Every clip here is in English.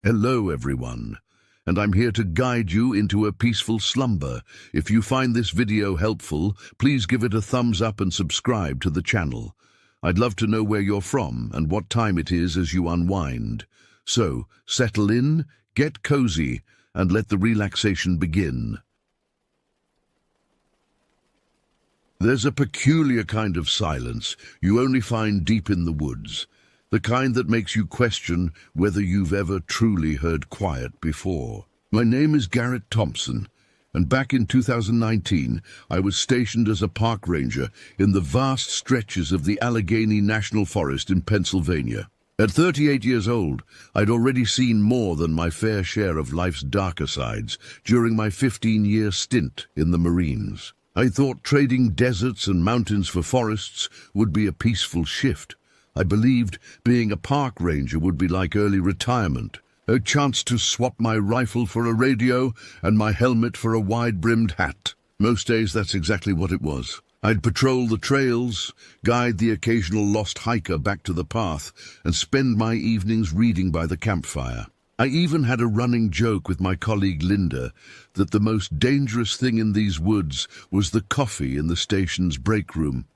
Hello, everyone, and I'm here to guide you into a peaceful slumber. If you find this video helpful, please give it a thumbs up and subscribe to the channel. I'd love to know where you're from and what time it is as you unwind. So, settle in, get cozy, and let the relaxation begin. There's a peculiar kind of silence you only find deep in the woods. The kind that makes you question whether you've ever truly heard quiet before. My name is Garrett Thompson, and back in 2019, I was stationed as a park ranger in the vast stretches of the Allegheny National Forest in Pennsylvania. At 38 years old, I'd already seen more than my fair share of life's darker sides during my 15-year stint in the Marines. I thought trading deserts and mountains for forests would be a peaceful shift. I believed being a park ranger would be like early retirement, a chance to swap my rifle for a radio and my helmet for a wide-brimmed hat. Most days that's exactly what it was. I'd patrol the trails, guide the occasional lost hiker back to the path, and spend my evenings reading by the campfire. I even had a running joke with my colleague Linda that the most dangerous thing in these woods was the coffee in the station's break room.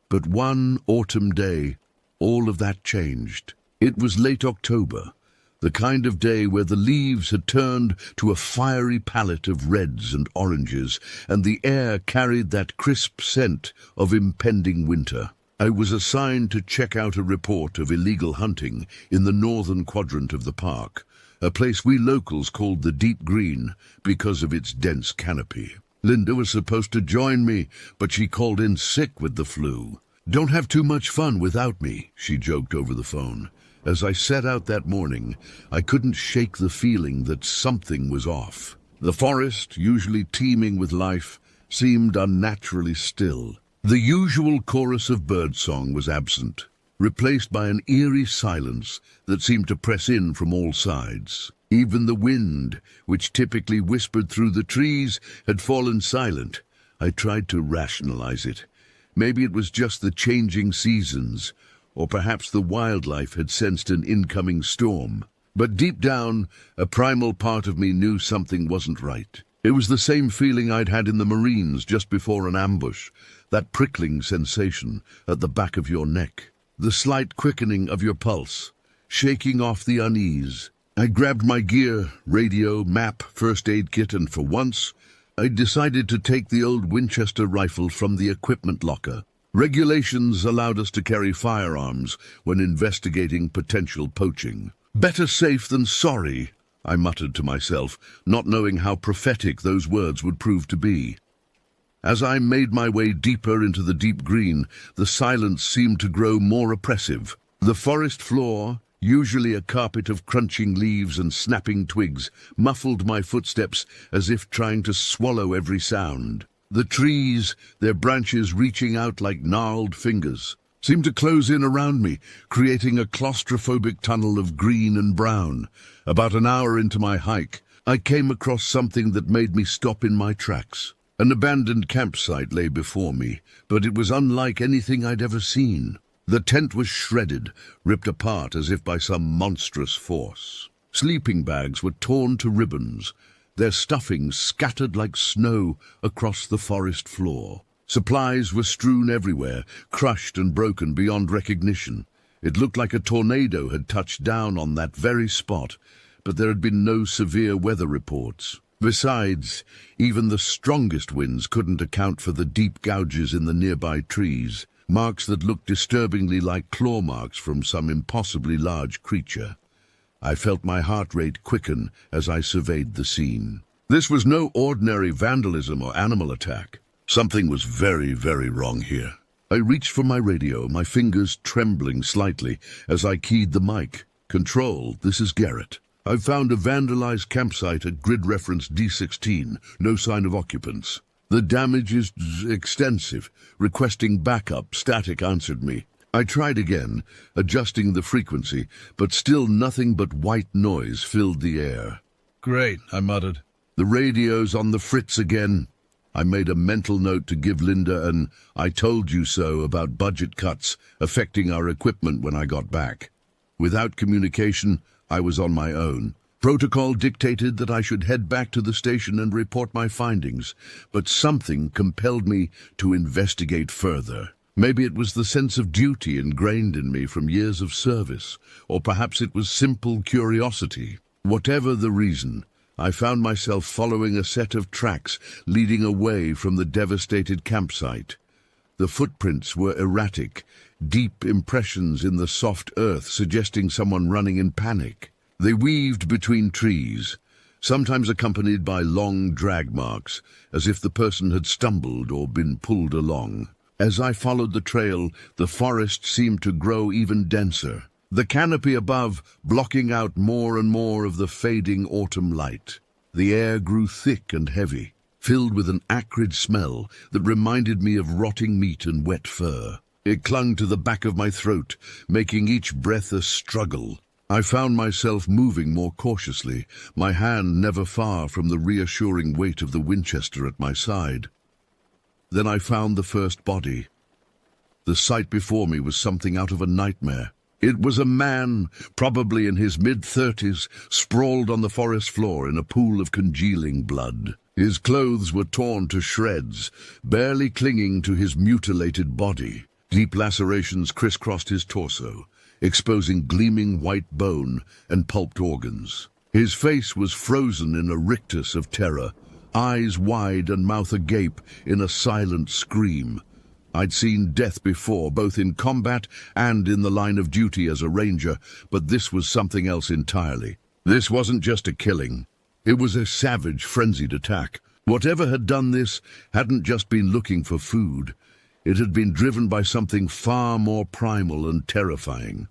But one autumn day, all of that changed. It was late October, the kind of day where the leaves had turned to a fiery palette of reds and oranges, and the air carried that crisp scent of impending winter. I was assigned to check out a report of illegal hunting in the northern quadrant of the park, a place we locals called the Deep Green because of its dense canopy. Linda was supposed to join me, but she called in sick with the flu. "Don't have too much fun without me," she joked over the phone. As I set out that morning, I couldn't shake the feeling that something was off. The forest, usually teeming with life, seemed unnaturally still. The usual chorus of birdsong was absent, replaced by an eerie silence that seemed to press in from all sides. Even the wind, which typically whispered through the trees, had fallen silent. I tried to rationalize it. Maybe it was just the changing seasons, or perhaps the wildlife had sensed an incoming storm. But deep down, a primal part of me knew something wasn't right. It was the same feeling I'd had in the Marines just before an ambush, that prickling sensation at the back of your neck, the slight quickening of your pulse, shaking off the unease. I grabbed my gear, radio, map, first aid kit, and for once, I decided to take the old Winchester rifle from the equipment locker. Regulations allowed us to carry firearms when investigating potential poaching. "Better safe than sorry," I muttered to myself, not knowing how prophetic those words would prove to be. As I made my way deeper into the deep green, the silence seemed to grow more oppressive. The forest floor, usually a carpet of crunching leaves and snapping twigs, muffled my footsteps as if trying to swallow every sound. The trees, their branches reaching out like gnarled fingers, seemed to close in around me, creating a claustrophobic tunnel of green and brown. About an hour into my hike, I came across something that made me stop in my tracks. An abandoned campsite lay before me, but it was unlike anything I'd ever seen. The tent was shredded, ripped apart as if by some monstrous force. Sleeping bags were torn to ribbons, their stuffing scattered like snow across the forest floor. Supplies were strewn everywhere, crushed and broken beyond recognition. It looked like a tornado had touched down on that very spot, but there had been no severe weather reports. Besides, even the strongest winds couldn't account for the deep gouges in the nearby trees, marks that looked disturbingly like claw marks from some impossibly large creature. I felt my heart rate quicken as I surveyed the scene. This was no ordinary vandalism or animal attack. Something was very, very wrong here. I reached for my radio, my fingers trembling slightly as I keyed the mic. "Control, this is Garrett. I've found a vandalized campsite at grid reference D16. No sign of occupants. The damage is extensive. Requesting backup," Static answered me. I tried again, adjusting the frequency, but still nothing but white noise filled the air. "Great," I muttered. "The radio's on the fritz again." I made a mental note to give Linda an "I told you so" about budget cuts affecting our equipment when I got back. Without communication, I was on my own. Protocol dictated that I should head back to the station and report my findings, but something compelled me to investigate further. Maybe it was the sense of duty ingrained in me from years of service, or perhaps it was simple curiosity. Whatever the reason, I found myself following a set of tracks leading away from the devastated campsite. The footprints were erratic, deep impressions in the soft earth suggesting someone running in panic. They weaved between trees, sometimes accompanied by long drag marks, as if the person had stumbled or been pulled along. As I followed the trail, the forest seemed to grow even denser, the canopy above blocking out more and more of the fading autumn light. The air grew thick and heavy, filled with an acrid smell that reminded me of rotting meat and wet fur. It clung to the back of my throat, making each breath a struggle. I found myself moving more cautiously, my hand never far from the reassuring weight of the Winchester at my side. Then I found the first body. The sight before me was something out of a nightmare. It was a man, probably in his mid-30s, sprawled on the forest floor in a pool of congealing blood. His clothes were torn to shreds, barely clinging to his mutilated body. Deep lacerations crisscrossed his torso, exposing gleaming white bone and pulped organs. His face was frozen in a rictus of terror, eyes wide and mouth agape in a silent scream. I'd seen death before, both in combat and in the line of duty as a ranger, but this was something else entirely. This wasn't just a killing. It was a savage, frenzied attack. Whatever had done this hadn't just been looking for food. It had been driven by something far more primal and terrifying.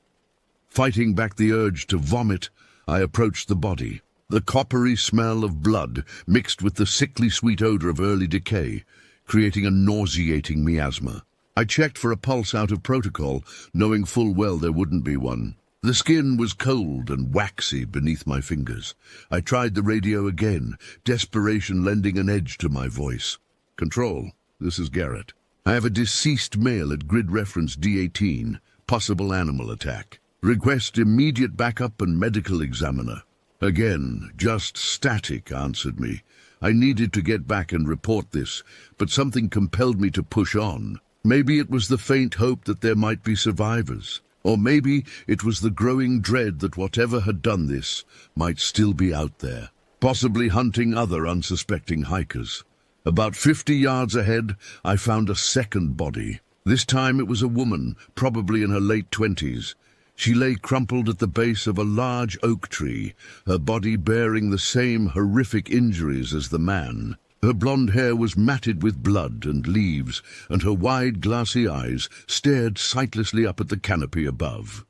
Fighting back the urge to vomit, I approached the body. The coppery smell of blood mixed with the sickly sweet odor of early decay, creating a nauseating miasma. I checked for a pulse out of protocol, knowing full well there wouldn't be one. The skin was cold and waxy beneath my fingers. I tried the radio again, desperation lending an edge to my voice. "Control, this is Garrett. I have a deceased male at grid reference D18, possible animal attack. Request immediate backup and medical examiner." Again, just static answered me. I needed to get back and report this, but something compelled me to push on. Maybe it was the faint hope that there might be survivors, or maybe it was the growing dread that whatever had done this might still be out there, possibly hunting other unsuspecting hikers. About 50 yards ahead, I found a second body. This time it was a woman, probably in her late 20s. She lay crumpled at the base of a large oak tree, her body bearing the same horrific injuries as the man. Her blonde hair was matted with blood and leaves, and her wide, glassy eyes stared sightlessly up at the canopy above.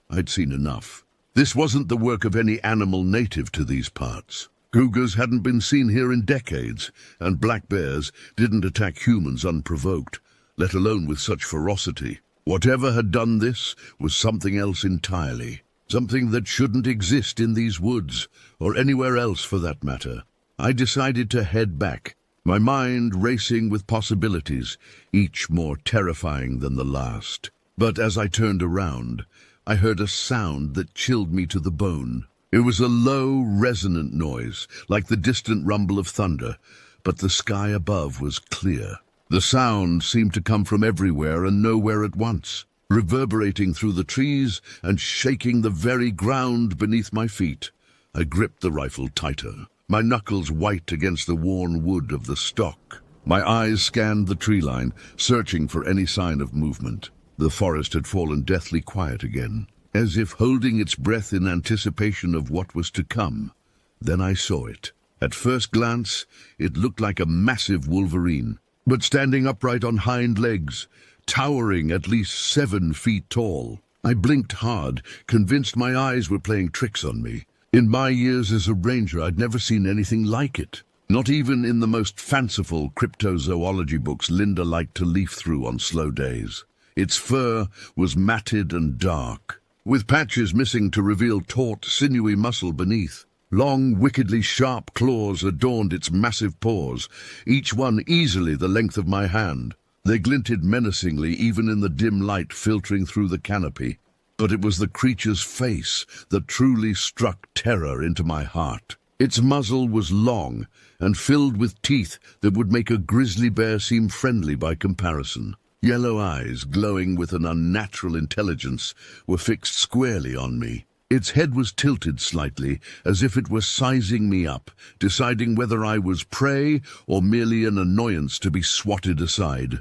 I'd seen enough. This wasn't the work of any animal native to these parts. Cougars hadn't been seen here in decades, and black bears didn't attack humans unprovoked, let alone with such ferocity. Whatever had done this was something else entirely, something that shouldn't exist in these woods, or anywhere else for that matter. I decided to head back, my mind racing with possibilities, each more terrifying than the last. But as I turned around, I heard a sound that chilled me to the bone. It was a low, resonant noise, like the distant rumble of thunder, but the sky above was clear. The sound seemed to come from everywhere and nowhere at once, reverberating through the trees and shaking the very ground beneath my feet. I gripped the rifle tighter, my knuckles white against the worn wood of the stock. My eyes scanned the tree line, searching for any sign of movement. The forest had fallen deathly quiet again, as if holding its breath in anticipation of what was to come. Then I saw it. At first glance, it looked like a massive wolverine, but standing upright on hind legs, towering at least 7 feet tall. I blinked hard, convinced my eyes were playing tricks on me. In my years as a ranger, I'd never seen anything like it. Not even in the most fanciful cryptozoology books Linda liked to leaf through on slow days. Its fur was matted and dark, with patches missing to reveal taut, sinewy muscle beneath. Long, wickedly sharp claws adorned its massive paws, each one easily the length of my hand. They glinted menacingly even in the dim light filtering through the canopy. But it was the creature's face that truly struck terror into my heart. Its muzzle was long and filled with teeth that would make a grizzly bear seem friendly by comparison. Yellow eyes, glowing with an unnatural intelligence, were fixed squarely on me. Its head was tilted slightly, as if it were sizing me up, deciding whether I was prey or merely an annoyance to be swatted aside.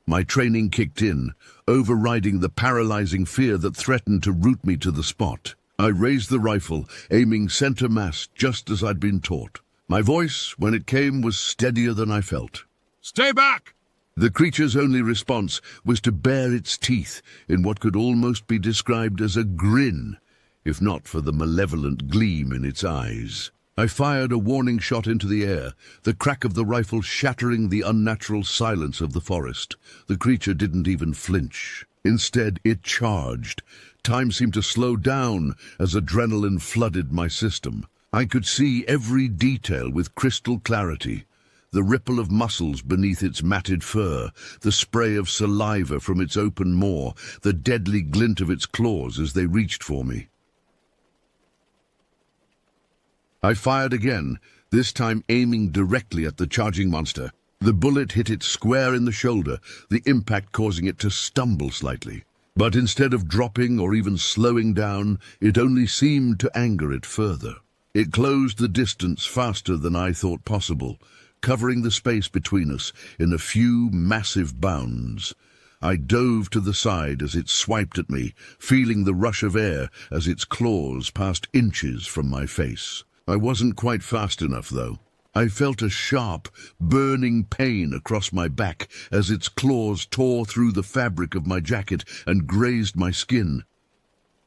My training kicked in, overriding the paralyzing fear that threatened to root me to the spot. I raised the rifle, aiming center mass just as I'd been taught. My voice, when it came, was steadier than I felt. "Stay back!" The creature's only response was to bare its teeth in what could almost be described as a grin, if not for the malevolent gleam in its eyes. I fired a warning shot into the air, the crack of the rifle shattering the unnatural silence of the forest. The creature didn't even flinch. Instead, it charged. Time seemed to slow down as adrenaline flooded my system. I could see every detail with crystal clarity. The ripple of muscles beneath its matted fur, the spray of saliva from its open maw, the deadly glint of its claws as they reached for me. I fired again, this time aiming directly at the charging monster. The bullet hit it square in the shoulder, the impact causing it to stumble slightly. But instead of dropping or even slowing down, it only seemed to anger it further. It closed the distance faster than I thought possible, covering the space between us in a few massive bounds. I dove to the side as it swiped at me, feeling the rush of air as its claws passed inches from my face. I wasn't quite fast enough, though. I felt a sharp, burning pain across my back as its claws tore through the fabric of my jacket and grazed my skin.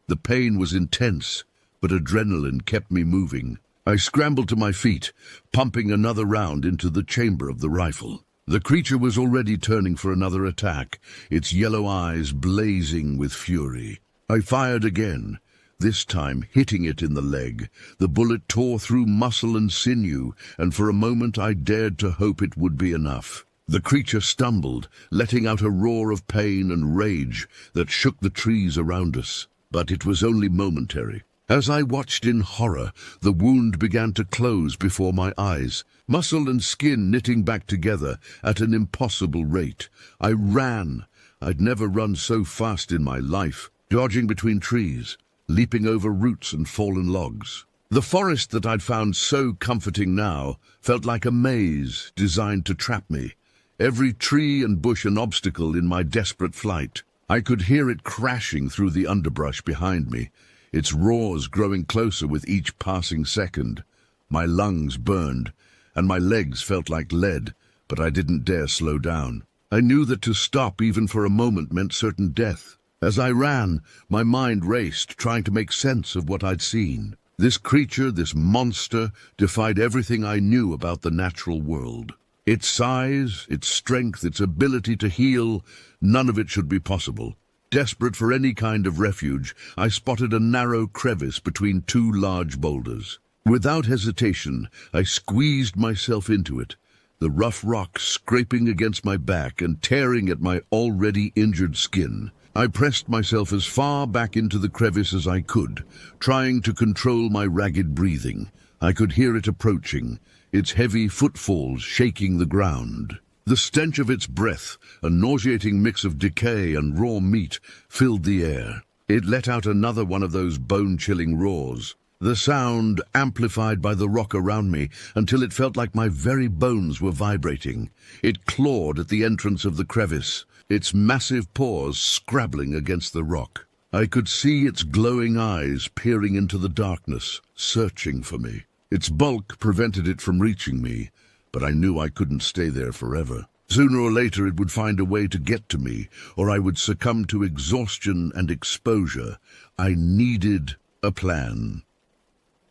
The pain was intense, but adrenaline kept me moving. I scrambled to my feet, pumping another round into the chamber of the rifle. The creature was already turning for another attack, its yellow eyes blazing with fury. I fired again, this time hitting it in the leg. The bullet tore through muscle and sinew, and for a moment I dared to hope it would be enough. The creature stumbled, letting out a roar of pain and rage that shook the trees around us. But it was only momentary. As I watched in horror, the wound began to close before my eyes, muscle and skin knitting back together at an impossible rate. I ran. I'd never run so fast in my life, dodging between trees, leaping over roots and fallen logs. The forest that I'd found so comforting now felt like a maze designed to trap me, every tree and bush an obstacle in my desperate flight. I could hear it crashing through the underbrush behind me, its roars growing closer with each passing second. My lungs burned, and my legs felt like lead, but I didn't dare slow down. I knew that to stop even for a moment meant certain death. As I ran, my mind raced, trying to make sense of what I'd seen. This creature, this monster, defied everything I knew about the natural world. Its size, its strength, its ability to heal, none of it should be possible. Desperate for any kind of refuge, I spotted a narrow crevice between two large boulders. Without hesitation, I squeezed myself into it, the rough rock scraping against my back and tearing at my already injured skin. I pressed myself as far back into the crevice as I could, trying to control my ragged breathing. I could hear it approaching, its heavy footfalls shaking the ground. The stench of its breath, a nauseating mix of decay and raw meat, filled the air. It let out another one of those bone-chilling roars, the sound amplified by the rock around me until it felt like my very bones were vibrating. It clawed at the entrance of the crevice, its massive paws scrabbling against the rock. I could see its glowing eyes peering into the darkness, searching for me. Its bulk prevented it from reaching me, but I knew I couldn't stay there forever. Sooner or later it would find a way to get to me, or I would succumb to exhaustion and exposure. I needed a plan.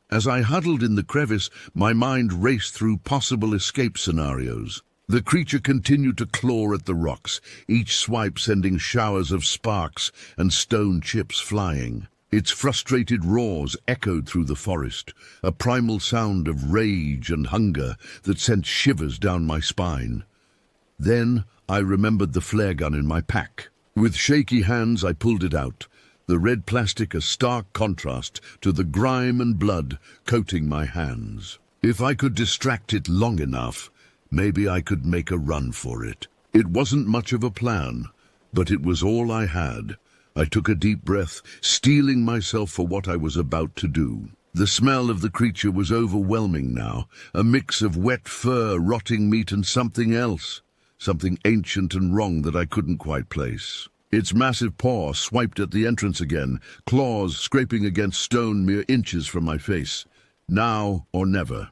As I huddled in the crevice, my mind raced through possible escape scenarios. The creature continued to claw at the rocks, each swipe sending showers of sparks and stone chips flying. Its frustrated roars echoed through the forest, a primal sound of rage and hunger that sent shivers down my spine. Then I remembered the flare gun in my pack. With shaky hands I pulled it out, the red plastic a stark contrast to the grime and blood coating my hands. If I could distract it long enough, maybe I could make a run for it. It wasn't much of a plan, but it was all I had. I took a deep breath, steeling myself for what I was about to do. The smell of the creature was overwhelming now, a mix of wet fur, rotting meat, and something else, something ancient and wrong that I couldn't quite place. Its massive paw swiped at the entrance again, claws scraping against stone mere inches from my face. Now or never.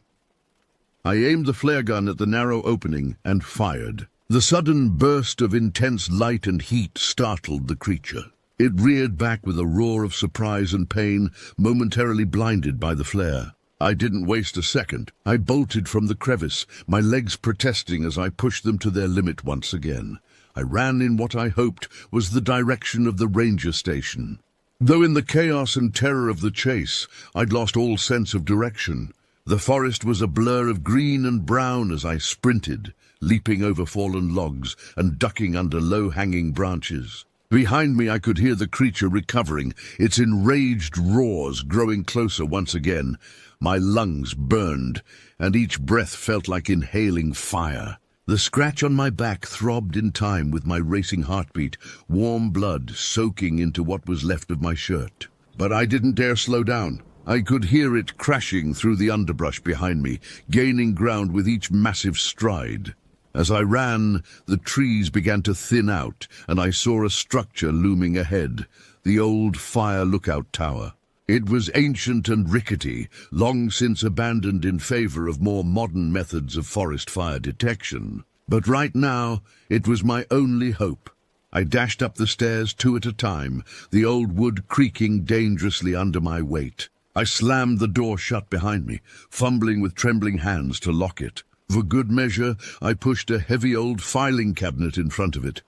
I aimed the flare gun at the narrow opening and fired. The sudden burst of intense light and heat startled the creature. It reared back with a roar of surprise and pain, momentarily blinded by the flare. I didn't waste a second. I bolted from the crevice, my legs protesting as I pushed them to their limit once again. I ran in what I hoped was the direction of the ranger station. Though in the chaos and terror of the chase, I'd lost all sense of direction. The forest was a blur of green and brown as I sprinted, leaping over fallen logs and ducking under low-hanging branches. Behind me I could hear the creature recovering, its enraged roars growing closer once again. My lungs burned, and each breath felt like inhaling fire. The scratch on my back throbbed in time with my racing heartbeat, warm blood soaking into what was left of my shirt. But I didn't dare slow down. I could hear it crashing through the underbrush behind me, gaining ground with each massive stride. As I ran, the trees began to thin out, and I saw a structure looming ahead, the old fire lookout tower. It was ancient and rickety, long since abandoned in favor of more modern methods of forest fire detection. But right now, it was my only hope. I dashed up the stairs 2 at a time, the old wood creaking dangerously under my weight. I slammed the door shut behind me, fumbling with trembling hands to lock it. For good measure, I pushed a heavy old filing cabinet in front of it,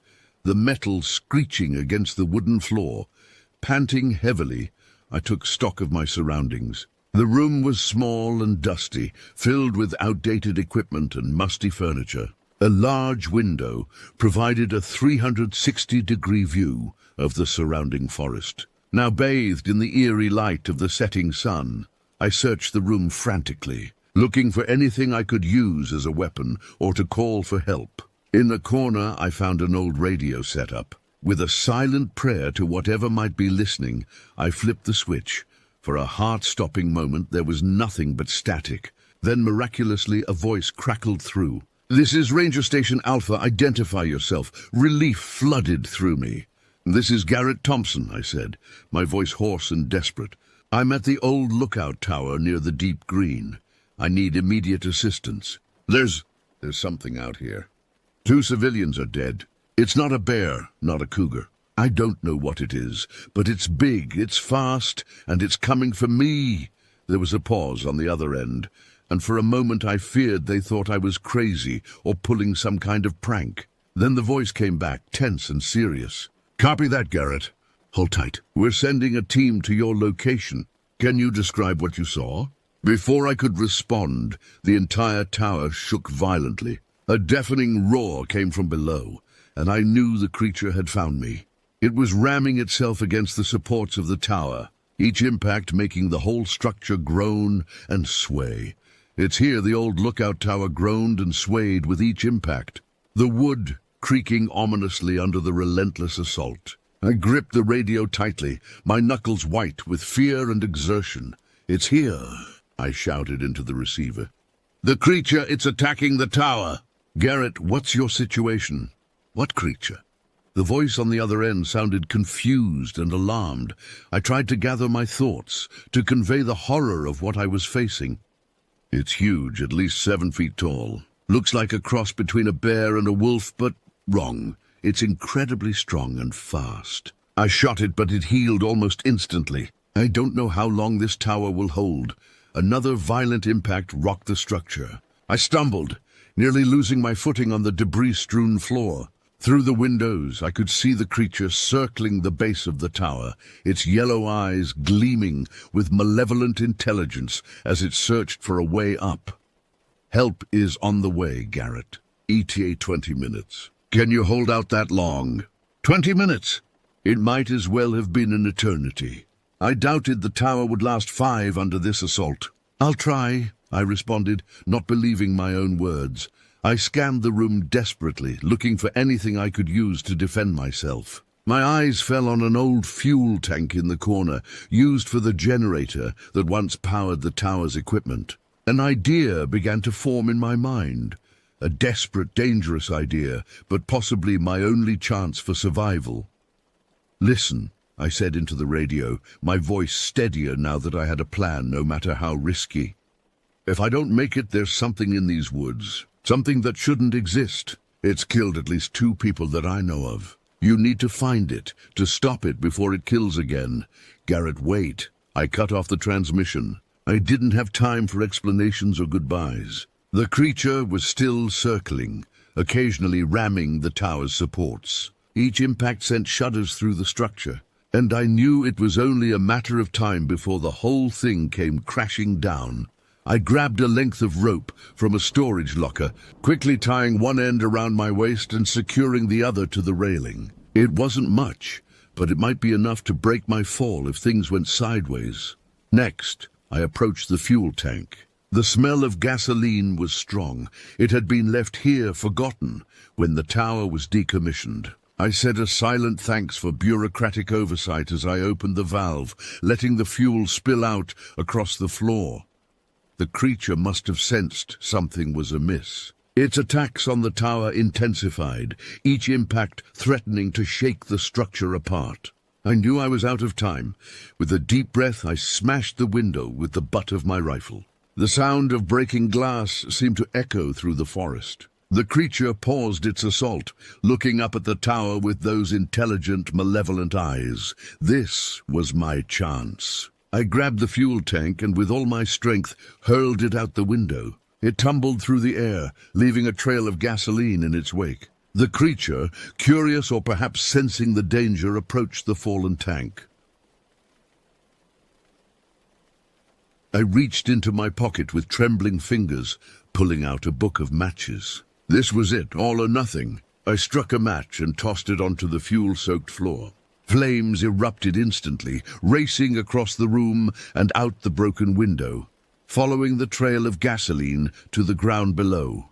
the metal screeching against the wooden floor. Panting heavily, I took stock of my surroundings. The room was small and dusty, filled with outdated equipment and musty furniture. A large window provided a 360-degree view of the surrounding forest. Now bathed in the eerie light of the setting sun, I searched the room frantically, looking for anything I could use as a weapon or to call for help. In a corner, I found an old radio set up. With a silent prayer to whatever might be listening, I flipped the switch. For a heart-stopping moment, there was nothing but static. Then, miraculously, a voice crackled through. "This is Ranger Station Alpha. Identify yourself." Relief flooded through me. "This is Garrett Thompson," I said, my voice hoarse and desperate. "I'm at the old lookout tower near the deep green. I need immediate assistance. There's something out here. 2 civilians are dead. It's not a bear, not a cougar. I don't know what it is, but it's big, it's fast, and it's coming for me." There was a pause on the other end, and for a moment I feared they thought I was crazy or pulling some kind of prank. Then the voice came back, tense and serious. "Copy that, Garrett. Hold tight. We're sending a team to your location. Can you describe what you saw?" Before I could respond, the entire tower shook violently. A deafening roar came from below, and I knew the creature had found me. It was ramming itself against the supports of the tower, each impact making the whole structure groan and sway. It's here the old lookout tower groaned and swayed with each impact, the wood creaking ominously under the relentless assault. I gripped the radio tightly, my knuckles white with fear and exertion. "It's here," I shouted into the receiver. "The creature, it's attacking the tower." "Garrett, what's your situation?" "What creature?" The voice on the other end sounded confused and alarmed. I tried to gather my thoughts, to convey the horror of what I was facing. "It's huge, at least 7 feet tall. Looks like a cross between a bear and a wolf, but wrong. It's incredibly strong and fast." I shot it, but it healed almost instantly. I don't know how long this tower will hold. Another violent impact rocked the structure. I stumbled, nearly losing my footing on the debris-strewn floor. Through the windows, I could see the creature circling the base of the tower, its yellow eyes gleaming with malevolent intelligence as it searched for a way up. "Help is on the way, Garrett. ETA 20 minutes. Can you hold out that long?" 20 minutes? It might as well have been an eternity. I doubted the tower would last 5 under this assault. "I'll try," I responded, not believing my own words. I scanned the room desperately, looking for anything I could use to defend myself. My eyes fell on an old fuel tank in the corner, used for the generator that once powered the tower's equipment. An idea began to form in my mind. A desperate, dangerous idea, but possibly my only chance for survival. "Listen," I said into the radio, my voice steadier now that I had a plan, no matter how risky. "If I don't make it, there's something in these woods. Something that shouldn't exist. It's killed at least 2 people that I know of. You need to find it, to stop it before it kills again. Garrett, wait." I cut off the transmission. I didn't have time for explanations or goodbyes. The creature was still circling, occasionally ramming the tower's supports. Each impact sent shudders through the structure, and I knew it was only a matter of time before the whole thing came crashing down. I grabbed a length of rope from a storage locker, quickly tying one end around my waist and securing the other to the railing. It wasn't much, but it might be enough to break my fall if things went sideways. Next, I approached the fuel tank. The smell of gasoline was strong. It had been left here forgotten when the tower was decommissioned. I said a silent thanks for bureaucratic oversight as I opened the valve, letting the fuel spill out across the floor. The creature must have sensed something was amiss. Its attacks on the tower intensified, each impact threatening to shake the structure apart. I knew I was out of time. With a deep breath, I smashed the window with the butt of my rifle. The sound of breaking glass seemed to echo through the forest. The creature paused its assault, looking up at the tower with those intelligent, malevolent eyes. This was my chance. I grabbed the fuel tank and with all my strength hurled it out the window. It tumbled through the air, leaving a trail of gasoline in its wake. The creature, curious or perhaps sensing the danger, approached the fallen tank. I reached into my pocket with trembling fingers, pulling out a book of matches. This was it, all or nothing. I struck a match and tossed it onto the fuel-soaked floor. Flames erupted instantly, racing across the room and out the broken window, following the trail of gasoline to the ground below.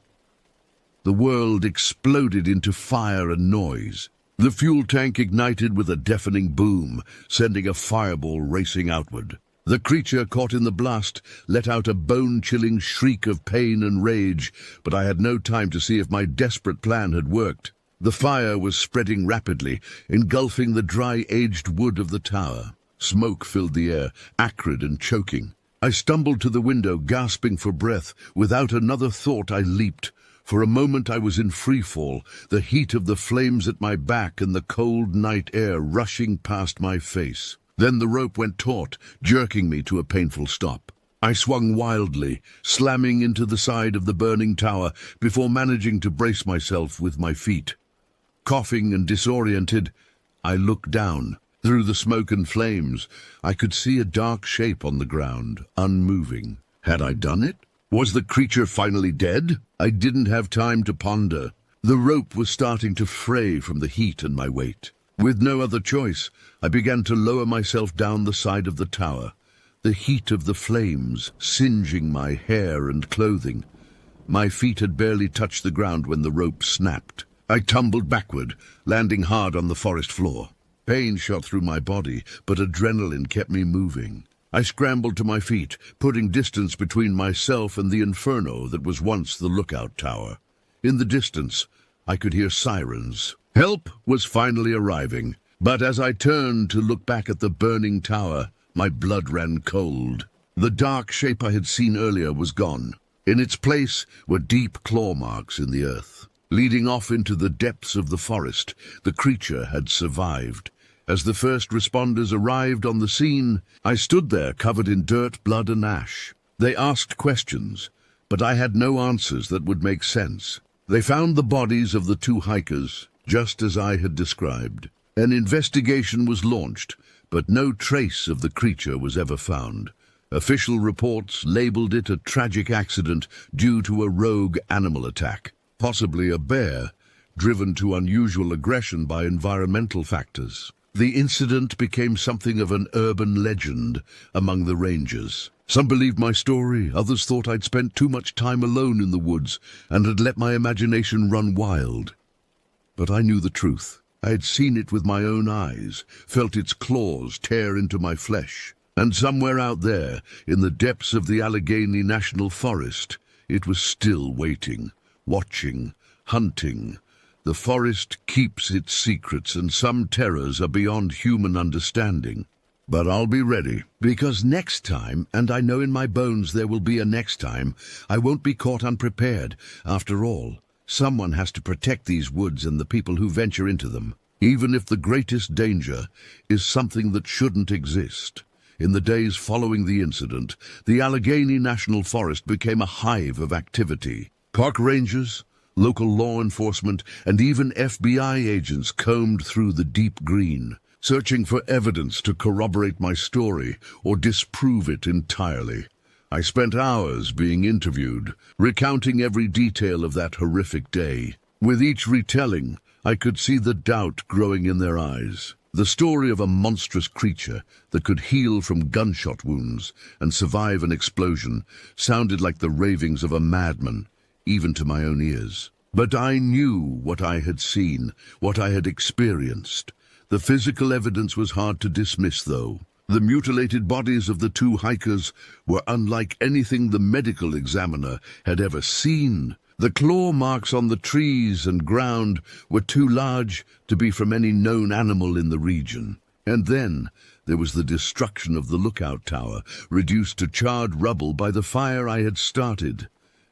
The world exploded into fire and noise. The fuel tank ignited with a deafening boom, sending a fireball racing outward. The creature, caught in the blast, let out a bone-chilling shriek of pain and rage, but I had no time to see if my desperate plan had worked. The fire was spreading rapidly, engulfing the dry, aged wood of the tower. Smoke filled the air, acrid and choking. I stumbled to the window, gasping for breath. Without another thought, I leaped. For a moment I was in free fall, the heat of the flames at my back and the cold night air rushing past my face. Then the rope went taut, jerking me to a painful stop. I swung wildly, slamming into the side of the burning tower before managing to brace myself with my feet. Coughing and disoriented, I looked down. Through the smoke and flames, I could see a dark shape on the ground, unmoving. Had I done it? Was the creature finally dead? I didn't have time to ponder. The rope was starting to fray from the heat and my weight. With no other choice, I began to lower myself down the side of the tower, the heat of the flames singeing my hair and clothing. My feet had barely touched the ground when the rope snapped. I tumbled backward, landing hard on the forest floor. Pain shot through my body, but adrenaline kept me moving. I scrambled to my feet, putting distance between myself and the inferno that was once the lookout tower. In the distance, I could hear sirens. Help was finally arriving, but as I turned to look back at the burning tower, my blood ran cold. The dark shape I had seen earlier was gone. In its place were deep claw marks in the earth. Leading off into the depths of the forest, the creature had survived. As the first responders arrived on the scene, I stood there covered in dirt, blood, and ash. They asked questions, but I had no answers that would make sense. They found the bodies of the 2 hikers, just as I had described. An investigation was launched, but no trace of the creature was ever found. Official reports labeled it a tragic accident due to a rogue animal attack, possibly a bear, driven to unusual aggression by environmental factors. The incident became something of an urban legend among the rangers. Some believed my story, others thought I'd spent too much time alone in the woods and had let my imagination run wild. But I knew the truth. I had seen it with my own eyes, felt its claws tear into my flesh. And somewhere out there, in the depths of the Allegheny National Forest, it was still waiting, watching, hunting. The forest keeps its secrets, and some terrors are beyond human understanding. But I'll be ready, because next time, and I know in my bones there will be a next time, I won't be caught unprepared. After all, someone has to protect these woods and the people who venture into them, even if the greatest danger is something that shouldn't exist. In the days following the incident, the Allegheny National Forest became a hive of activity. Park rangers, local law enforcement, and even FBI agents combed through the deep green, searching for evidence to corroborate my story or disprove it entirely. I spent hours being interviewed, recounting every detail of that horrific day. With each retelling, I could see the doubt growing in their eyes. The story of a monstrous creature that could heal from gunshot wounds and survive an explosion sounded like the ravings of a madman, even to my own ears. But I knew what I had seen, what I had experienced. The physical evidence was hard to dismiss, though. The mutilated bodies of the two hikers were unlike anything the medical examiner had ever seen. The claw marks on the trees and ground were too large to be from any known animal in the region. And then there was the destruction of the lookout tower, reduced to charred rubble by the fire I had started.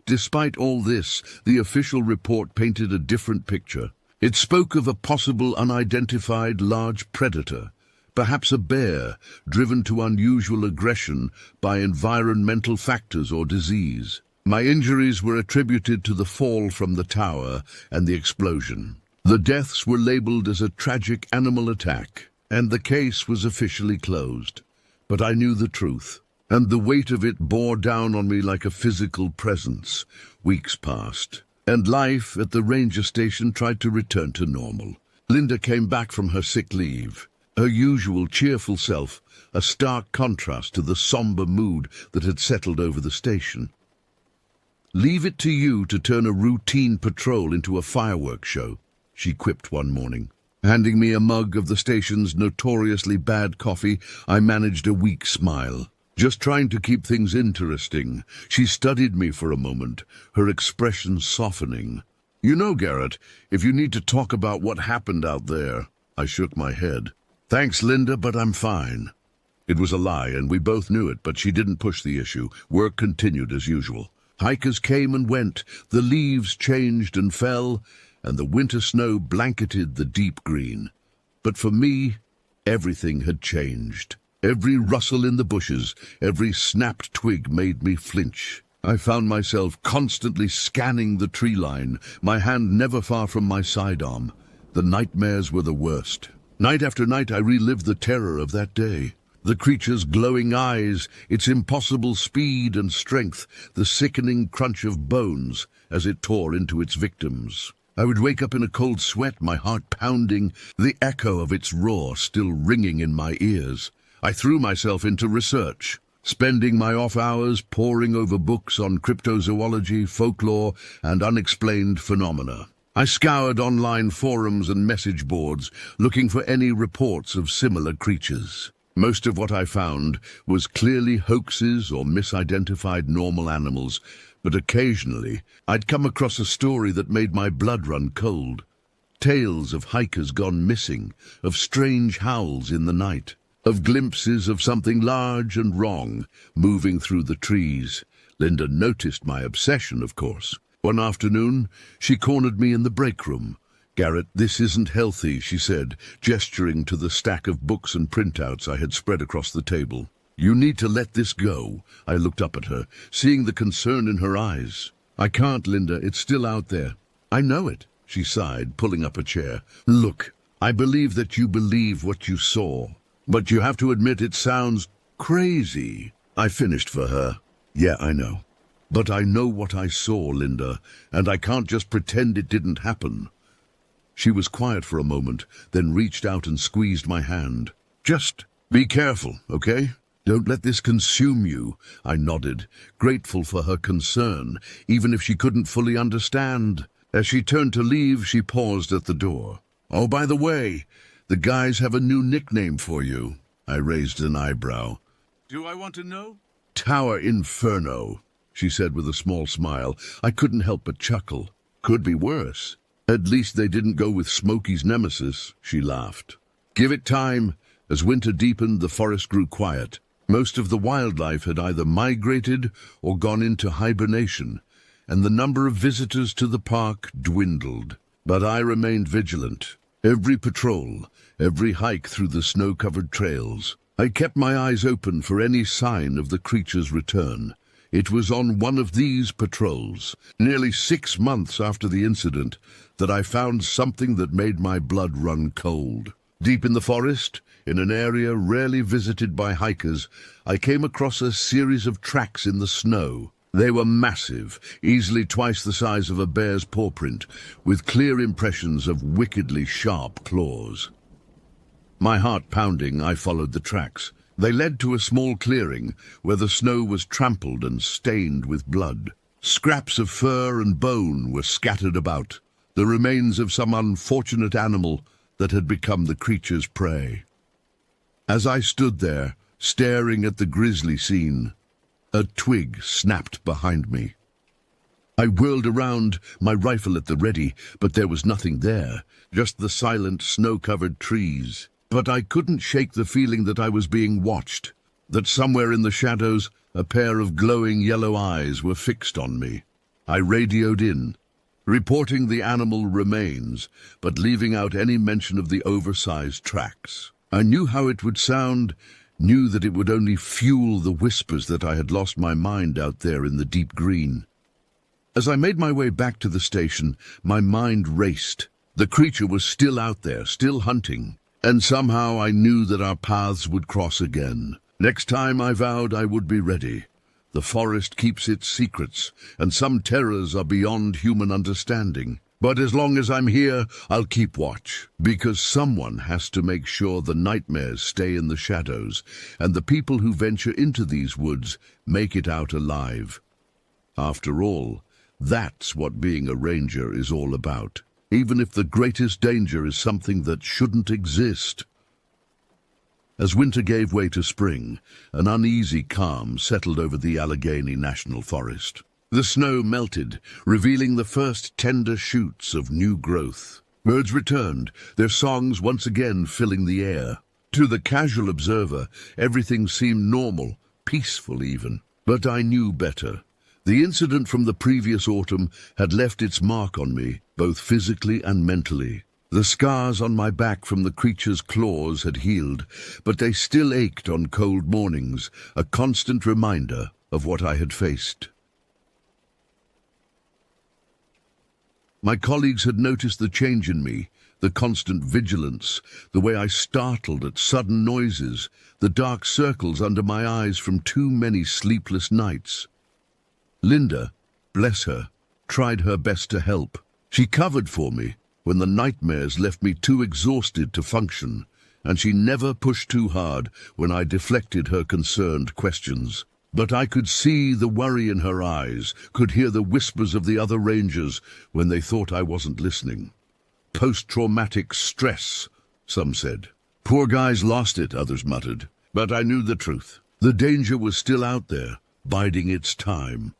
Despite all this, the official report painted a different picture. It spoke of a possible unidentified large predator, perhaps a bear, driven to unusual aggression by environmental factors or disease. My injuries were attributed to the fall from the tower and the explosion. The deaths were labeled as a tragic animal attack, and the case was officially closed. But I knew the truth, and the weight of it bore down on me like a physical presence. Weeks passed, and life at the ranger station tried to return to normal. Linda came back from her sick leave, her usual cheerful self, a stark contrast to the somber mood that had settled over the station. "Leave it to you to turn a routine patrol into a fireworks show," she quipped one morning. Handing me a mug of the station's notoriously bad coffee, I managed a weak smile. Just trying to keep things interesting. She studied me for a moment, her expression softening. "You know, Garrett, if you need to talk about what happened out there." I shook my head. "Thanks, Linda, but I'm fine." It was a lie, and we both knew it, but she didn't push the issue. Work continued as usual. Hikers came and went, the leaves changed and fell, and the winter snow blanketed the deep green. But for me, everything had changed. Every rustle in the bushes, every snapped twig made me flinch. I found myself constantly scanning the tree line, my hand never far from my sidearm. The nightmares were the worst. Night after night I relived the terror of that day. The creature's glowing eyes, its impossible speed and strength, the sickening crunch of bones as it tore into its victims. I would wake up in a cold sweat, my heart pounding, the echo of its roar still ringing in my ears. I threw myself into research, spending my off hours poring over books on cryptozoology, folklore, and unexplained phenomena. I scoured online forums and message boards, looking for any reports of similar creatures. Most of what I found was clearly hoaxes or misidentified normal animals, but occasionally I'd come across a story that made my blood run cold. Tales of hikers gone missing, of strange howls in the night, of glimpses of something large and wrong moving through the trees. Linda noticed my obsession, of course. One afternoon, she cornered me in the break room. "Garrett, this isn't healthy," she said, gesturing to the stack of books and printouts I had spread across the table. "You need to let this go." I looked up at her, seeing the concern in her eyes. "I can't, Linda. It's still out there." "I know it," she sighed, pulling up a chair. "Look, I believe that you believe what you saw, but you have to admit it sounds crazy." I finished for her. "Yeah, I know. But I know what I saw, Linda, and I can't just pretend it didn't happen." She was quiet for a moment, then reached out and squeezed my hand. "Just be careful, okay? Don't let this consume you," I nodded, grateful for her concern, even if she couldn't fully understand. As she turned to leave, she paused at the door. "Oh, by the way, the guys have a new nickname for you." I raised an eyebrow. "Do I want to know?" "Tower Inferno," she said with a small smile. I couldn't help but chuckle. "Could be worse." "At least they didn't go with Smokey's nemesis," she laughed. Give it time. As winter deepened, the forest grew quiet. Most of the wildlife had either migrated or gone into hibernation, and the number of visitors to the park dwindled. But I remained vigilant. Every patrol, every hike through the snow-covered trails, I kept my eyes open for any sign of the creature's return. It was on one of these patrols, nearly 6 months after the incident, that I found something that made my blood run cold. Deep in the forest, in an area rarely visited by hikers, I came across a series of tracks in the snow. They were massive, easily twice the size of a bear's paw print, with clear impressions of wickedly sharp claws. My heart pounding, I followed the tracks. They led to a small clearing where the snow was trampled and stained with blood. Scraps of fur and bone were scattered about, the remains of some unfortunate animal that had become the creature's prey. As I stood there, staring at the grisly scene, a twig snapped behind me. I whirled around, my rifle at the ready, but there was nothing there, just the silent, snow-covered trees. But I couldn't shake the feeling that I was being watched, that somewhere in the shadows a pair of glowing yellow eyes were fixed on me. I radioed in, reporting the animal remains, but leaving out any mention of the oversized tracks. I knew how it would sound, knew that it would only fuel the whispers that I had lost my mind out there in the deep green. As I made my way back to the station, my mind raced. The creature was still out there, still hunting. And somehow I knew that our paths would cross again. Next time, I vowed, I would be ready. The forest keeps its secrets, and some terrors are beyond human understanding. But as long as I'm here, I'll keep watch, because someone has to make sure the nightmares stay in the shadows, and the people who venture into these woods make it out alive. After all, that's what being a ranger is all about. Even if the greatest danger is something that shouldn't exist. As winter gave way to spring, an uneasy calm settled over the Allegheny National Forest. The snow melted, revealing the first tender shoots of new growth. Birds returned, their songs once again filling the air. To the casual observer, everything seemed normal, peaceful even. But I knew better. The incident from the previous autumn had left its mark on me, both physically and mentally. The scars on my back from the creature's claws had healed, but they still ached on cold mornings, a constant reminder of what I had faced. My colleagues had noticed the change in me, the constant vigilance, the way I startled at sudden noises, the dark circles under my eyes from too many sleepless nights. Linda, bless her, tried her best to help. She covered for me when the nightmares left me too exhausted to function, and she never pushed too hard when I deflected her concerned questions. But I could see the worry in her eyes, could hear the whispers of the other rangers when they thought I wasn't listening. Post-traumatic stress, some said. Poor guy's lost it, others muttered. But I knew the truth. The danger was still out there, biding its time.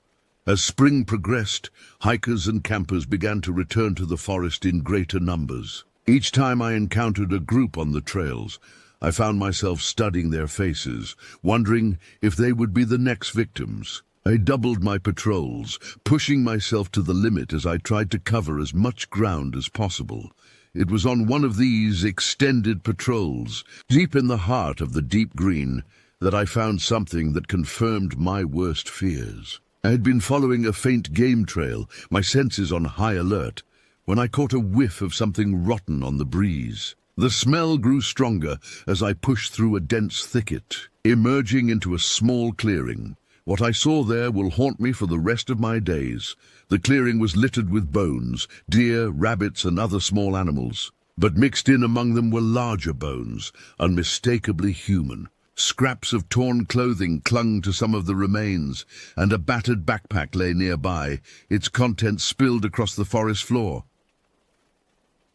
As spring progressed, hikers and campers began to return to the forest in greater numbers. Each time I encountered a group on the trails, I found myself studying their faces, wondering if they would be the next victims. I doubled my patrols, pushing myself to the limit as I tried to cover as much ground as possible. It was on one of these extended patrols, deep in the heart of the deep green, that I found something that confirmed my worst fears. I had been following a faint game trail, my senses on high alert, when I caught a whiff of something rotten on the breeze. The smell grew stronger as I pushed through a dense thicket, emerging into a small clearing, What I saw there will haunt me for the rest of my days. The clearing was littered with bones, deer, rabbits, and other small animals. But mixed in among them were larger bones, unmistakably human. Scraps of torn clothing clung to some of the remains, and a battered backpack lay nearby, its contents spilled across the forest floor.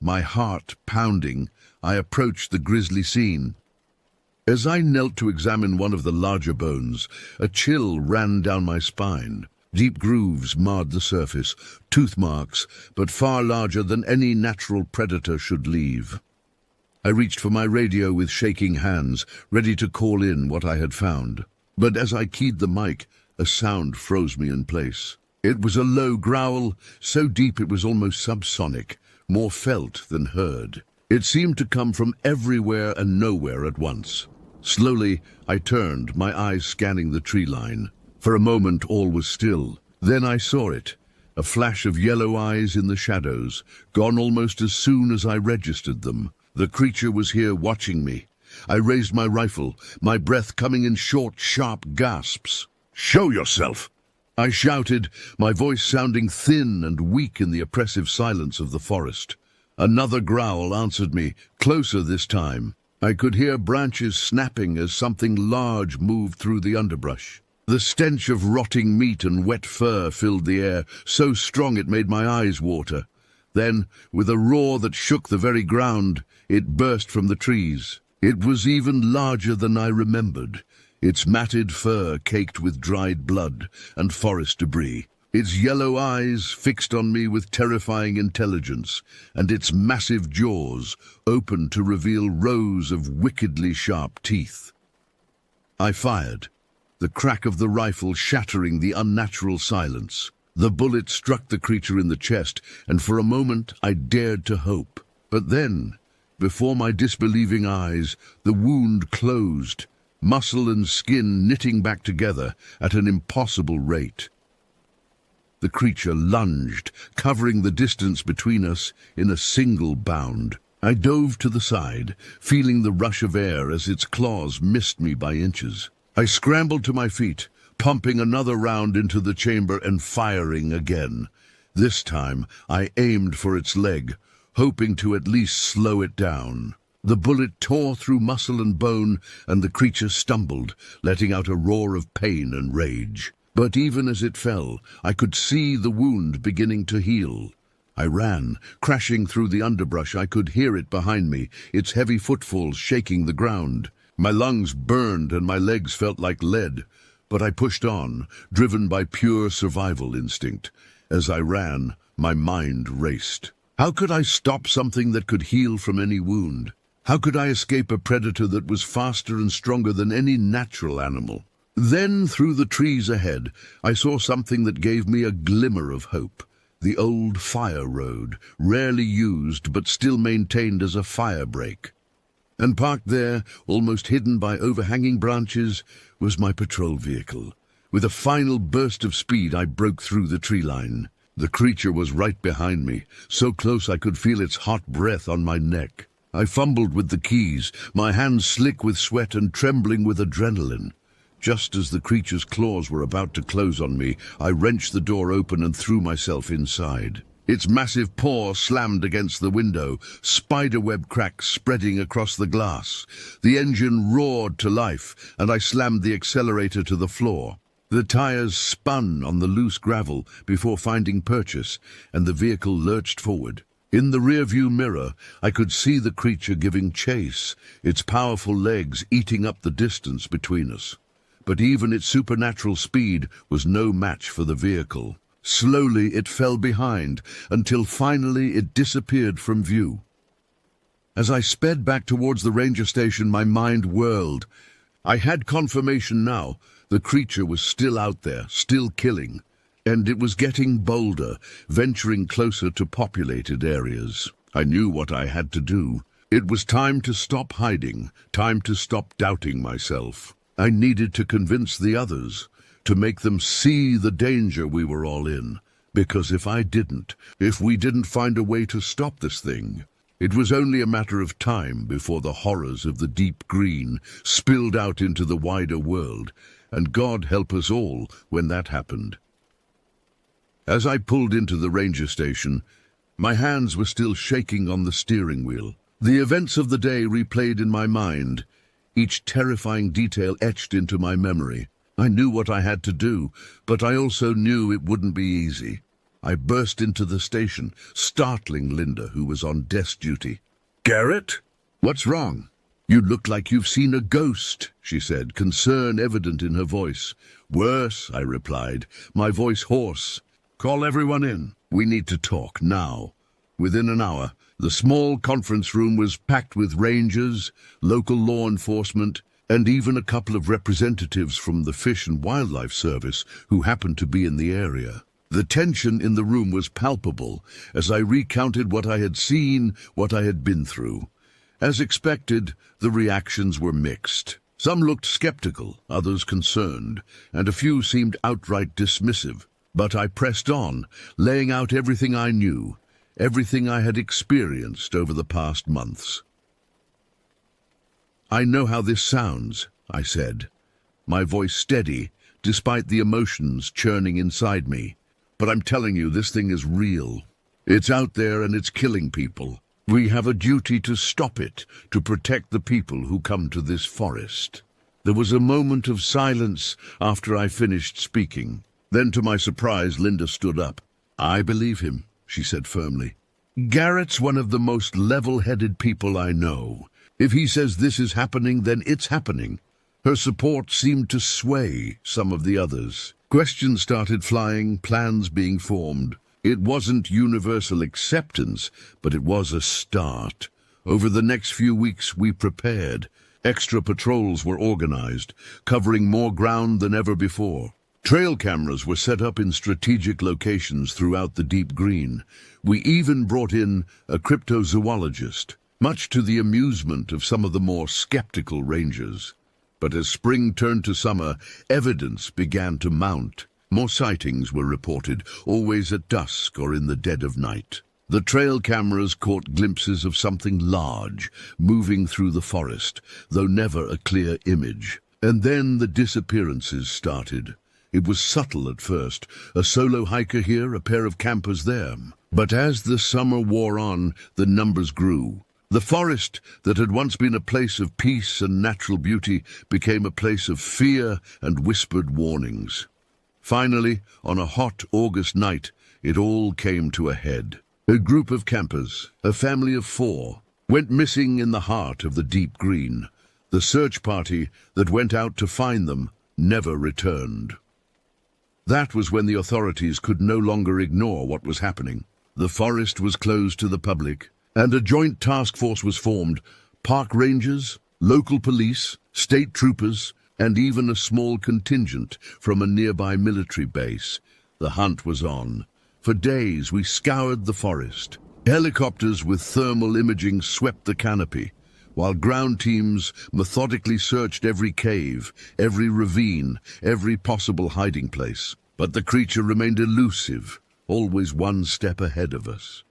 My heart pounding, I approached the grisly scene. As I knelt to examine one of the larger bones, a chill ran down my spine. Deep grooves marred the surface, tooth marks, but far larger than any natural predator should leave. I reached for my radio with shaking hands, ready to call in what I had found. But as I keyed the mic, a sound froze me in place. It was a low growl, so deep it was almost subsonic, more felt than heard. It seemed to come from everywhere and nowhere at once. Slowly, I turned, my eyes scanning the tree line. For a moment, all was still. Then I saw it, a flash of yellow eyes in the shadows, gone almost as soon as I registered them. The creature was here watching me. I raised my rifle, my breath coming in short, sharp gasps. "Show yourself!" I shouted, my voice sounding thin and weak in the oppressive silence of the forest. Another growl answered me, closer this time. I could hear branches snapping as something large moved through the underbrush. The stench of rotting meat and wet fur filled the air, so strong it made my eyes water. Then, with a roar that shook the very ground, it burst from the trees. It was even larger than I remembered, its matted fur caked with dried blood and forest debris, its yellow eyes fixed on me with terrifying intelligence, and its massive jaws open to reveal rows of wickedly sharp teeth. I fired, the crack of the rifle shattering the unnatural silence. The bullet struck the creature in the chest, and for a moment I dared to hope. But then, before my disbelieving eyes, the wound closed, muscle and skin knitting back together at an impossible rate. The creature lunged, covering the distance between us in a single bound. I dove to the side, feeling the rush of air as its claws missed me by inches. I scrambled to my feet, pumping another round into the chamber and firing again. This time, I aimed for its leg, hoping to at least slow it down. The bullet tore through muscle and bone, and the creature stumbled, letting out a roar of pain and rage. But even as it fell, I could see the wound beginning to heal. I ran, crashing through the underbrush. I could hear it behind me, its heavy footfalls shaking the ground. My lungs burned and my legs felt like lead, but I pushed on, driven by pure survival instinct. As I ran, my mind raced. How could I stop something that could heal from any wound? How could I escape a predator that was faster and stronger than any natural animal? Then, through the trees ahead, I saw something that gave me a glimmer of hope. The old fire road, rarely used but still maintained as a fire break. And parked there, almost hidden by overhanging branches, was my patrol vehicle. With a final burst of speed, I broke through the tree line. The creature was right behind me, so close I could feel its hot breath on my neck. I fumbled with the keys, my hands slick with sweat and trembling with adrenaline. Just as the creature's claws were about to close on me, I wrenched the door open and threw myself inside. Its massive paw slammed against the window, spiderweb cracks spreading across the glass. The engine roared to life, and I slammed the accelerator to the floor. The tires spun on the loose gravel before finding purchase, and the vehicle lurched forward. In the rearview mirror, I could see the creature giving chase, its powerful legs eating up the distance between us. But even its supernatural speed was no match for the vehicle. Slowly it fell behind, until finally it disappeared from view. As I sped back towards the ranger station, my mind whirled. I had confirmation now. The creature was still out there, still killing. And it was getting bolder, venturing closer to populated areas. I knew what I had to do. It was time to stop hiding, time to stop doubting myself. I needed to convince the others, to make them see the danger we were all in. Because if we didn't find a way to stop this thing, it was only a matter of time before the horrors of the deep green spilled out into the wider world, and God help us all when that happened. As I pulled into the ranger station, my hands were still shaking on the steering wheel. The events of the day replayed in my mind, each terrifying detail etched into my memory. I knew what I had to do, but I also knew it wouldn't be easy. I burst into the station, startling Linda, who was on desk duty. "Garrett? What's wrong?" "You look like you've seen a ghost," she said, concern evident in her voice. "Worse," I replied, my voice hoarse. "Call everyone in. We need to talk now." Within an hour, the small conference room was packed with rangers, local law enforcement, and even a couple of representatives from the Fish and Wildlife Service who happened to be in the area. The tension in the room was palpable as I recounted what I had seen, what I had been through. As expected, the reactions were mixed. Some looked skeptical, others concerned, and a few seemed outright dismissive. But I pressed on, laying out everything I knew, everything I had experienced over the past months. "I know how this sounds," I said, my voice steady despite the emotions churning inside me. "But I'm telling you, this thing is real. It's out there and it's killing people. We have a duty to stop it, to protect the people who come to this forest." There was a moment of silence after I finished speaking. Then, to my surprise, Linda stood up. "I believe him," she said firmly. "Garrett's one of the most level-headed people I know. If he says this is happening, then it's happening." Her support seemed to sway some of the others. Questions started flying, plans being formed. It wasn't universal acceptance, but it was a start. Over the next few weeks, we prepared. Extra patrols were organized, covering more ground than ever before. Trail cameras were set up in strategic locations throughout the deep green. We even brought in a cryptozoologist, much to the amusement of some of the more skeptical rangers. But as spring turned to summer, evidence began to mount. More sightings were reported, always at dusk or in the dead of night. The trail cameras caught glimpses of something large, moving through the forest, though never a clear image. And then the disappearances started. It was subtle at first, a solo hiker here, a pair of campers there. But as the summer wore on, the numbers grew. The forest that had once been a place of peace and natural beauty became a place of fear and whispered warnings. Finally, on a hot August night, it all came to a head. A group of campers, a family of 4, went missing in the heart of the deep green. The search party that went out to find them never returned. That was when the authorities could no longer ignore what was happening. The forest was closed to the public, and a joint task force was formed. Park rangers, local police, state troopers, and even a small contingent from a nearby military base. The hunt was on. For days we scoured the forest. Helicopters with thermal imaging swept the canopy, while ground teams methodically searched every cave, every ravine, every possible hiding place. But the creature remained elusive, always one step ahead of us.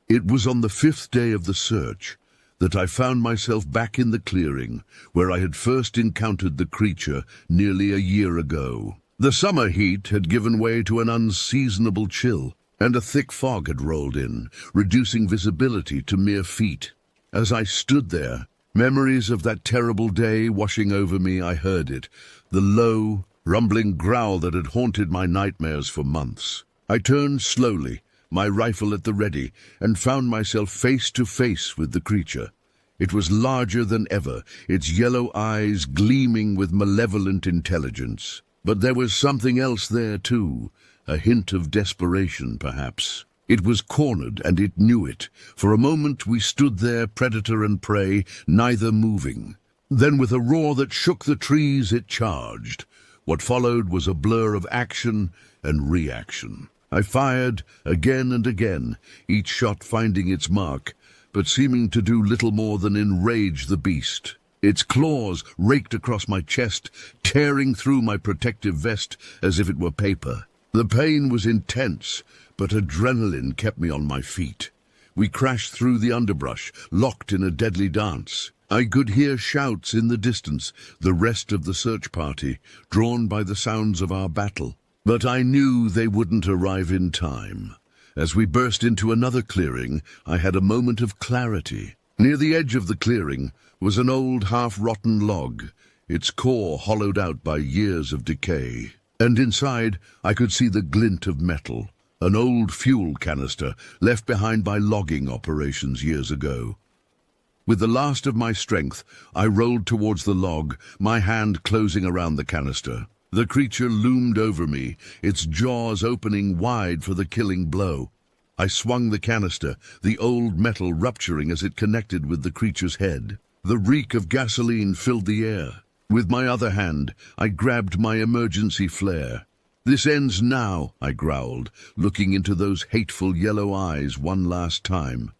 It was on the 5th day of the search that I found myself back in the clearing where I had first encountered the creature nearly a year ago. The summer heat had given way to an unseasonable chill, and a thick fog had rolled in, reducing visibility to mere feet. As I stood there, memories of that terrible day washing over me, I heard it, the low, rumbling growl that had haunted my nightmares for months. I turned slowly, my rifle at the ready, and found myself face to face with the creature. It was larger than ever, its yellow eyes gleaming with malevolent intelligence. But there was something else there too, a hint of desperation perhaps. It was cornered, and it knew it. For a moment we stood there, predator and prey, neither moving. Then with a roar that shook the trees, it charged. What followed was a blur of action and reaction. I fired again and again, each shot finding its mark, but seeming to do little more than enrage the beast. Its claws raked across my chest, tearing through my protective vest as if it were paper. The pain was intense, but adrenaline kept me on my feet. We crashed through the underbrush, locked in a deadly dance. I could hear shouts in the distance, the rest of the search party, drawn by the sounds of our battle. But I knew they wouldn't arrive in time. As we burst into another clearing, I had a moment of clarity. Near the edge of the clearing was an old half-rotten log, its core hollowed out by years of decay. And inside, I could see the glint of metal, an old fuel canister left behind by logging operations years ago. With the last of my strength, I rolled towards the log, my hand closing around the canister. The creature loomed over me, its jaws opening wide for the killing blow. I swung the canister, the old metal rupturing as it connected with the creature's head. The reek of gasoline filled the air. With my other hand, I grabbed my emergency flare. "This ends now," I growled, looking into those hateful yellow eyes one last time.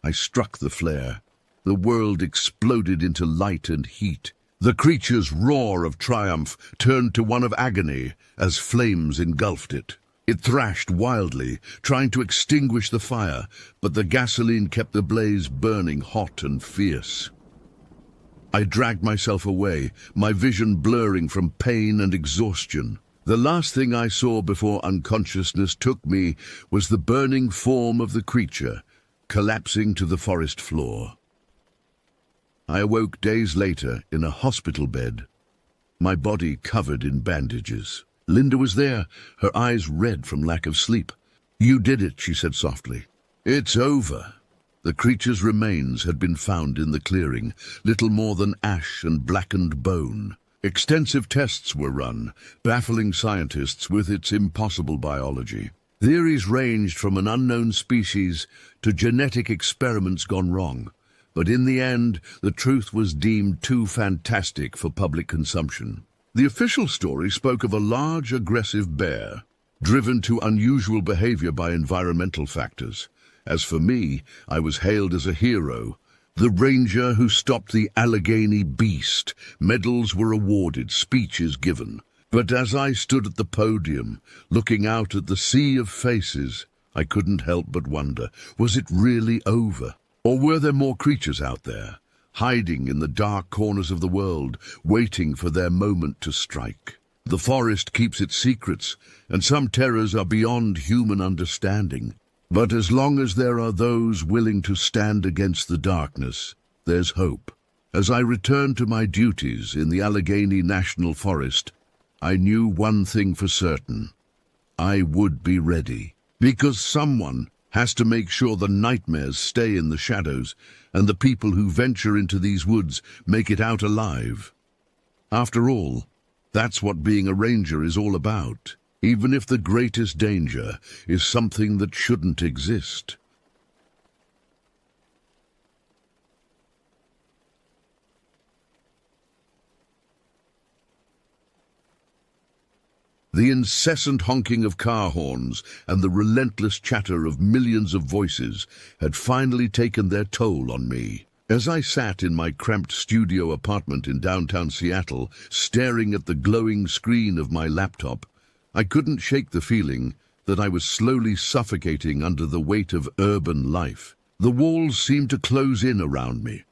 I struck the flare. The world exploded into light and heat. The creature's roar of triumph turned to one of agony as flames engulfed it. It thrashed wildly, trying to extinguish the fire, but the gasoline kept the blaze burning hot and fierce. I dragged myself away, my vision blurring from pain and exhaustion. The last thing I saw before unconsciousness took me was the burning form of the creature, collapsing to the forest floor. I awoke days later in a hospital bed, my body covered in bandages. Linda was there, her eyes red from lack of sleep. "You did it," she said softly. "It's over." The creature's remains had been found in the clearing, little more than ash and blackened bone. Extensive tests were run, baffling scientists with its impossible biology. Theories ranged from an unknown species to genetic experiments gone wrong. But in the end, the truth was deemed too fantastic for public consumption. The official story spoke of a large, aggressive bear, driven to unusual behavior by environmental factors. As for me, I was hailed as a hero, the ranger who stopped the Allegheny beast. Medals were awarded, speeches given. But as I stood at the podium, looking out at the sea of faces, I couldn't help but wonder, was it really over? Or were there more creatures out there, hiding in the dark corners of the world, waiting for their moment to strike? The forest keeps its secrets, and some terrors are beyond human understanding. But as long as there are those willing to stand against the darkness, there's hope. As I returned to my duties in the Allegheny National Forest, I knew one thing for certain. I would be ready. Because someone has to make sure the nightmares stay in the shadows and the people who venture into these woods make it out alive. After all, that's what being a ranger is all about, even if the greatest danger is something that shouldn't exist. The incessant honking of car horns and the relentless chatter of millions of voices had finally taken their toll on me. As I sat in my cramped studio apartment in downtown Seattle, staring at the glowing screen of my laptop, I couldn't shake the feeling that I was slowly suffocating under the weight of urban life. The walls seemed to close in around me,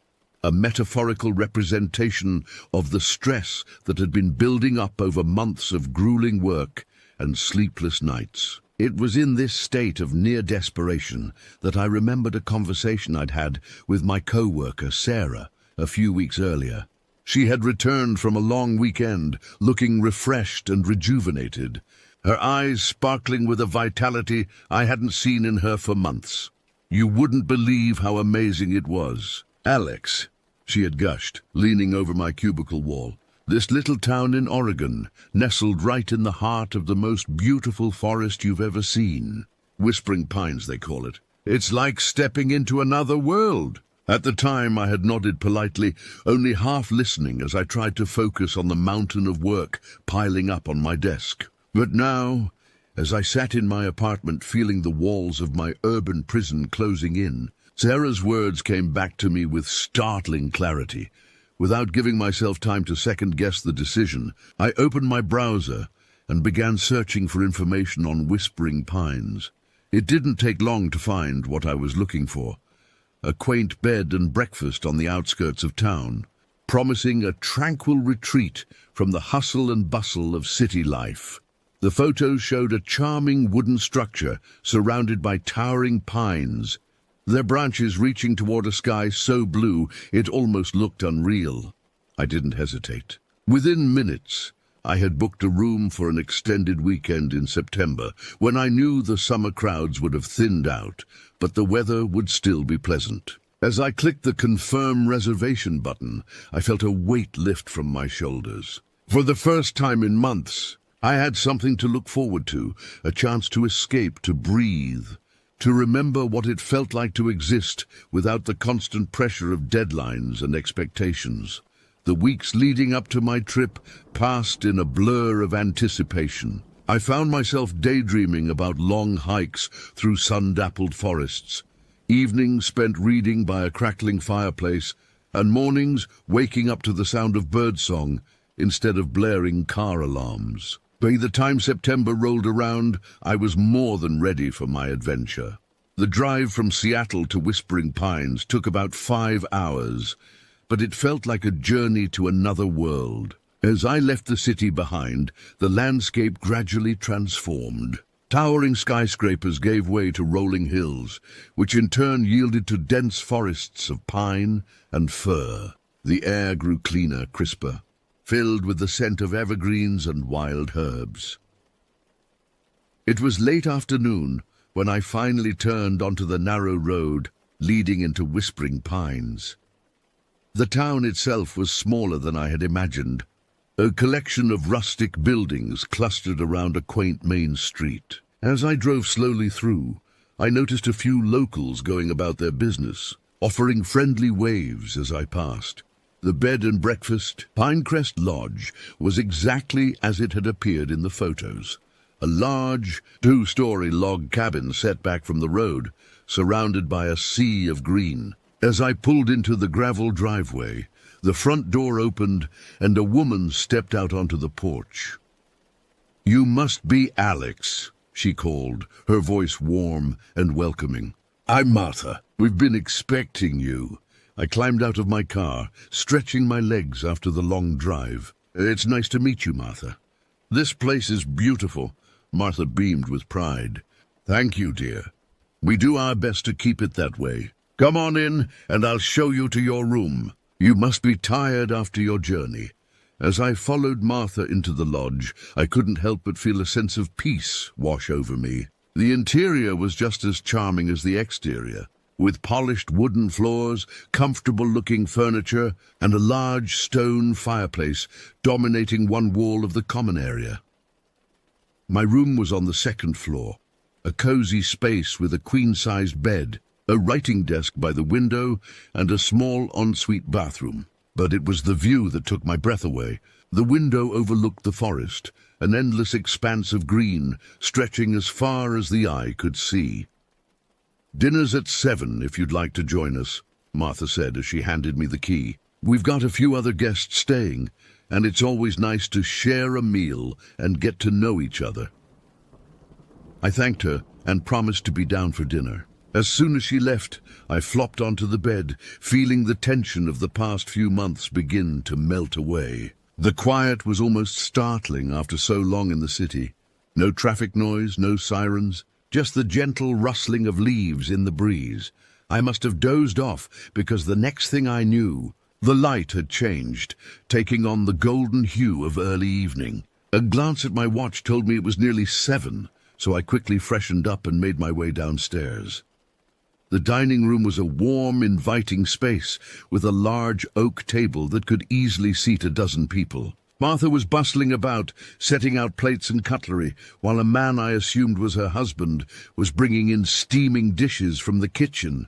a metaphorical representation of the stress that had been building up over months of grueling work and sleepless nights. It was in this state of near desperation that I remembered a conversation I'd had with my co-worker, Sarah, a few weeks earlier. She had returned from a long weekend, looking refreshed and rejuvenated, her eyes sparkling with a vitality I hadn't seen in her for months. "You wouldn't believe how amazing it was. Alex," she had gushed, leaning over my cubicle wall. "This little town in Oregon, nestled right in the heart of the most beautiful forest you've ever seen. Whispering Pines, they call it. It's like stepping into another world." At the time, I had nodded politely, only half listening as I tried to focus on the mountain of work piling up on my desk. But now, as I sat in my apartment feeling the walls of my urban prison closing in, Sarah's words came back to me with startling clarity. Without giving myself time to second-guess the decision, I opened my browser and began searching for information on Whispering Pines. It didn't take long to find what I was looking for. a quaint bed and breakfast on the outskirts of town, promising a tranquil retreat from the hustle and bustle of city life. The photos showed a charming wooden structure surrounded by towering pines, their branches reaching toward a sky so blue it almost looked unreal. I didn't hesitate. Within minutes, I had booked a room for an extended weekend in September, when I knew the summer crowds would have thinned out, but the weather would still be pleasant. As I clicked the Confirm Reservation button, I felt a weight lift from my shoulders. For the first time in months, I had something to look forward to, a chance to escape, to breathe, to remember what it felt like to exist without the constant pressure of deadlines and expectations. The weeks leading up to my trip passed in a blur of anticipation. I found myself daydreaming about long hikes through sun-dappled forests, evenings spent reading by a crackling fireplace, and mornings waking up to the sound of birdsong instead of blaring car alarms. By the time September rolled around, I was more than ready for my adventure. The drive from Seattle to Whispering Pines took about 5 hours, but it felt like a journey to another world. As I left the city behind, the landscape gradually transformed. Towering skyscrapers gave way to rolling hills, which in turn yielded to dense forests of pine and fir. The air grew cleaner, crisper, filled with the scent of evergreens and wild herbs. It was late afternoon when I finally turned onto the narrow road leading into Whispering Pines. The town itself was smaller than I had imagined, a collection of rustic buildings clustered around a quaint main street. As I drove slowly through, I noticed a few locals going about their business, offering friendly waves as I passed. The bed and breakfast, Pinecrest Lodge, was exactly as it had appeared in the photos. A large, 2-story log cabin set back from the road, surrounded by a sea of green. As I pulled into the gravel driveway, the front door opened and a woman stepped out onto the porch. "You must be Alex," she called, her voice warm and welcoming. "I'm Martha. We've been expecting you." I climbed out of my car, stretching my legs after the long drive. "It's nice to meet you, Martha." "This place is beautiful." Martha beamed with pride. "Thank you, dear. We do our best to keep it that way. Come on in, and I'll show you to your room. You must be tired after your journey." As I followed Martha into the lodge, I couldn't help but feel a sense of peace wash over me. The interior was just as charming as the exterior, with polished wooden floors, comfortable-looking furniture, and a large stone fireplace dominating one wall of the common area. My room was on the second floor, a cozy space with a queen-sized bed, a writing desk by the window, and a small ensuite bathroom. But it was the view that took my breath away. The window overlooked the forest, an endless expanse of green stretching as far as the eye could see. "Dinner's at 7 if you'd like to join us," Martha said as she handed me the key. "We've got a few other guests staying, and it's always nice to share a meal and get to know each other." I thanked her and promised to be down for dinner. As soon as she left, I flopped onto the bed, feeling the tension of the past few months begin to melt away. The quiet was almost startling after so long in the city. No traffic noise, no sirens, just the gentle rustling of leaves in the breeze. I must have dozed off because the next thing I knew, the light had changed, taking on the golden hue of early evening. A glance at my watch told me it was nearly 7, so I quickly freshened up and made my way downstairs. The dining room was a warm, inviting space with a large oak table that could easily seat a dozen people. Martha was bustling about, setting out plates and cutlery, while a man I assumed was her husband was bringing in steaming dishes from the kitchen.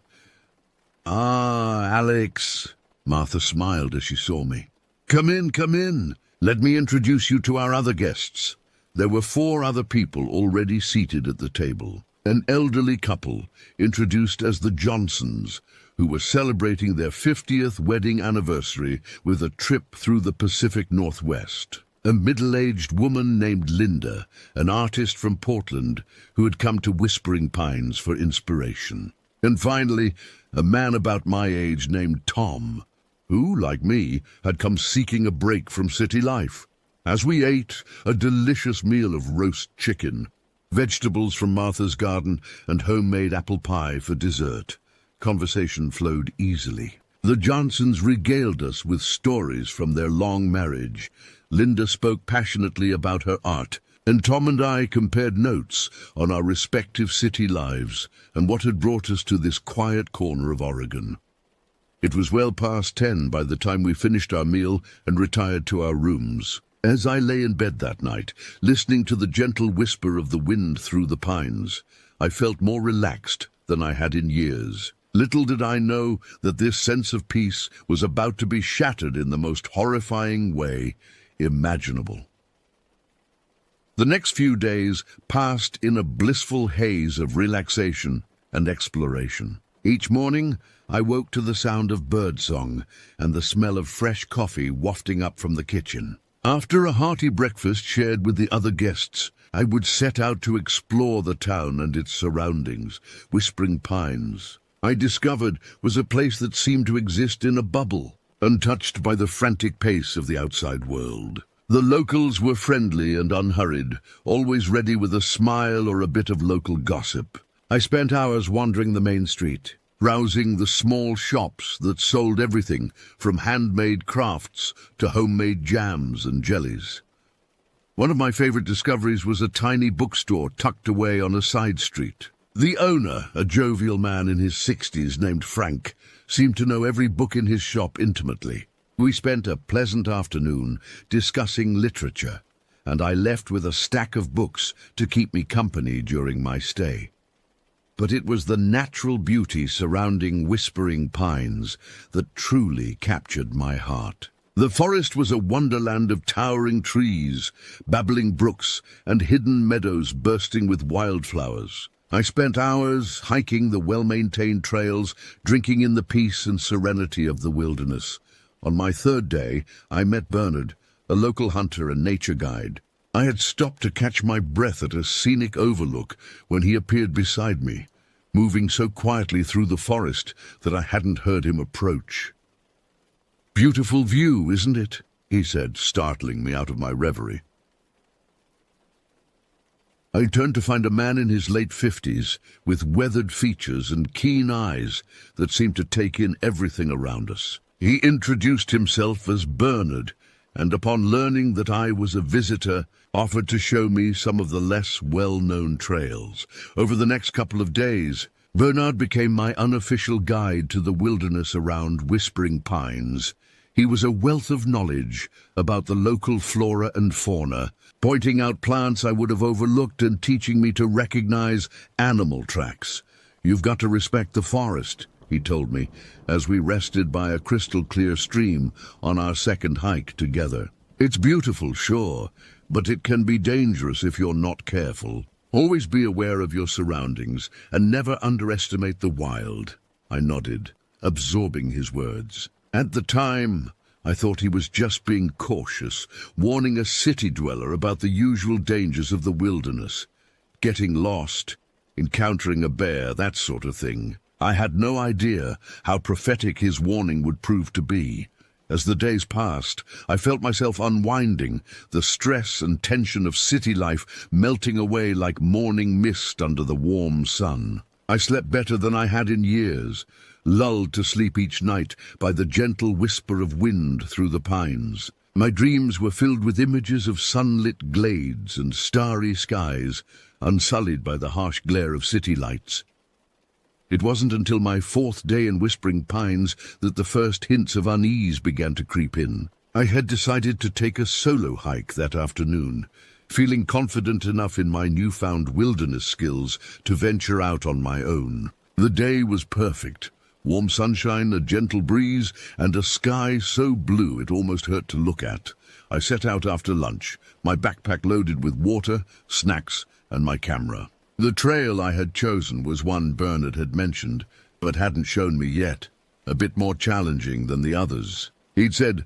"Ah, Alex," Martha smiled as she saw me. Come in, come in. Let me introduce you to our other guests." There were 4 other people already seated at the table. An elderly couple, introduced as the Johnsons, who were celebrating their 50th wedding anniversary with a trip through the Pacific Northwest. A middle-aged woman named Linda, an artist from Portland, who had come to Whispering Pines for inspiration. And finally, a man about my age named Tom, who, like me, had come seeking a break from city life. As we ate a delicious meal of roast chicken, vegetables from Martha's garden, and homemade apple pie for dessert, conversation flowed easily. The Johnsons regaled us with stories from their long marriage. Linda spoke passionately about her art, and Tom and I compared notes on our respective city lives and what had brought us to this quiet corner of Oregon. It was well past 10 by the time we finished our meal and retired to our rooms. As I lay in bed that night, listening to the gentle whisper of the wind through the pines, I felt more relaxed than I had in years. Little did I know that this sense of peace was about to be shattered in the most horrifying way imaginable. The next few days passed in a blissful haze of relaxation and exploration. Each morning, I woke to the sound of birdsong and the smell of fresh coffee wafting up from the kitchen. After a hearty breakfast shared with the other guests, I would set out to explore the town and its surroundings. Whispering Pines, I discovered, was a place that seemed to exist in a bubble, untouched by the frantic pace of the outside world. The locals were friendly and unhurried, always ready with a smile or a bit of local gossip. I spent hours wandering the main street, browsing the small shops that sold everything from handmade crafts to homemade jams and jellies. One of my favorite discoveries was a tiny bookstore tucked away on a side street. The owner, a jovial man in his 60s named Frank, seemed to know every book in his shop intimately. We spent a pleasant afternoon discussing literature, and I left with a stack of books to keep me company during my stay. But it was the natural beauty surrounding Whispering Pines that truly captured my heart. The forest was a wonderland of towering trees, babbling brooks, and hidden meadows bursting with wildflowers. I spent hours hiking the well-maintained trails, drinking in the peace and serenity of the wilderness. On my third day, I met Bernard, a local hunter and nature guide. I had stopped to catch my breath at a scenic overlook when he appeared beside me, moving so quietly through the forest that I hadn't heard him approach. "Beautiful view, isn't it?" he said, startling me out of my reverie. I turned to find a man in his late 50s, with weathered features and keen eyes that seemed to take in everything around us. He introduced himself as Bernard, and upon learning that I was a visitor, offered to show me some of the less well-known trails. Over the next couple of days, Bernard became my unofficial guide to the wilderness around Whispering Pines. He was a wealth of knowledge about the local flora and fauna, pointing out plants I would have overlooked and teaching me to recognize animal tracks. "You've got to respect the forest," he told me, as we rested by a crystal-clear stream on our second hike together. "It's beautiful, sure, but it can be dangerous if you're not careful. Always be aware of your surroundings and never underestimate the wild." I nodded, absorbing his words. At the time, I thought he was just being cautious, warning a city dweller about the usual dangers of the wilderness. Getting lost, encountering a bear, that sort of thing. I had no idea how prophetic his warning would prove to be. As the days passed, I felt myself unwinding, the stress and tension of city life melting away like morning mist under the warm sun. I slept better than I had in years, lulled to sleep each night by the gentle whisper of wind through the pines. My dreams were filled with images of sunlit glades and starry skies, unsullied by the harsh glare of city lights. It wasn't until my fourth day in Whispering Pines that the first hints of unease began to creep in. I had decided to take a solo hike that afternoon, feeling confident enough in my newfound wilderness skills to venture out on my own. The day was perfect. Warm sunshine, a gentle breeze, and a sky so blue it almost hurt to look at. I set out after lunch, my backpack loaded with water, snacks, and my camera. The trail I had chosen was one Bernard had mentioned, but hadn't shown me yet, a bit more challenging than the others. He'd said,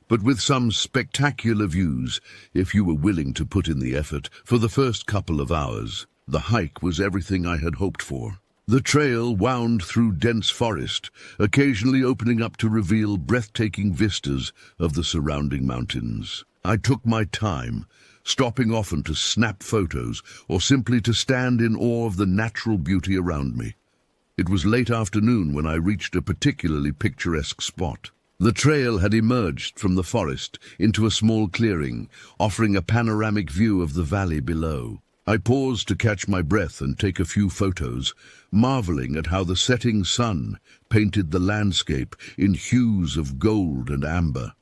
but with some spectacular views, if you were willing to put in the effort. For the first couple of hours, the hike was everything I had hoped for. The trail wound through dense forest, occasionally opening up to reveal breathtaking vistas of the surrounding mountains. I took my time, stopping often to snap photos or simply to stand in awe of the natural beauty around me. It was late afternoon when I reached a particularly picturesque spot. The trail had emerged from the forest into a small clearing, offering a panoramic view of the valley below. I paused to catch my breath and take a few photos, marveling at how the setting sun painted the landscape in hues of gold and amber.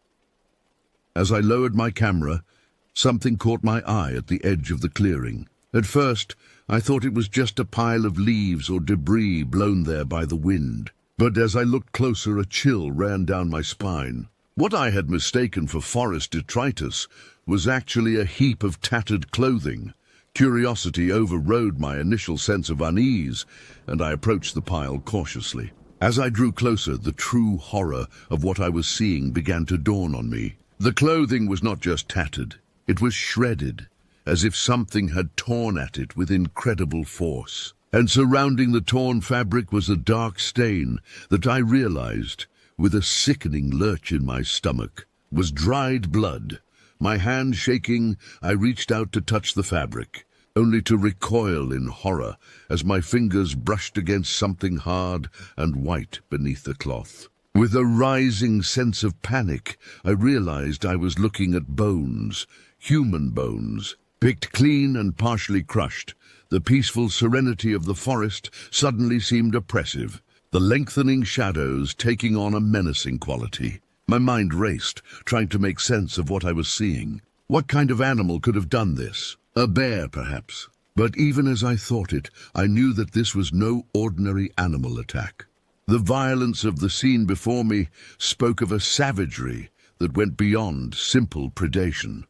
As I lowered my camera, something caught my eye at the edge of the clearing. At first, I thought it was just a pile of leaves or debris blown there by the wind. But as I looked closer, a chill ran down my spine. What I had mistaken for forest detritus was actually a heap of tattered clothing. Curiosity overrode my initial sense of unease, and I approached the pile cautiously. As I drew closer, the true horror of what I was seeing began to dawn on me. The clothing was not just tattered, it was shredded, as if something had torn at it with incredible force. And surrounding the torn fabric was a dark stain that I realized, with a sickening lurch in my stomach, was dried blood. My hand shaking, I reached out to touch the fabric, only to recoil in horror as my fingers brushed against something hard and white beneath the cloth. With a rising sense of panic, I realized I was looking at bones, human bones, picked clean and partially crushed. The peaceful serenity of the forest suddenly seemed oppressive, the lengthening shadows taking on a menacing quality. My mind raced, trying to make sense of what I was seeing. What kind of animal could have done this? A bear, perhaps. But even as I thought it, I knew that this was no ordinary animal attack. The violence of the scene before me spoke of a savagery that went beyond simple predation.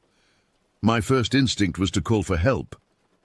My first instinct was to call for help,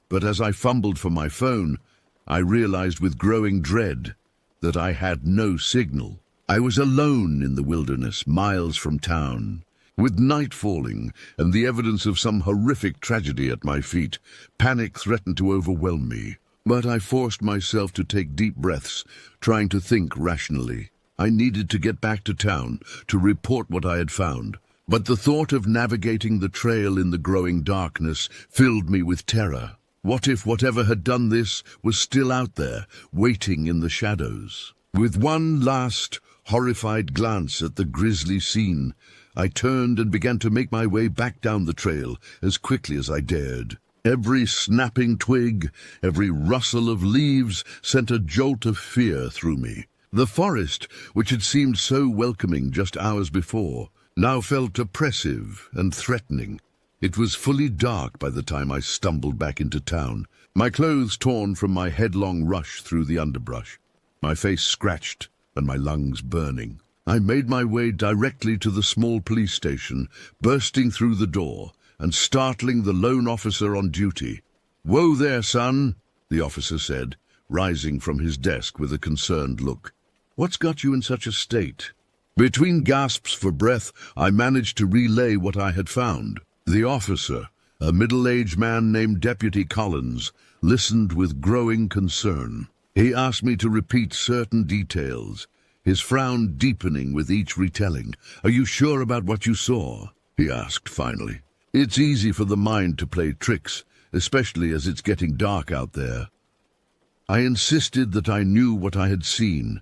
but as I fumbled for my phone, I realized with growing dread that I had no signal. I was alone in the wilderness, miles from town. With night falling and the evidence of some horrific tragedy at my feet, panic threatened to overwhelm me. But I forced myself to take deep breaths, trying to think rationally. I needed to get back to town to report what I had found. But the thought of navigating the trail in the growing darkness filled me with terror. What if whatever had done this was still out there, waiting in the shadows? With one last, horrified glance at the grisly scene, I turned and began to make my way back down the trail as quickly as I dared. Every snapping twig, every rustle of leaves sent a jolt of fear through me. The forest, which had seemed so welcoming just hours before, now felt oppressive and threatening. It was fully dark by the time I stumbled back into town, my clothes torn from my headlong rush through the underbrush, my face scratched and my lungs burning. I made my way directly to the small police station, bursting through the door and startling the lone officer on duty. "Whoa there, son," the officer said, rising from his desk with a concerned look. "What's got you in such a state?" Between gasps for breath, I managed to relay what I had found. The officer, a middle-aged man named Deputy Collins, listened with growing concern. He asked me to repeat certain details, his frown deepening with each retelling. "Are you sure about what you saw?" he asked finally. "It's easy for the mind to play tricks, especially as it's getting dark out there." I insisted that I knew what I had seen.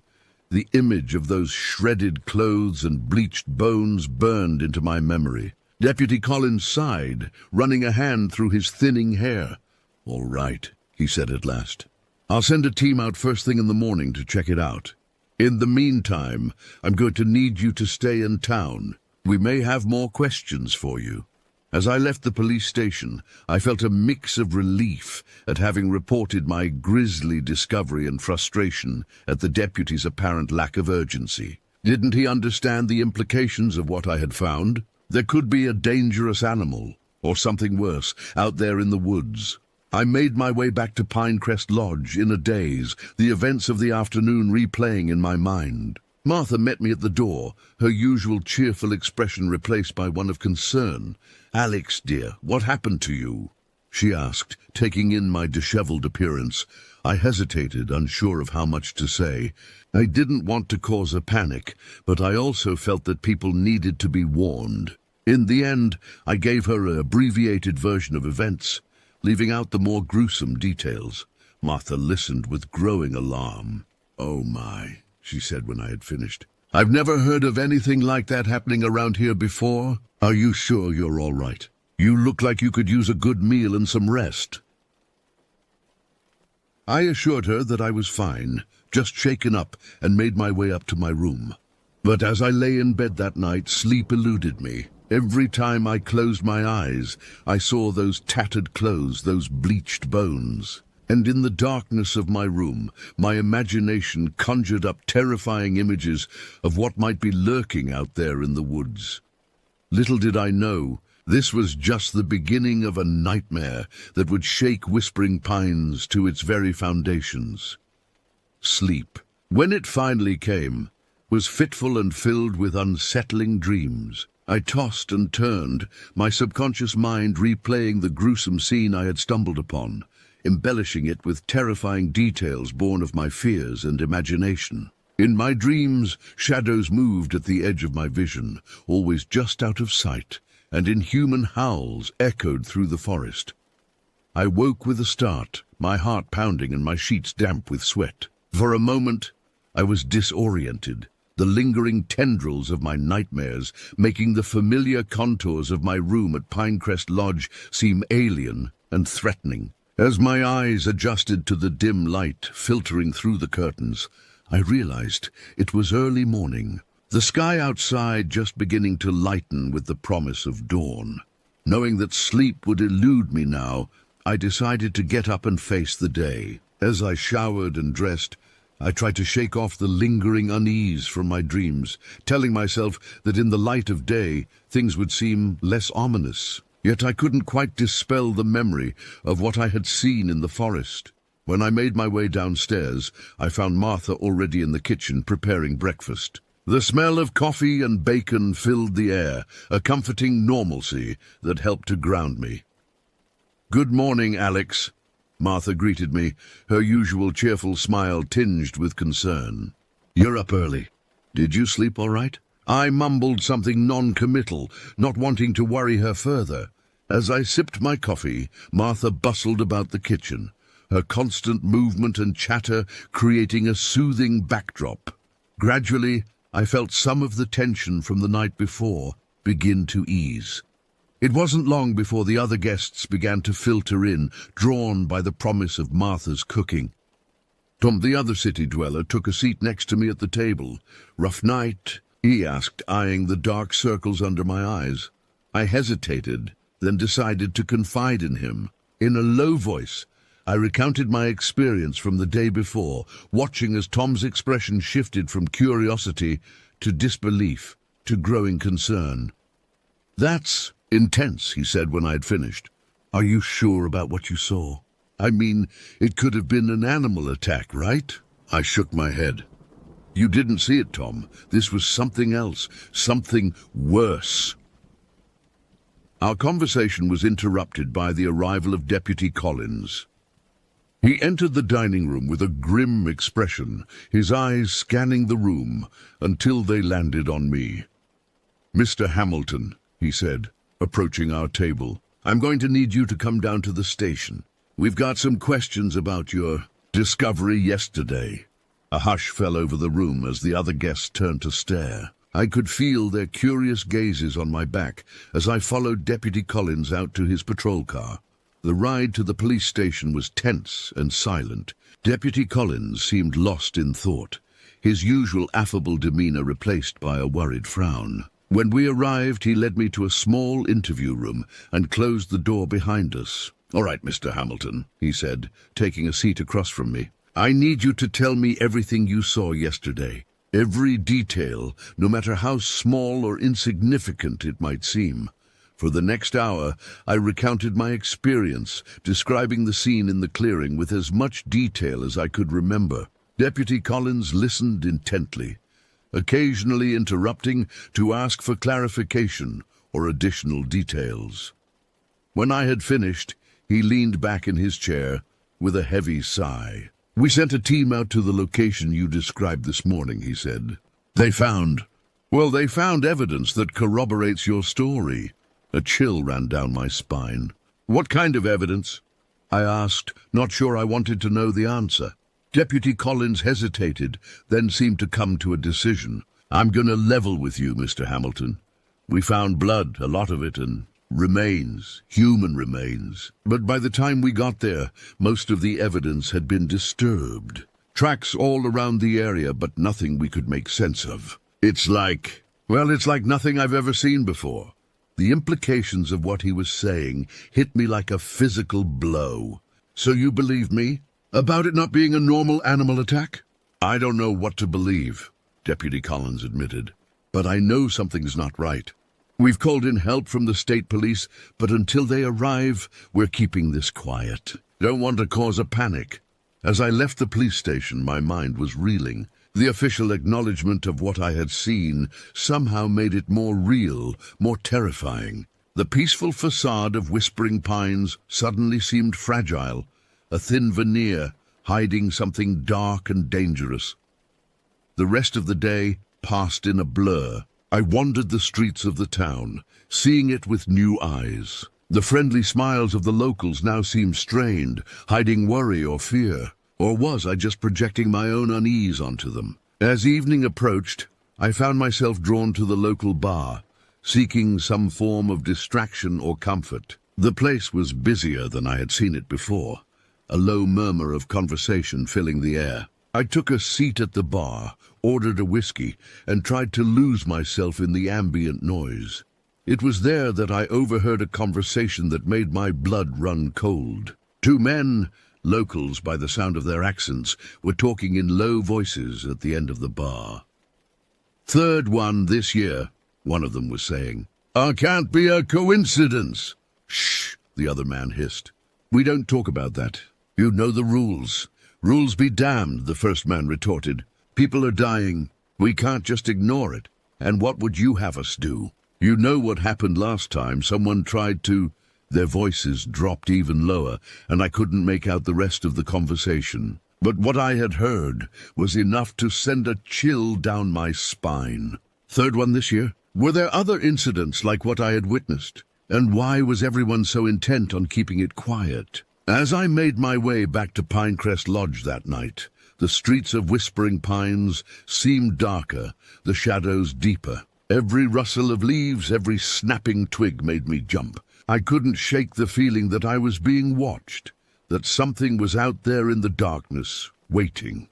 The image of those shredded clothes and bleached bones burned into my memory. Deputy Collins sighed, running a hand through his thinning hair. "All right," he said at last. "I'll send a team out first thing in the morning to check it out. In the meantime, I'm going to need you to stay in town. We may have more questions for you." As I left the police station, I felt a mix of relief at having reported my grisly discovery and frustration at the deputy's apparent lack of urgency. Didn't he understand the implications of what I had found? There could be a dangerous animal, or something worse, out there in the woods. I made my way back to Pinecrest Lodge in a daze, the events of the afternoon replaying in my mind. Martha met me at the door, her usual cheerful expression replaced by one of concern. "Alex, dear, what happened to you?" she asked, taking in my disheveled appearance. I hesitated, unsure of how much to say. I didn't want to cause a panic, but I also felt that people needed to be warned. In the end, I gave her an abbreviated version of events, leaving out the more gruesome details. Martha listened with growing alarm. "Oh my," she said when I had finished. "I've never heard of anything like that happening around here before. Are you sure you're all right? You look like you could use a good meal and some rest." I assured her that I was fine, just shaken up, and made my way up to my room. But as I lay in bed that night, sleep eluded me. Every time I closed my eyes, I saw those tattered clothes, those bleached bones. And in the darkness of my room, my imagination conjured up terrifying images of what might be lurking out there in the woods. Little did I know, this was just the beginning of a nightmare that would shake Whispering Pines to its very foundations. Sleep, when it finally came, was fitful and filled with unsettling dreams. I tossed and turned, my subconscious mind replaying the gruesome scene I had stumbled upon, embellishing it with terrifying details born of my fears and imagination. In my dreams, shadows moved at the edge of my vision, always just out of sight, and inhuman howls echoed through the forest. I woke with a start, my heart pounding and my sheets damp with sweat. For a moment, I was disoriented, the lingering tendrils of my nightmares making the familiar contours of my room at Pinecrest Lodge seem alien and threatening. As my eyes adjusted to the dim light filtering through the curtains, I realized it was early morning, the sky outside just beginning to lighten with the promise of dawn. Knowing that sleep would elude me now, I decided to get up and face the day. As I showered and dressed, I tried to shake off the lingering unease from my dreams, telling myself that in the light of day, things would seem less ominous. Yet I couldn't quite dispel the memory of what I had seen in the forest. When I made my way downstairs, I found Martha already in the kitchen preparing breakfast. The smell of coffee and bacon filled the air, a comforting normalcy that helped to ground me. "Good morning, Alex," Martha greeted me, her usual cheerful smile tinged with concern. "You're up early. Did you sleep all right?" I mumbled something non-committal, not wanting to worry her further. As I sipped my coffee, Martha bustled about the kitchen, her constant movement and chatter creating a soothing backdrop. Gradually, I felt some of the tension from the night before begin to ease. It wasn't long before the other guests began to filter in, drawn by the promise of Martha's cooking. Tom, the other city dweller, took a seat next to me at the table. "Rough night?" he asked, eyeing the dark circles under my eyes. I hesitated, then decided to confide in him. In a low voice, I recounted my experience from the day before, watching as Tom's expression shifted from curiosity to disbelief to growing concern. "That's intense," he said when I had finished. "Are you sure about what you saw? I mean, it could have been an animal attack, right?" I shook my head. "You didn't see it, Tom. This was something else, something worse." Our conversation was interrupted by the arrival of Deputy Collins. He entered the dining room with a grim expression, his eyes scanning the room until they landed on me. "Mr. Hamilton," he said, approaching our table, "I'm going to need you to come down to the station. We've got some questions about your discovery yesterday." A hush fell over the room as the other guests turned to stare. I could feel their curious gazes on my back as I followed Deputy Collins out to his patrol car. The ride to the police station was tense and silent. Deputy Collins seemed lost in thought, his usual affable demeanor replaced by a worried frown. When we arrived, he led me to a small interview room and closed the door behind us. "All right, Mr. Hamilton," he said, taking a seat across from me. "I need you to tell me everything you saw yesterday. Every detail, no matter how small or insignificant it might seem." For the next hour, I recounted my experience, describing the scene in the clearing with as much detail as I could remember. Deputy Collins listened intently, occasionally interrupting to ask for clarification or additional details. When I had finished, He leaned back in his chair with a heavy sigh. "We sent a team out to the location you described this morning," he said. They found evidence that corroborates your story." A chill ran down my spine. "What kind of evidence?" I asked, not sure I wanted to know the answer. Deputy Collins hesitated, then seemed to come to a decision. "I'm going to level with you, Mr. Hamilton. We found blood, a lot of it, and remains, human remains. But by the time we got there, most of the evidence had been disturbed. Tracks all around the area, but nothing we could make sense of. It's like nothing I've ever seen before." The implications of what he was saying hit me like a physical blow. "So you believe me? About it not being a normal animal attack?" "I don't know what to believe," Deputy Collins admitted. "But I know something's not right. We've called in help from the state police, but until they arrive, we're keeping this quiet. Don't want to cause a panic." As I left the police station, my mind was reeling. The official acknowledgement of what I had seen somehow made it more real, more terrifying. The peaceful facade of Whispering Pines suddenly seemed fragile, a thin veneer hiding something dark and dangerous. The rest of the day passed in a blur. I wandered the streets of the town, seeing it with new eyes. The friendly smiles of the locals now seemed strained, hiding worry or fear. Or was I just projecting my own unease onto them? As evening approached, I found myself drawn to the local bar, seeking some form of distraction or comfort. The place was busier than I had seen it before, a low murmur of conversation filling the air. I took a seat at the bar, ordered a whiskey, and tried to lose myself in the ambient noise. It was there that I overheard a conversation that made my blood run cold. Two men, locals by the sound of their accents, were talking in low voices at the end of the bar. "Third one this year," one of them was saying. "Can't be a coincidence." "Shh," the other man hissed. "We don't talk about that. You know the rules." "Rules be damned," the first man retorted. "People are dying. We can't just ignore it. And what would you have us do? You know what happened last time. Someone tried to—" Their voices dropped even lower, and I couldn't make out the rest of the conversation. But what I had heard was enough to send a chill down my spine. Third one this year? Were there other incidents like what I had witnessed? And why was everyone so intent on keeping it quiet? As I made my way back to Pinecrest Lodge that night, the streets of Whispering Pines seemed darker, the shadows deeper. Every rustle of leaves, every snapping twig made me jump. I couldn't shake the feeling that I was being watched, that something was out there in the darkness, waiting.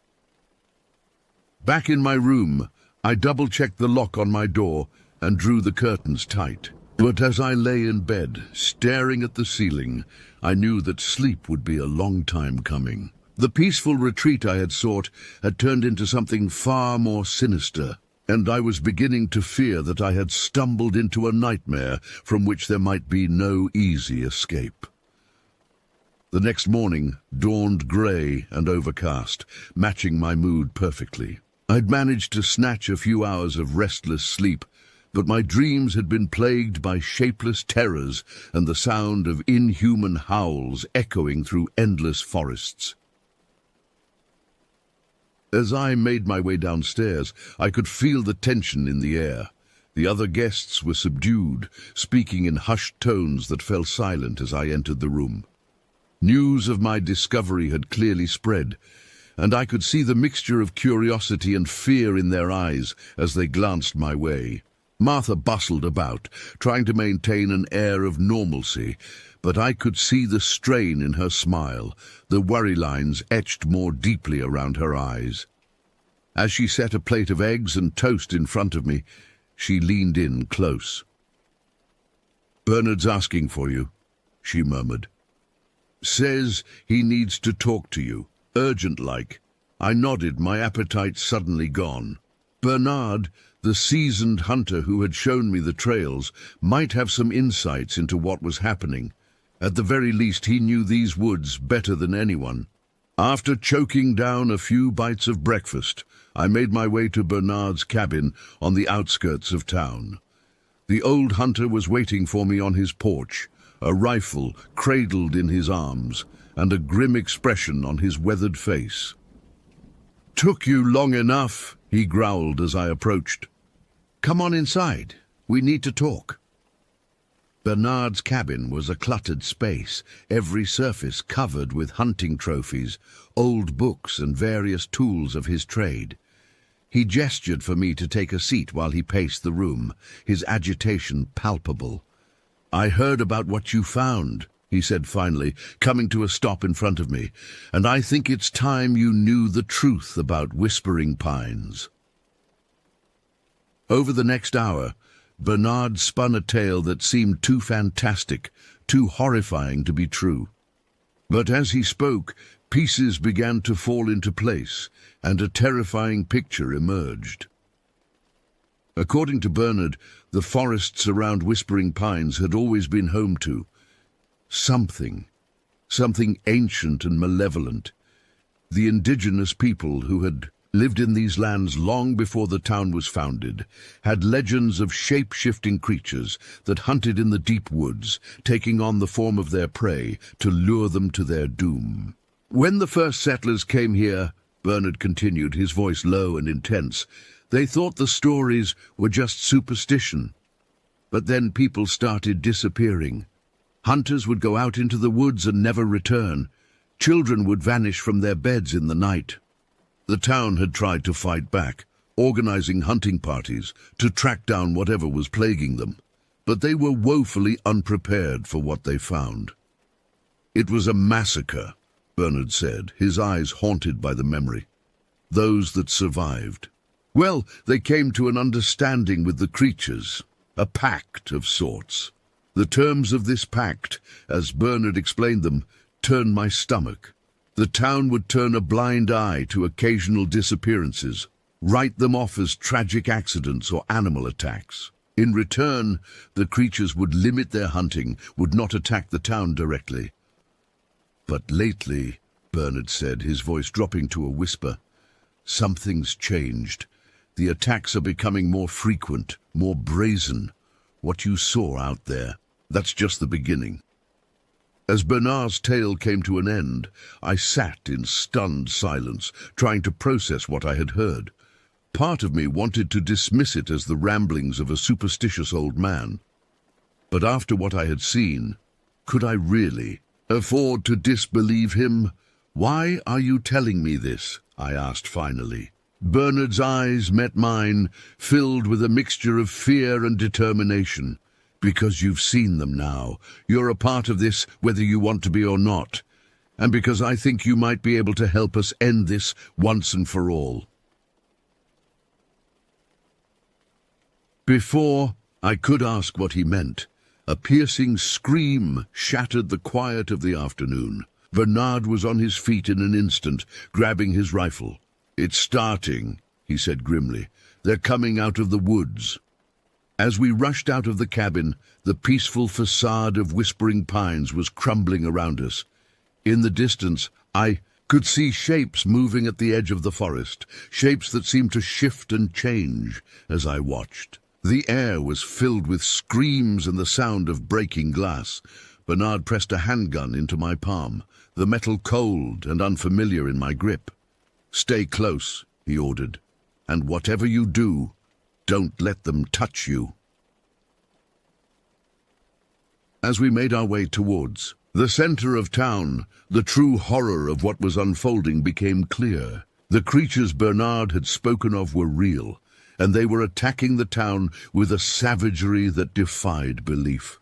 Back in my room, I double-checked the lock on my door and drew the curtains tight. But as I lay in bed, staring at the ceiling, I knew that sleep would be a long time coming. The peaceful retreat I had sought had turned into something far more sinister, and I was beginning to fear that I had stumbled into a nightmare from which there might be no easy escape. The next morning dawned grey and overcast, matching my mood perfectly. I'd managed to snatch a few hours of restless sleep, but my dreams had been plagued by shapeless terrors and the sound of inhuman howls echoing through endless forests. As I made my way downstairs, I could feel the tension in the air. The other guests were subdued, speaking in hushed tones that fell silent as I entered the room. News of my discovery had clearly spread, and I could see the mixture of curiosity and fear in their eyes as they glanced my way. Martha bustled about, trying to maintain an air of normalcy, but I could see the strain in her smile, the worry lines etched more deeply around her eyes. As she set a plate of eggs and toast in front of me, she leaned in close. "Bernard's asking for you," she murmured. "Says he needs to talk to you, urgent-like." I nodded, my appetite suddenly gone. Bernard, the seasoned hunter who had shown me the trails, might have some insights into what was happening. At the very least, he knew these woods better than anyone. After choking down a few bites of breakfast, I made my way to Bernard's cabin on the outskirts of town. The old hunter was waiting for me on his porch, a rifle cradled in his arms, and a grim expression on his weathered face. "Took you long enough," he growled as I approached. "Come on inside. We need to talk." Bernard's cabin was a cluttered space, every surface covered with hunting trophies, old books and various tools of his trade. He gestured for me to take a seat while he paced the room, his agitation palpable. "I heard about what you found," he said finally, coming to a stop in front of me, "and I think it's time you knew the truth about Whispering Pines." Over the next hour, Bernard spun a tale that seemed too fantastic, too horrifying to be true. But as he spoke, pieces began to fall into place, and a terrifying picture emerged. According to Bernard, the forests around Whispering Pines had always been home to something ancient and malevolent. The indigenous people who had lived in these lands long before the town was founded had legends of shape-shifting creatures that hunted in the deep woods, taking on the form of their prey to lure them to their doom. "When the first settlers came here," Bernard continued, his voice low and intense, "they thought the stories were just superstition. But then people started disappearing. Hunters would go out into the woods and never return. Children would vanish from their beds in the night. The town had tried to fight back, organizing hunting parties to track down whatever was plaguing them, but they were woefully unprepared for what they found." "It was a massacre," Bernard said, his eyes haunted by the memory. "Those that survived. Well, they came to an understanding with the creatures, a pact of sorts. The terms of this pact, as Bernard explained them, turned my stomach. The town would turn a blind eye to occasional disappearances, write them off as tragic accidents or animal attacks. In return, the creatures would limit their hunting, would not attack the town directly. But lately," Bernard said, his voice dropping to a whisper, "something's changed. The attacks are becoming more frequent, more brazen. What you saw out there, that's just the beginning." As Bernard's tale came to an end, I sat in stunned silence, trying to process what I had heard. Part of me wanted to dismiss it as the ramblings of a superstitious old man. But after what I had seen, could I really afford to disbelieve him? "Why are you telling me this?" I asked finally. Bernard's eyes met mine, filled with a mixture of fear and determination. "Because you've seen them now. You're a part of this, whether you want to be or not. And because I think you might be able to help us end this once and for all." Before I could ask what he meant, a piercing scream shattered the quiet of the afternoon. Bernard was on his feet in an instant, grabbing his rifle. "It's starting," he said grimly. "They're coming out of the woods." As we rushed out of the cabin, the peaceful facade of Whispering Pines was crumbling around us. In the distance, I could see shapes moving at the edge of the forest, shapes that seemed to shift and change as I watched. The air was filled with screams and the sound of breaking glass. Bernard pressed a handgun into my palm, the metal cold and unfamiliar in my grip. "Stay close," he ordered, "and whatever you do, don't let them touch you." As we made our way towards the center of town, the true horror of what was unfolding became clear. The creatures Bernard had spoken of were real, and they were attacking the town with a savagery that defied belief.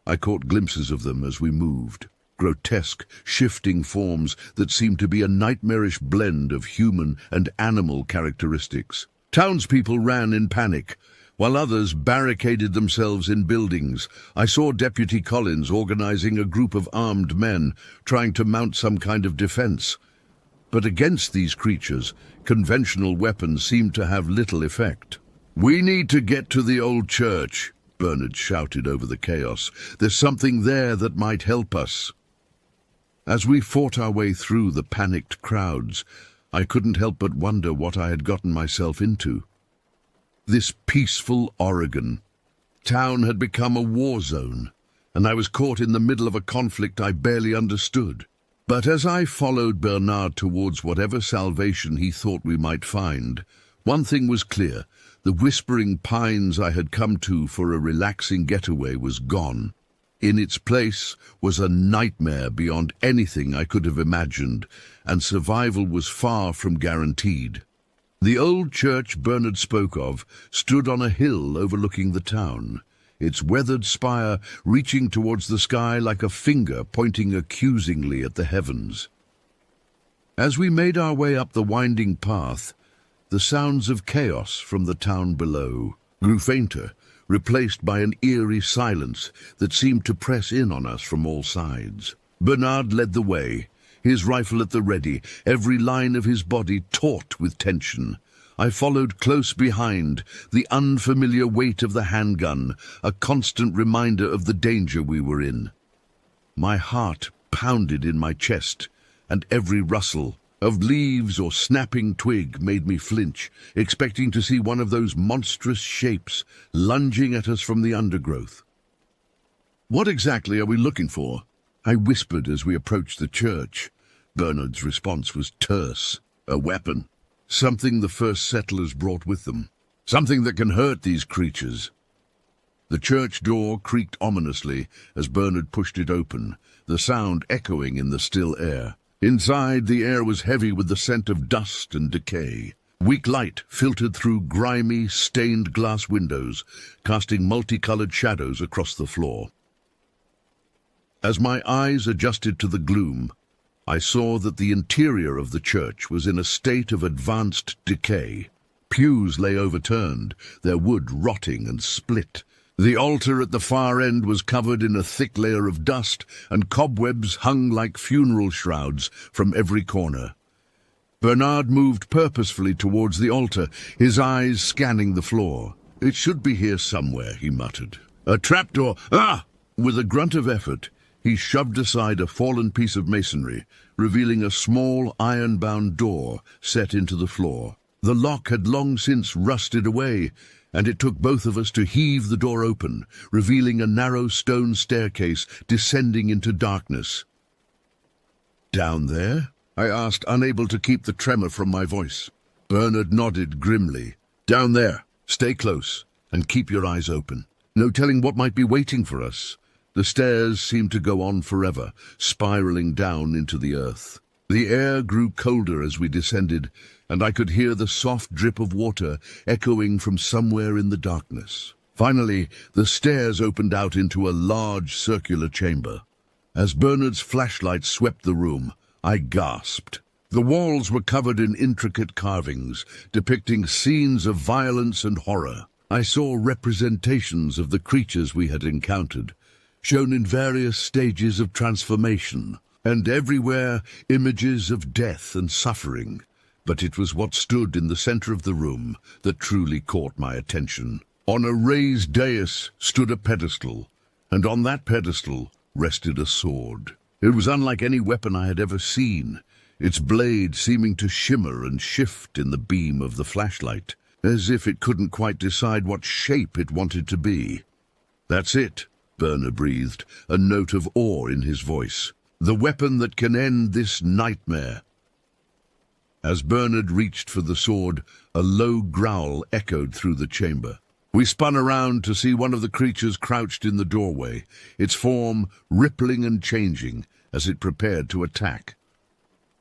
I caught glimpses of them as we moved, grotesque, shifting forms that seemed to be a nightmarish blend of human and animal characteristics. Townspeople ran in panic, while others barricaded themselves in buildings. I saw Deputy Collins organizing a group of armed men, trying to mount some kind of defense. But against these creatures, conventional weapons seemed to have little effect. "We need to get to the old church," Bernard shouted over the chaos. "There's something there that might help us." As we fought our way through the panicked crowds, I couldn't help but wonder what I had gotten myself into. This peaceful Oregon town had become a war zone, and I was caught in the middle of a conflict I barely understood. But as I followed Bernard towards whatever salvation he thought we might find, one thing was clear: the whispering pines I had come to for a relaxing getaway was gone. In its place was a nightmare beyond anything I could have imagined, and survival was far from guaranteed. The old church Bernard spoke of stood on a hill overlooking the town, its weathered spire reaching towards the sky like a finger pointing accusingly at the heavens. As we made our way up the winding path, the sounds of chaos from the town below grew fainter, replaced by an eerie silence that seemed to press in on us from all sides. Bernard led the way, his rifle at the ready, every line of his body taut with tension. I followed close behind, the unfamiliar weight of the handgun, a constant reminder of the danger we were in. My heart pounded in my chest, and every rustle of leaves or snapping twig made me flinch, expecting to see one of those monstrous shapes lunging at us from the undergrowth. "What exactly are we looking for?" I whispered as we approached the church. Bernard's response was terse. "A weapon. Something the first settlers brought with them. Something that can hurt these creatures." The church door creaked ominously as Bernard pushed it open, the sound echoing in the still air. Inside, the air was heavy with the scent of dust and decay. Weak light filtered through grimy, stained glass windows, casting multicolored shadows across the floor. As my eyes adjusted to the gloom, I saw that the interior of the church was in a state of advanced decay. Pews lay overturned, their wood rotting and split. The altar at the far end was covered in a thick layer of dust, and cobwebs hung like funeral shrouds from every corner. Bernard moved purposefully towards the altar, his eyes scanning the floor. "It should be here somewhere," he muttered. "A trapdoor! Ah!" With a grunt of effort, he shoved aside a fallen piece of masonry, revealing a small iron-bound door set into the floor. The lock had long since rusted away, and it took both of us to heave the door open, revealing a narrow stone staircase descending into darkness. "Down there?" I asked, unable to keep the tremor from my voice. Bernard nodded grimly. "Down there. Stay close, and keep your eyes open. No telling what might be waiting for us." The stairs seemed to go on forever, spiraling down into the earth. The air grew colder as we descended, and I could hear the soft drip of water echoing from somewhere in the darkness. Finally, the stairs opened out into a large circular chamber. As Bernard's flashlight swept the room, I gasped. The walls were covered in intricate carvings, depicting scenes of violence and horror. I saw representations of the creatures we had encountered, shown in various stages of transformation, and everywhere images of death and suffering. But it was what stood in the center of the room that truly caught my attention. On a raised dais stood a pedestal, and on that pedestal rested a sword. It was unlike any weapon I had ever seen, its blade seeming to shimmer and shift in the beam of the flashlight, as if it couldn't quite decide what shape it wanted to be. "That's it," Bernard breathed, a note of awe in his voice. "The weapon that can end this nightmare." As Bernard reached for the sword, a low growl echoed through the chamber. We spun around to see one of the creatures crouched in the doorway, its form rippling and changing as it prepared to attack.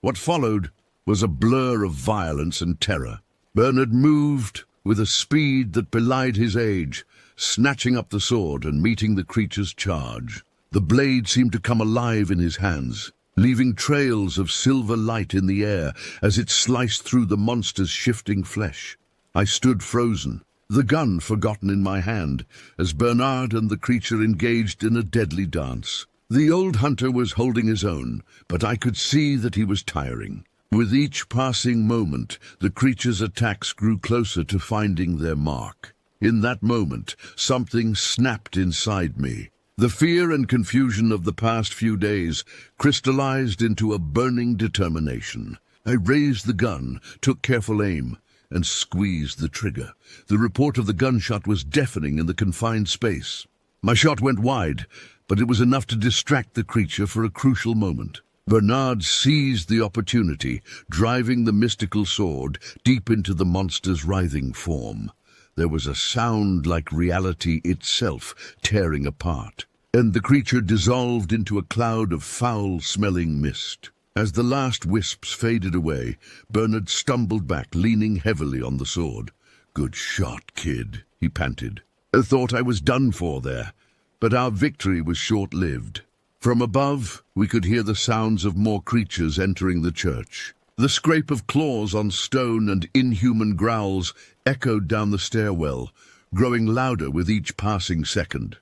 What followed was a blur of violence and terror. Bernard moved with a speed that belied his age, snatching up the sword and meeting the creature's charge. The blade seemed to come alive in his hands, leaving trails of silver light in the air as it sliced through the monster's shifting flesh. I stood frozen, the gun forgotten in my hand, as Bernard and the creature engaged in a deadly dance. The old hunter was holding his own, but I could see that he was tiring. With each passing moment, the creature's attacks grew closer to finding their mark. In that moment, something snapped inside me. The fear and confusion of the past few days crystallized into a burning determination. I raised the gun, took careful aim, and squeezed the trigger. The report of the gunshot was deafening in the confined space. My shot went wide, but it was enough to distract the creature for a crucial moment. Bernard seized the opportunity, driving the mystical sword deep into the monster's writhing form. There was a sound like reality itself tearing apart, and the creature dissolved into a cloud of foul-smelling mist. As the last wisps faded away, Bernard stumbled back, leaning heavily on the sword. "Good shot, kid," he panted. "I thought I was done for there." But our victory was short-lived. From above, we could hear the sounds of more creatures entering the church. The scrape of claws on stone and inhuman growls echoed down the stairwell, growing louder with each passing second.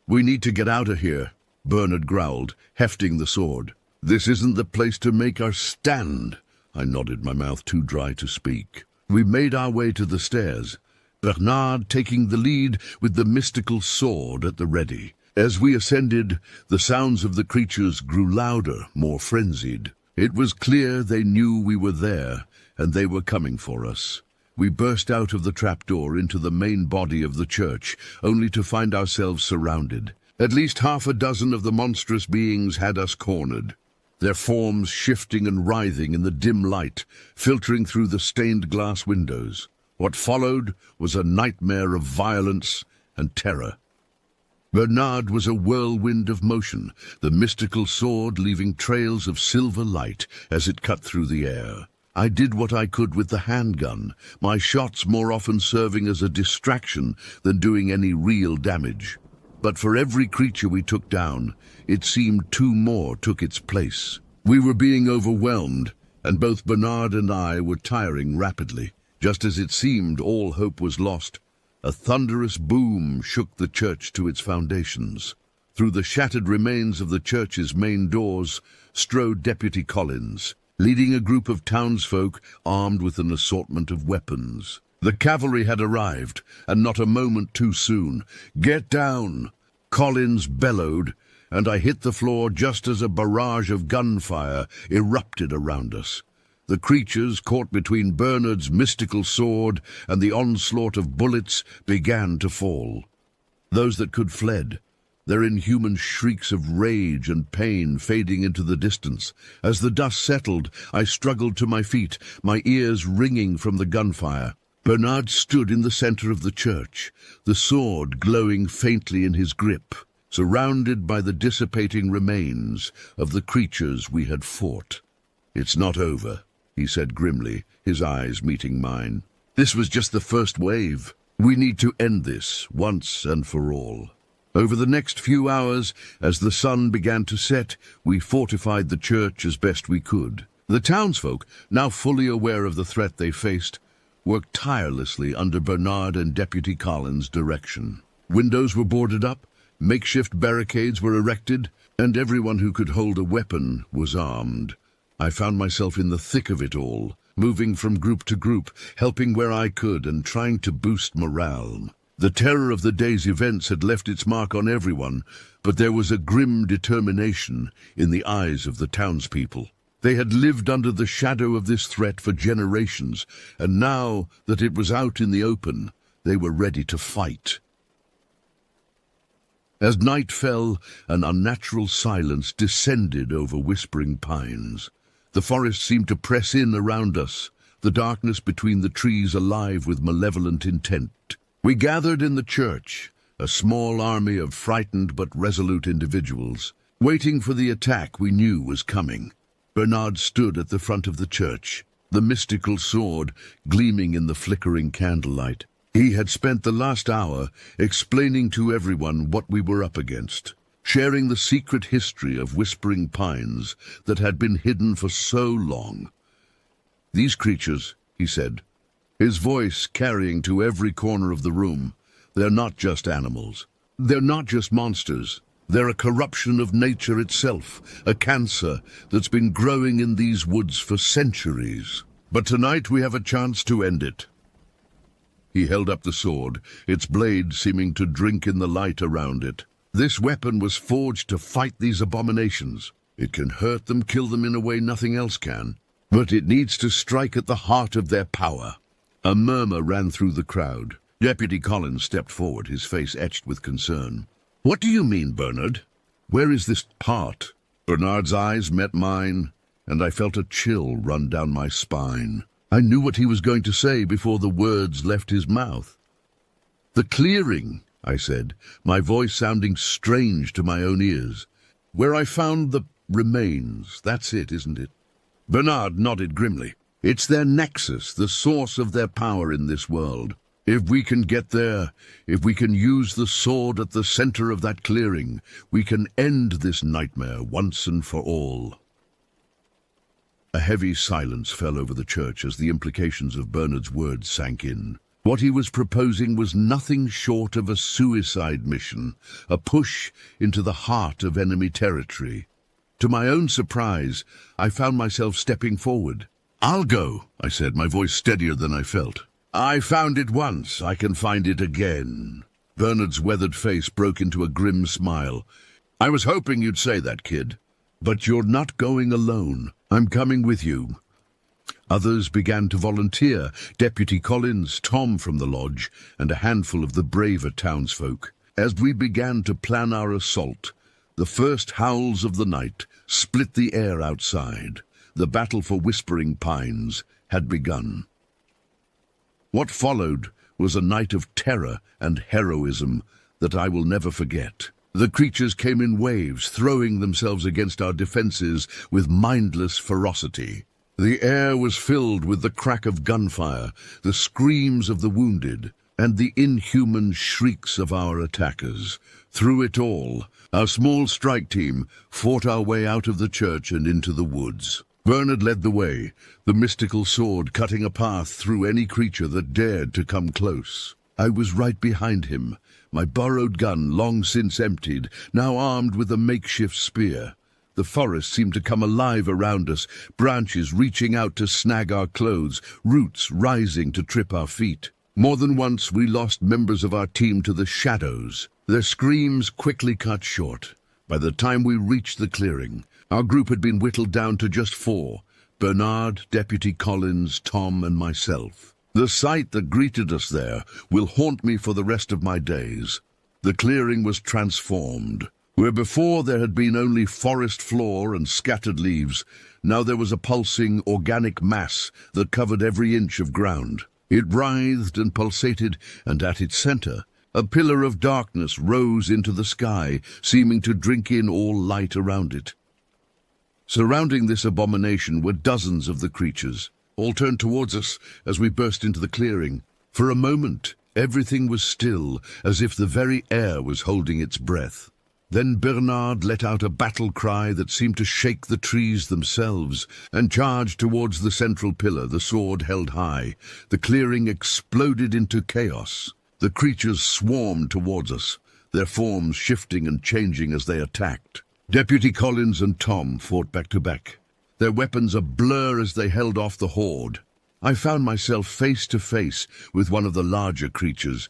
"We need to get out of here," Bernard growled, hefting the sword. "This isn't the place to make our stand." I nodded, my mouth too dry to speak. We made our way to the stairs, Bernard taking the lead with the mystical sword at the ready. As we ascended, the sounds of the creatures grew louder, more frenzied. It was clear they knew we were there, and they were coming for us. We burst out of the trapdoor into the main body of the church, only to find ourselves surrounded. At least half a dozen of the monstrous beings had us cornered, their forms shifting and writhing in the dim light, filtering through the stained glass windows. What followed was a nightmare of violence and terror. Bernard was a whirlwind of motion, the mystical sword leaving trails of silver light as it cut through the air. I did what I could with the handgun, my shots more often serving as a distraction than doing any real damage. But for every creature we took down, it seemed two more took its place. We were being overwhelmed, and both Bernard and I were tiring rapidly. Just as it seemed all hope was lost, a thunderous boom shook the church to its foundations. Through the shattered remains of the church's main doors strode Deputy Collins, leading a group of townsfolk armed with an assortment of weapons. The cavalry had arrived, and not a moment too soon. "Get down!" Collins bellowed, and I hit the floor just as a barrage of gunfire erupted around us. The creatures, caught between Bernard's mystical sword and the onslaught of bullets, began to fall. Those that could fled, their inhuman shrieks of rage and pain fading into the distance. As the dust settled, I struggled to my feet, my ears ringing from the gunfire. Bernard stood in the center of the church, the sword glowing faintly in his grip, surrounded by the dissipating remains of the creatures we had fought. "It's not over," he said grimly, his eyes meeting mine. "This was just the first wave. We need to end this once and for all." Over the next few hours, as the sun began to set, we fortified the church as best we could. The townsfolk, now fully aware of the threat they faced, worked tirelessly under Bernard and Deputy Collins' direction. Windows were boarded up, makeshift barricades were erected, and everyone who could hold a weapon was armed. I found myself in the thick of it all, moving from group to group, helping where I could and trying to boost morale. The terror of the day's events had left its mark on everyone, but there was a grim determination in the eyes of the townspeople. They had lived under the shadow of this threat for generations, and now that it was out in the open, they were ready to fight. As night fell, an unnatural silence descended over Whispering Pines. The forest seemed to press in around us, the darkness between the trees alive with malevolent intent. We gathered in the church, a small army of frightened but resolute individuals, waiting for the attack we knew was coming. Bernard stood at the front of the church, the mystical sword gleaming in the flickering candlelight. He had spent the last hour explaining to everyone what we were up against, sharing the secret history of Whispering Pines that had been hidden for so long. "These creatures," he said, his voice carrying to every corner of the room, "they're not just animals. They're not just monsters. They're a corruption of nature itself, a cancer that's been growing in these woods for centuries. But tonight we have a chance to end it." He held up the sword, its blade seeming to drink in the light around it. "This weapon was forged to fight these abominations. It can hurt them, kill them in a way nothing else can. But it needs to strike at the heart of their power." A murmur ran through the crowd. Deputy Collins stepped forward, his face etched with concern. What do you mean, Bernard? Where is this part? Bernard's eyes met mine, and I felt a chill run down my spine. I knew what he was going to say before the words left his mouth. "The clearing," I said, my voice sounding strange to my own ears. "Where I found the remains, that's it, isn't it?" Bernard nodded grimly. "It's their nexus, the source of their power in this world. If we can get there, if we can use the sword at the center of that clearing, we can end this nightmare once and for all." A heavy silence fell over the church as the implications of Bernard's words sank in. What he was proposing was nothing short of a suicide mission, a push into the heart of enemy territory. To my own surprise, I found myself stepping forward. "I'll go," I said, my voice steadier than I felt. "I found it once, I can find it again." Bernard's weathered face broke into a grim smile. "I was hoping you'd say that, kid. But you're not going alone. I'm coming with you." Others began to volunteer, Deputy Collins, Tom from the lodge, and a handful of the braver townsfolk. As we began to plan our assault, the first howls of the night split the air outside. The battle for Whispering Pines had begun. What followed was a night of terror and heroism that I will never forget. The creatures came in waves, throwing themselves against our defenses with mindless ferocity. The air was filled with the crack of gunfire, the screams of the wounded, and the inhuman shrieks of our attackers. Through it all, our small strike team fought our way out of the church and into the woods. Bernard led the way, the mystical sword cutting a path through any creature that dared to come close. I was right behind him, my borrowed gun long since emptied, now armed with a makeshift spear. The forest seemed to come alive around us, branches reaching out to snag our clothes, roots rising to trip our feet. More than once we lost members of our team to the shadows. Their screams quickly cut short. By the time we reached the clearing, our group had been whittled down to just 4, Bernard, Deputy Collins, Tom, and myself. The sight that greeted us there will haunt me for the rest of my days. The clearing was transformed. Where before there had been only forest floor and scattered leaves, now there was a pulsing, organic mass that covered every inch of ground. It writhed and pulsated, and at its center, a pillar of darkness rose into the sky, seeming to drink in all light around it. Surrounding this abomination were dozens of the creatures. All turned towards us as we burst into the clearing. For a moment, everything was still, as if the very air was holding its breath. Then Bernard let out a battle cry that seemed to shake the trees themselves, and charged towards the central pillar, the sword held high. The clearing exploded into chaos. The creatures swarmed towards us, their forms shifting and changing as they attacked. Deputy Collins and Tom fought back to back, their weapons a blur as they held off the horde. I found myself face to face with one of the larger creatures,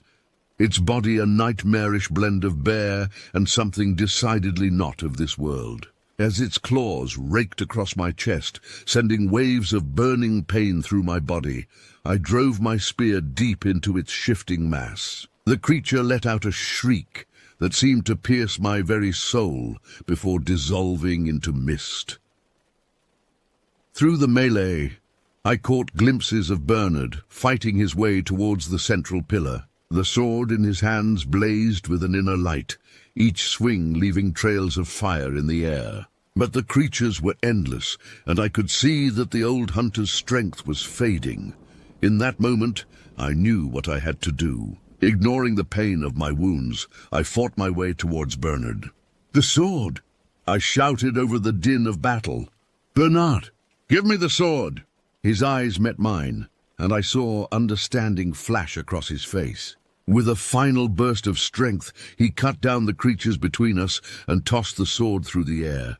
its body a nightmarish blend of bear and something decidedly not of this world. As its claws raked across my chest, sending waves of burning pain through my body, I drove my spear deep into its shifting mass. The creature let out a shriek that seemed to pierce my very soul before dissolving into mist. Through the melee, I caught glimpses of Bernard fighting his way towards the central pillar. The sword in his hands blazed with an inner light, each swing leaving trails of fire in the air. But the creatures were endless, and I could see that the old hunter's strength was fading. In that moment, I knew what I had to do. Ignoring the pain of my wounds, I fought my way towards Bernard. "The sword!" I shouted over the din of battle. "Bernard, give me the sword!" His eyes met mine, and I saw understanding flash across his face. With a final burst of strength, he cut down the creatures between us and tossed the sword through the air.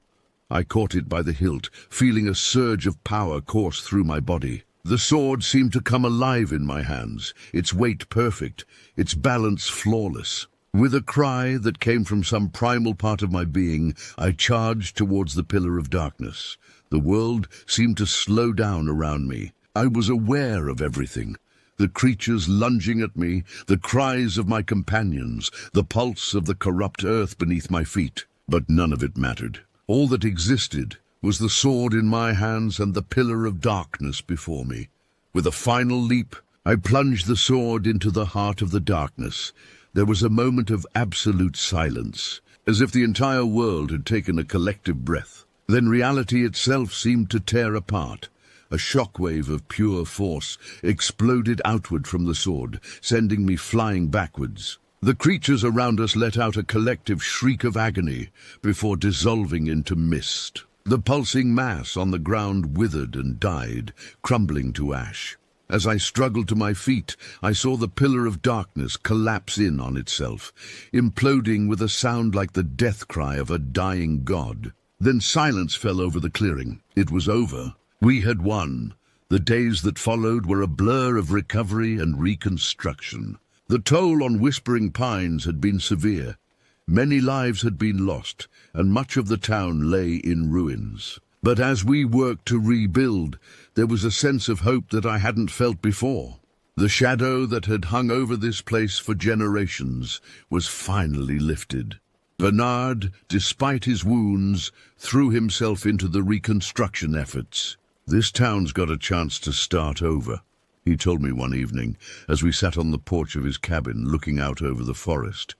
I caught it by the hilt, feeling a surge of power course through my body. The sword seemed to come alive in my hands, its weight perfect, its balance flawless. With a cry that came from some primal part of my being, I charged towards the pillar of darkness. The world seemed to slow down around me. I was aware of everything, The creatures lunging at me, the cries of my companions, the pulse of the corrupt earth beneath my feet. But none of it mattered. All that existed was the sword in my hands and the pillar of darkness before me. With a final leap, I plunged the sword into the heart of the darkness. There was a moment of absolute silence, as if the entire world had taken a collective breath. Then reality itself seemed to tear apart. A shockwave of pure force exploded outward from the sword, sending me flying backwards. The creatures around us let out a collective shriek of agony before dissolving into mist. The pulsing mass on the ground withered and died, crumbling to ash. As I struggled to my feet, I saw the pillar of darkness collapse in on itself, imploding with a sound like the death cry of a dying god. Then silence fell over the clearing. It was over. We had won. The days that followed were a blur of recovery and reconstruction. The toll on Whispering Pines had been severe. Many lives had been lost, and much of the town lay in ruins. But as we worked to rebuild, there was a sense of hope that I hadn't felt before. The shadow that had hung over this place for generations was finally lifted. Bernard, despite his wounds, threw himself into the reconstruction efforts. "This town's got a chance to start over," he told me one evening as we sat on the porch of his cabin looking out over the forest.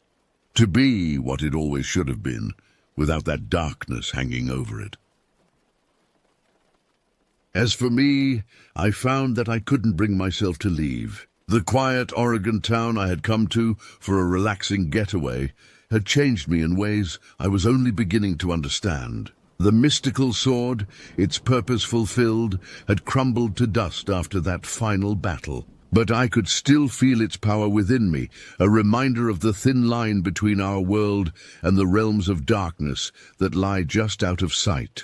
"To be what it always should have been, without that darkness hanging over it." As for me, I found that I couldn't bring myself to leave. The quiet Oregon town I had come to for a relaxing getaway had changed me in ways I was only beginning to understand. The mystical sword, its purpose fulfilled, had crumbled to dust after that final battle. But I could still feel its power within me, a reminder of the thin line between our world and the realms of darkness that lie just out of sight.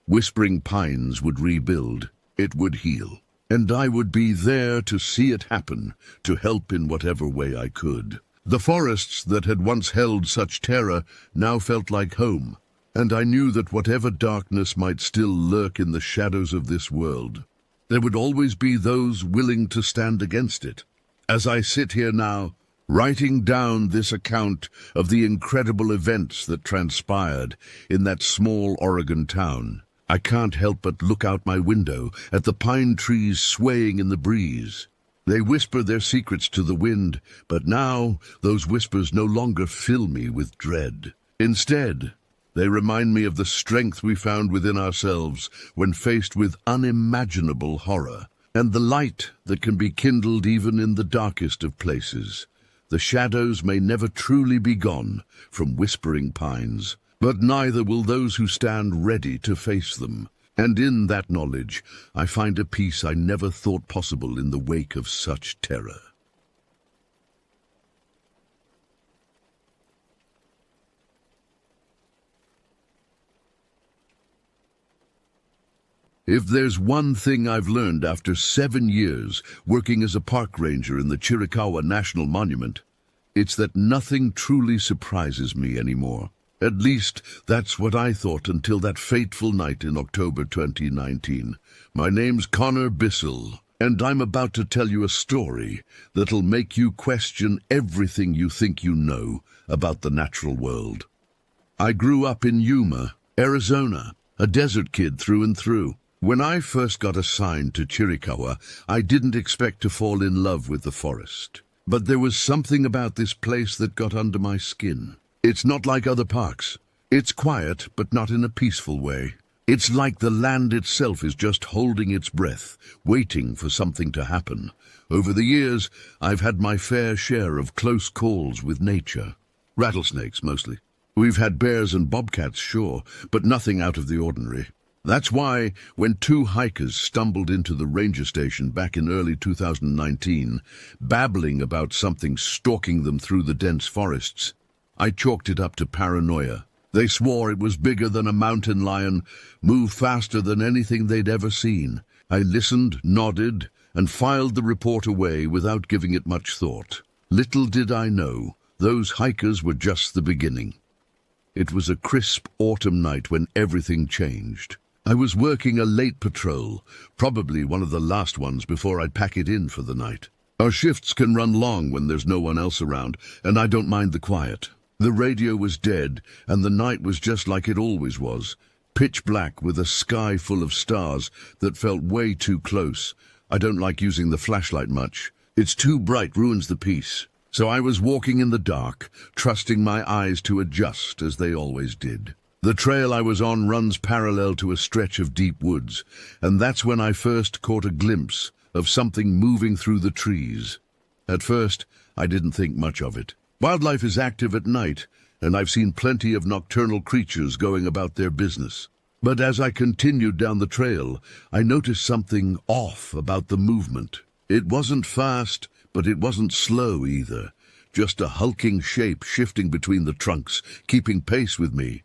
Whispering Pines would rebuild, it would heal, and I would be there to see it happen, to help in whatever way I could. The forests that had once held such terror now felt like home, and I knew that whatever darkness might still lurk in the shadows of this world, there would always be those willing to stand against it. As I sit here now, writing down this account of the incredible events that transpired in that small Oregon town, I can't help but look out my window at the pine trees swaying in the breeze. They whisper their secrets to the wind, but now those whispers no longer fill me with dread. Instead, they remind me of the strength we found within ourselves when faced with unimaginable horror, and the light that can be kindled even in the darkest of places. The shadows may never truly be gone from Whispering Pines, but neither will those who stand ready to face them. And in that knowledge, I find a peace I never thought possible in the wake of such terror. If there's one thing I've learned after 7 years working as a park ranger in the Chiricahua National Monument, it's that nothing truly surprises me anymore. At least, that's what I thought until that fateful night in October 2019. My name's Connor Bissell, and I'm about to tell you a story that'll make you question everything you think you know about the natural world. I grew up in Yuma, Arizona, a desert kid through and through. When I first got assigned to Chiricahua, I didn't expect to fall in love with the forest. But there was something about this place that got under my skin. It's not like other parks. It's quiet, but not in a peaceful way. It's like the land itself is just holding its breath, waiting for something to happen. Over the years, I've had my fair share of close calls with nature. Rattlesnakes, mostly. We've had bears and bobcats, sure, but nothing out of the ordinary. That's why, when 2 hikers stumbled into the ranger station back in early 2019, babbling about something stalking them through the dense forests, I chalked it up to paranoia. They swore it was bigger than a mountain lion, moved faster than anything they'd ever seen. I listened, nodded, and filed the report away without giving it much thought. Little did I know, those hikers were just the beginning. It was a crisp autumn night when everything changed. I was working a late patrol, probably one of the last ones before I'd pack it in for the night. Our shifts can run long when there's no one else around, and I don't mind the quiet. The radio was dead, and the night was just like it always was, pitch black with a sky full of stars that felt way too close. I don't like using the flashlight much. It's too bright, ruins the peace. So I was walking in the dark, trusting my eyes to adjust as they always did. The trail I was on runs parallel to a stretch of deep woods, and that's when I first caught a glimpse of something moving through the trees. At first, I didn't think much of it. Wildlife is active at night, and I've seen plenty of nocturnal creatures going about their business. But as I continued down the trail, I noticed something off about the movement. It wasn't fast, but it wasn't slow either. Just a hulking shape shifting between the trunks, keeping pace with me.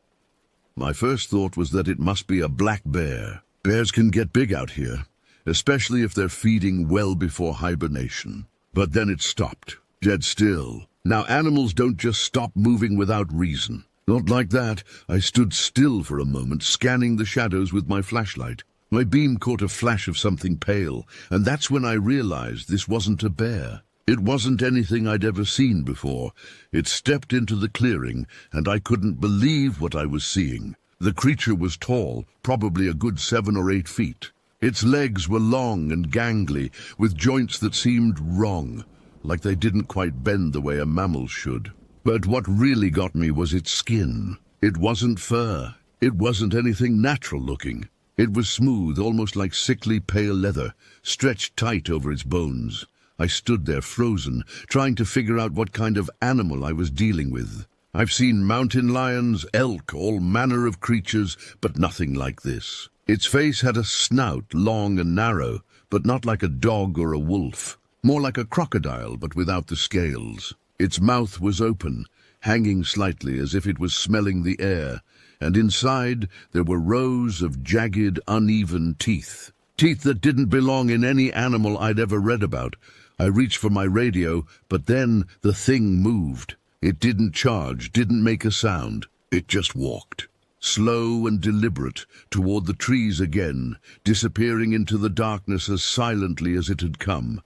My first thought was that it must be a black bear. Bears can get big out here, especially if they're feeding well before hibernation. But then it stopped, dead still. Now animals don't just stop moving without reason. Not like that. I stood still for a moment, scanning the shadows with my flashlight. My beam caught a flash of something pale, and that's when I realized this wasn't a bear. It wasn't anything I'd ever seen before. It stepped into the clearing, and I couldn't believe what I was seeing. The creature was tall, probably a good 7 or 8 feet. Its legs were long and gangly, with joints that seemed wrong, like they didn't quite bend the way a mammal should. But what really got me was its skin. It wasn't fur. It wasn't anything natural looking. It was smooth, almost like sickly pale leather, stretched tight over its bones. I stood there frozen, trying to figure out what kind of animal I was dealing with. I've seen mountain lions, elk, all manner of creatures, but nothing like this. Its face had a snout, long and narrow, but not like a dog or a wolf. More like a crocodile, but without the scales. Its mouth was open, hanging slightly as if it was smelling the air, and inside there were rows of jagged, uneven teeth. Teeth that didn't belong in any animal I'd ever read about. I reached for my radio, but then the thing moved. It didn't charge, didn't make a sound. It just walked, slow and deliberate, toward the trees again, disappearing into the darkness as silently as it had come.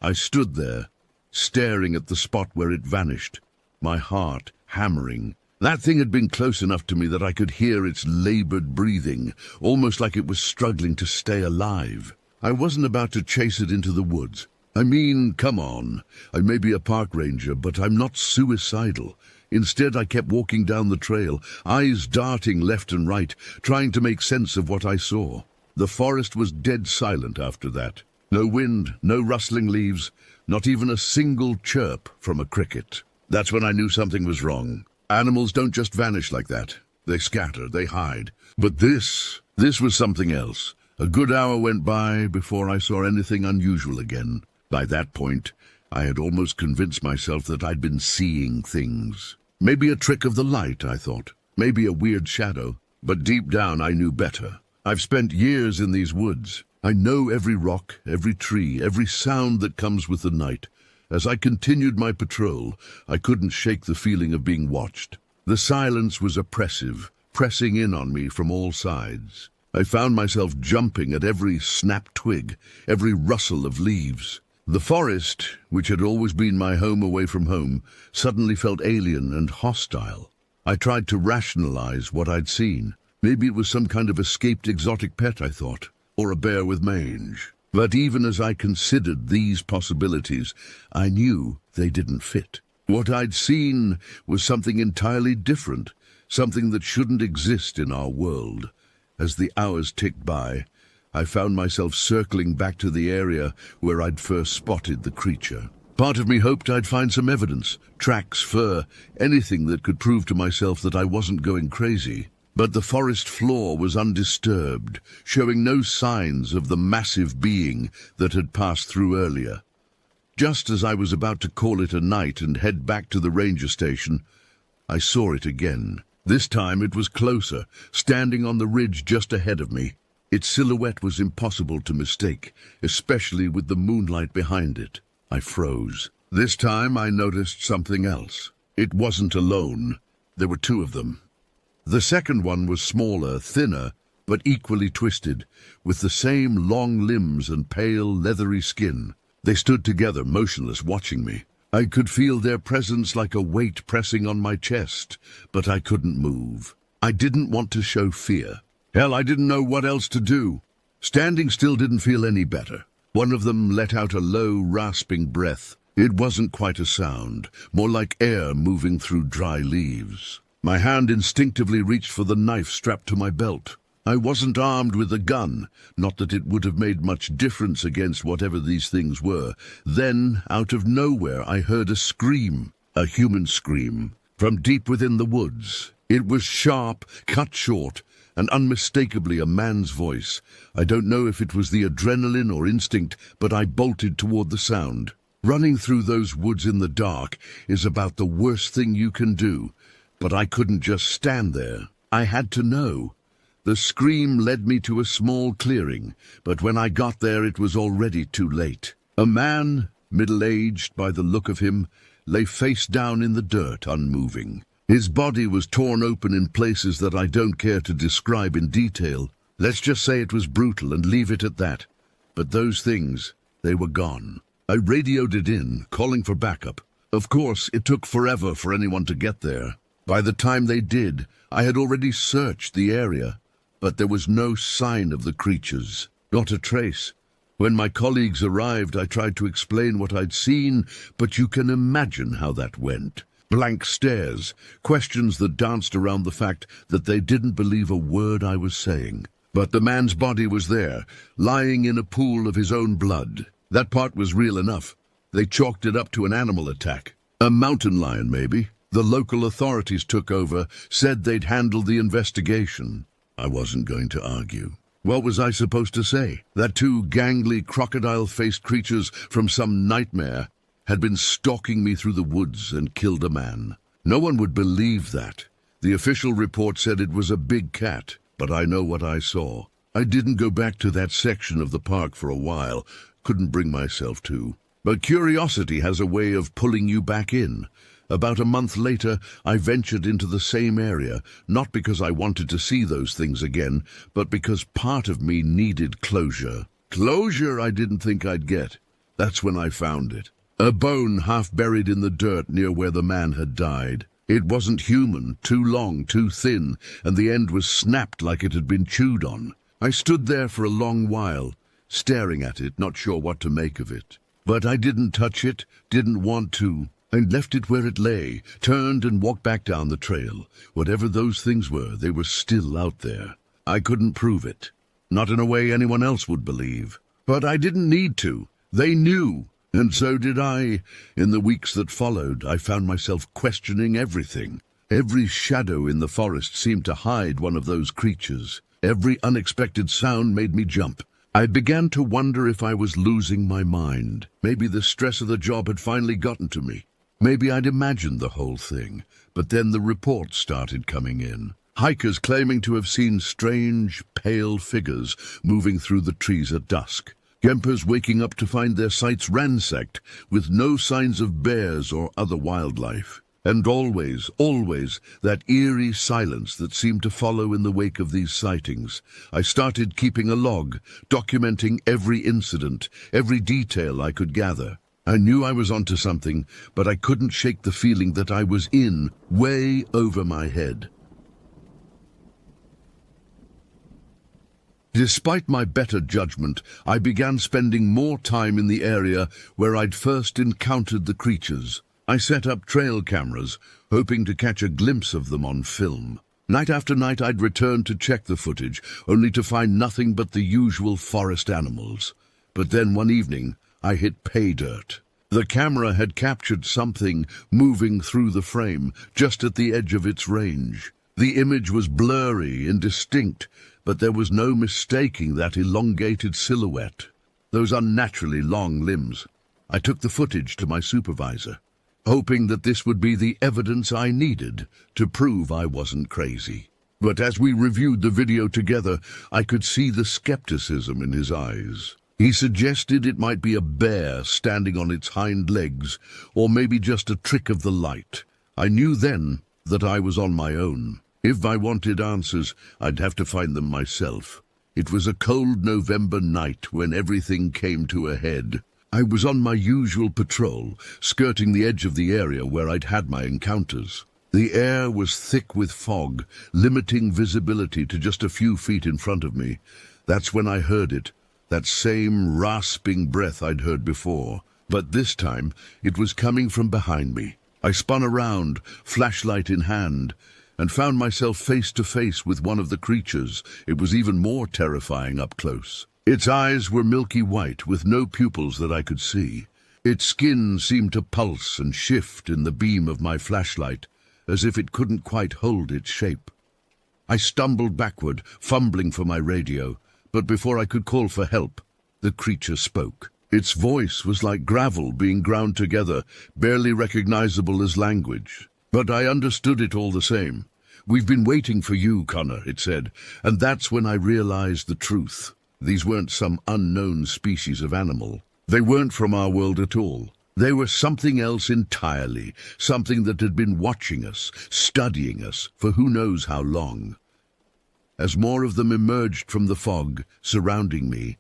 I stood there, staring at the spot where it vanished, my heart hammering. That thing had been close enough to me that I could hear its labored breathing, almost like it was struggling to stay alive. I wasn't about to chase it into the woods. I mean, come on. I may be a park ranger, but I'm not suicidal. Instead, I kept walking down the trail, eyes darting left and right, trying to make sense of what I saw. The forest was dead silent after that. No wind, no rustling leaves, not even a single chirp from a cricket. That's when I knew something was wrong. Animals don't just vanish like that. They scatter, they hide. But this was something else. A good hour went by before I saw anything unusual again. By that point, I had almost convinced myself that I'd been seeing things. Maybe a trick of the light, I thought. Maybe a weird shadow. But deep down, I knew better. I've spent years in these woods. I know every rock, every tree, every sound that comes with the night. As I continued my patrol, I couldn't shake the feeling of being watched. The silence was oppressive, pressing in on me from all sides. I found myself jumping at every snapped twig, every rustle of leaves. The forest, which had always been my home away from home, suddenly felt alien and hostile. I tried to rationalize what I'd seen. Maybe it was some kind of escaped exotic pet, I thought, or a bear with mange. But even as I considered these possibilities, I knew they didn't fit. What I'd seen was something entirely different, something that shouldn't exist in our world. As the hours ticked by, I found myself circling back to the area where I'd first spotted the creature. Part of me hoped I'd find some evidence, tracks, fur, anything that could prove to myself that I wasn't going crazy. But the forest floor was undisturbed, showing no signs of the massive being that had passed through earlier. Just as I was about to call it a night and head back to the ranger station, I saw it again. This time it was closer, standing on the ridge just ahead of me. Its silhouette was impossible to mistake, especially with the moonlight behind it. I froze. This time I noticed something else. It wasn't alone. There were two of them. The second one was smaller, thinner, but equally twisted, with the same long limbs and pale, leathery skin. They stood together, motionless, watching me. I could feel their presence like a weight pressing on my chest, but I couldn't move. I didn't want to show fear. Hell, I didn't know what else to do. Standing still didn't feel any better. One of them let out a low, rasping breath. It wasn't quite a sound, more like air moving through dry leaves. My hand instinctively reached for the knife strapped to my belt. I wasn't armed with a gun, not that it would have made much difference against whatever these things were. Then, out of nowhere, I heard a scream, a human scream, from deep within the woods. It was sharp, cut short, and unmistakably a man's voice. I don't know if it was the adrenaline or instinct, but I bolted toward the sound. Running through those woods in the dark is about the worst thing you can do, but I couldn't just stand there. I had to know. The scream led me to a small clearing, but when I got there it was already too late. A man, middle-aged by the look of him, lay face down in the dirt, unmoving. His body was torn open in places that I don't care to describe in detail. Let's just say it was brutal and leave it at that. But those things, they were gone. I radioed it in, calling for backup. Of course, it took forever for anyone to get there. By the time they did, I had already searched the area. But there was no sign of the creatures, not a trace. When my colleagues arrived, I tried to explain what I'd seen, but you can imagine how that went. Blank stares, questions that danced around the fact that they didn't believe a word I was saying. But the man's body was there, lying in a pool of his own blood. That part was real enough. They chalked it up to an animal attack. A mountain lion, maybe. The local authorities took over, said they'd handle the investigation. I wasn't going to argue. What was I supposed to say? That two gangly, crocodile-faced creatures from some nightmare had been stalking me through the woods and killed a man. No one would believe that. The official report said it was a big cat, but I know what I saw. I didn't go back to that section of the park for a while. Couldn't bring myself to. But curiosity has a way of pulling you back in. About a month later, I ventured into the same area, not because I wanted to see those things again, but because part of me needed closure. Closure I didn't think I'd get. That's when I found it. A bone half buried in the dirt near where the man had died. It wasn't human, too long, too thin, and the end was snapped like it had been chewed on. I stood there for a long while, staring at it, not sure what to make of it. But I didn't touch it, didn't want to. I left it where it lay, turned and walked back down the trail. Whatever those things were, they were still out there. I couldn't prove it. Not in a way anyone else would believe. But I didn't need to. They knew. And so did I. In the weeks that followed, I found myself questioning everything. Every shadow in the forest seemed to hide one of those creatures. Every unexpected sound made me jump. I began to wonder if I was losing my mind. Maybe the stress of the job had finally gotten to me. Maybe I'd imagined the whole thing, but then the reports started coming in. Hikers claiming to have seen strange, pale figures moving through the trees at dusk. Campers waking up to find their sites ransacked, with no signs of bears or other wildlife. And always, always, that eerie silence that seemed to follow in the wake of these sightings. I started keeping a log, documenting every incident, every detail I could gather. I knew I was onto something, but I couldn't shake the feeling that I was in, way over my head. Despite my better judgment, I began spending more time in the area where I'd first encountered the creatures. I set up trail cameras, hoping to catch a glimpse of them on film. Night after night I'd return to check the footage, only to find nothing but the usual forest animals. But then one evening, I hit pay dirt. The camera had captured something moving through the frame, just at the edge of its range. The image was blurry, indistinct, but there was no mistaking that elongated silhouette, those unnaturally long limbs. I took the footage to my supervisor, hoping that this would be the evidence I needed to prove I wasn't crazy. But as we reviewed the video together, I could see the skepticism in his eyes. He suggested it might be a bear standing on its hind legs, or maybe just a trick of the light. I knew then that I was on my own. If I wanted answers, I'd have to find them myself. It was a cold November night when everything came to a head. I was on my usual patrol, skirting the edge of the area where I'd had my encounters. The air was thick with fog, limiting visibility to just a few feet in front of me. That's when I heard it, that same rasping breath I'd heard before. But this time, it was coming from behind me. I spun around, flashlight in hand, and found myself face to face with one of the creatures. It was even more terrifying up close. Its eyes were milky white, with no pupils that I could see. Its skin seemed to pulse and shift in the beam of my flashlight, as if it couldn't quite hold its shape. I stumbled backward, fumbling for my radio, but before I could call for help, the creature spoke. Its voice was like gravel being ground together, barely recognizable as language. But I understood it all the same. "We've been waiting for you, Connor," it said, and that's when I realized the truth. These weren't some unknown species of animal. They weren't from our world at all. They were something else entirely, something that had been watching us, studying us, for who knows how long. As more of them emerged from the fog surrounding me,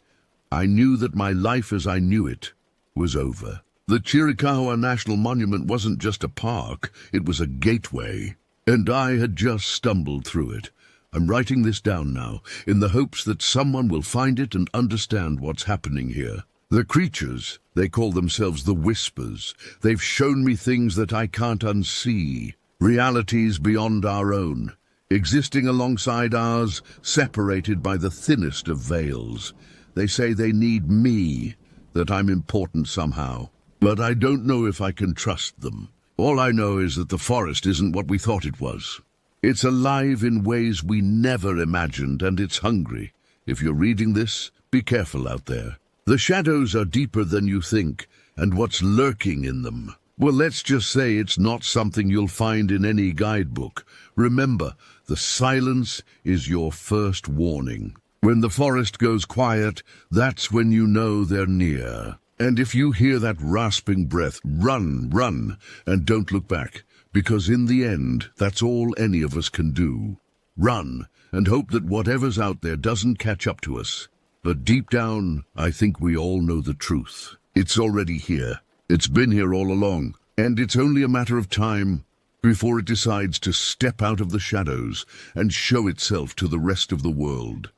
I knew that my life as I knew it was over. The Chiricahua National Monument wasn't just a park, it was a gateway, and I had just stumbled through it. I'm writing this down now, in the hopes that someone will find it and understand what's happening here. The creatures, they call themselves the Whispers. They've shown me things that I can't unsee, realities beyond our own, existing alongside ours, separated by the thinnest of veils. They say they need me, that I'm important somehow. But I don't know if I can trust them. All I know is that the forest isn't what we thought it was. It's alive in ways we never imagined, and it's hungry. If you're reading this, be careful out there. The shadows are deeper than you think, and what's lurking in them? Well, let's just say it's not something you'll find in any guidebook. Remember, the silence is your first warning. When the forest goes quiet, that's when you know they're near. And if you hear that rasping breath, run, and don't look back, because in the end, that's all any of us can do. Run, and hope that whatever's out there doesn't catch up to us. But deep down, I think we all know the truth. It's already here. It's been here all along, and it's only a matter of time before it decides to step out of the shadows and show itself to the rest of the world.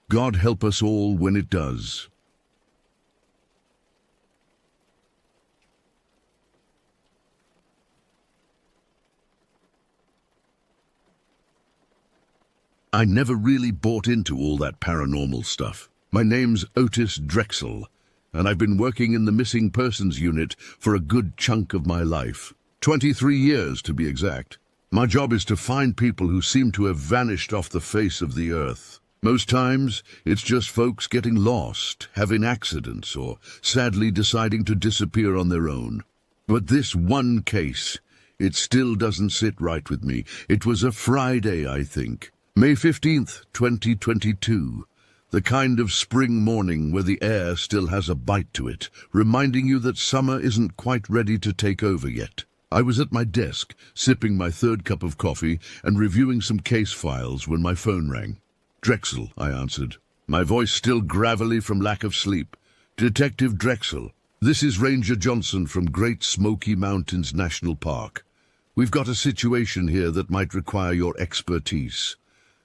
God help us all when it does. I never really bought into all that paranormal stuff. My name's Otis Drexel, and I've been working in the missing persons unit for a good chunk of my life. 23 years, to be exact. My job is to find people who seem to have vanished off the face of the earth. Most times, it's just folks getting lost, having accidents, or sadly deciding to disappear on their own. But this one case, it still doesn't sit right with me. It was a Friday, I think. May 15th, 2022, the kind of spring morning where the air still has a bite to it, reminding you that summer isn't quite ready to take over yet. I was at my desk, sipping my third cup of coffee and reviewing some case files when my phone rang. "Drexel," I answered, my voice still gravelly from lack of sleep. "Detective Drexel, this is Ranger Johnson from Great Smoky Mountains National Park. We've got a situation here that might require your expertise."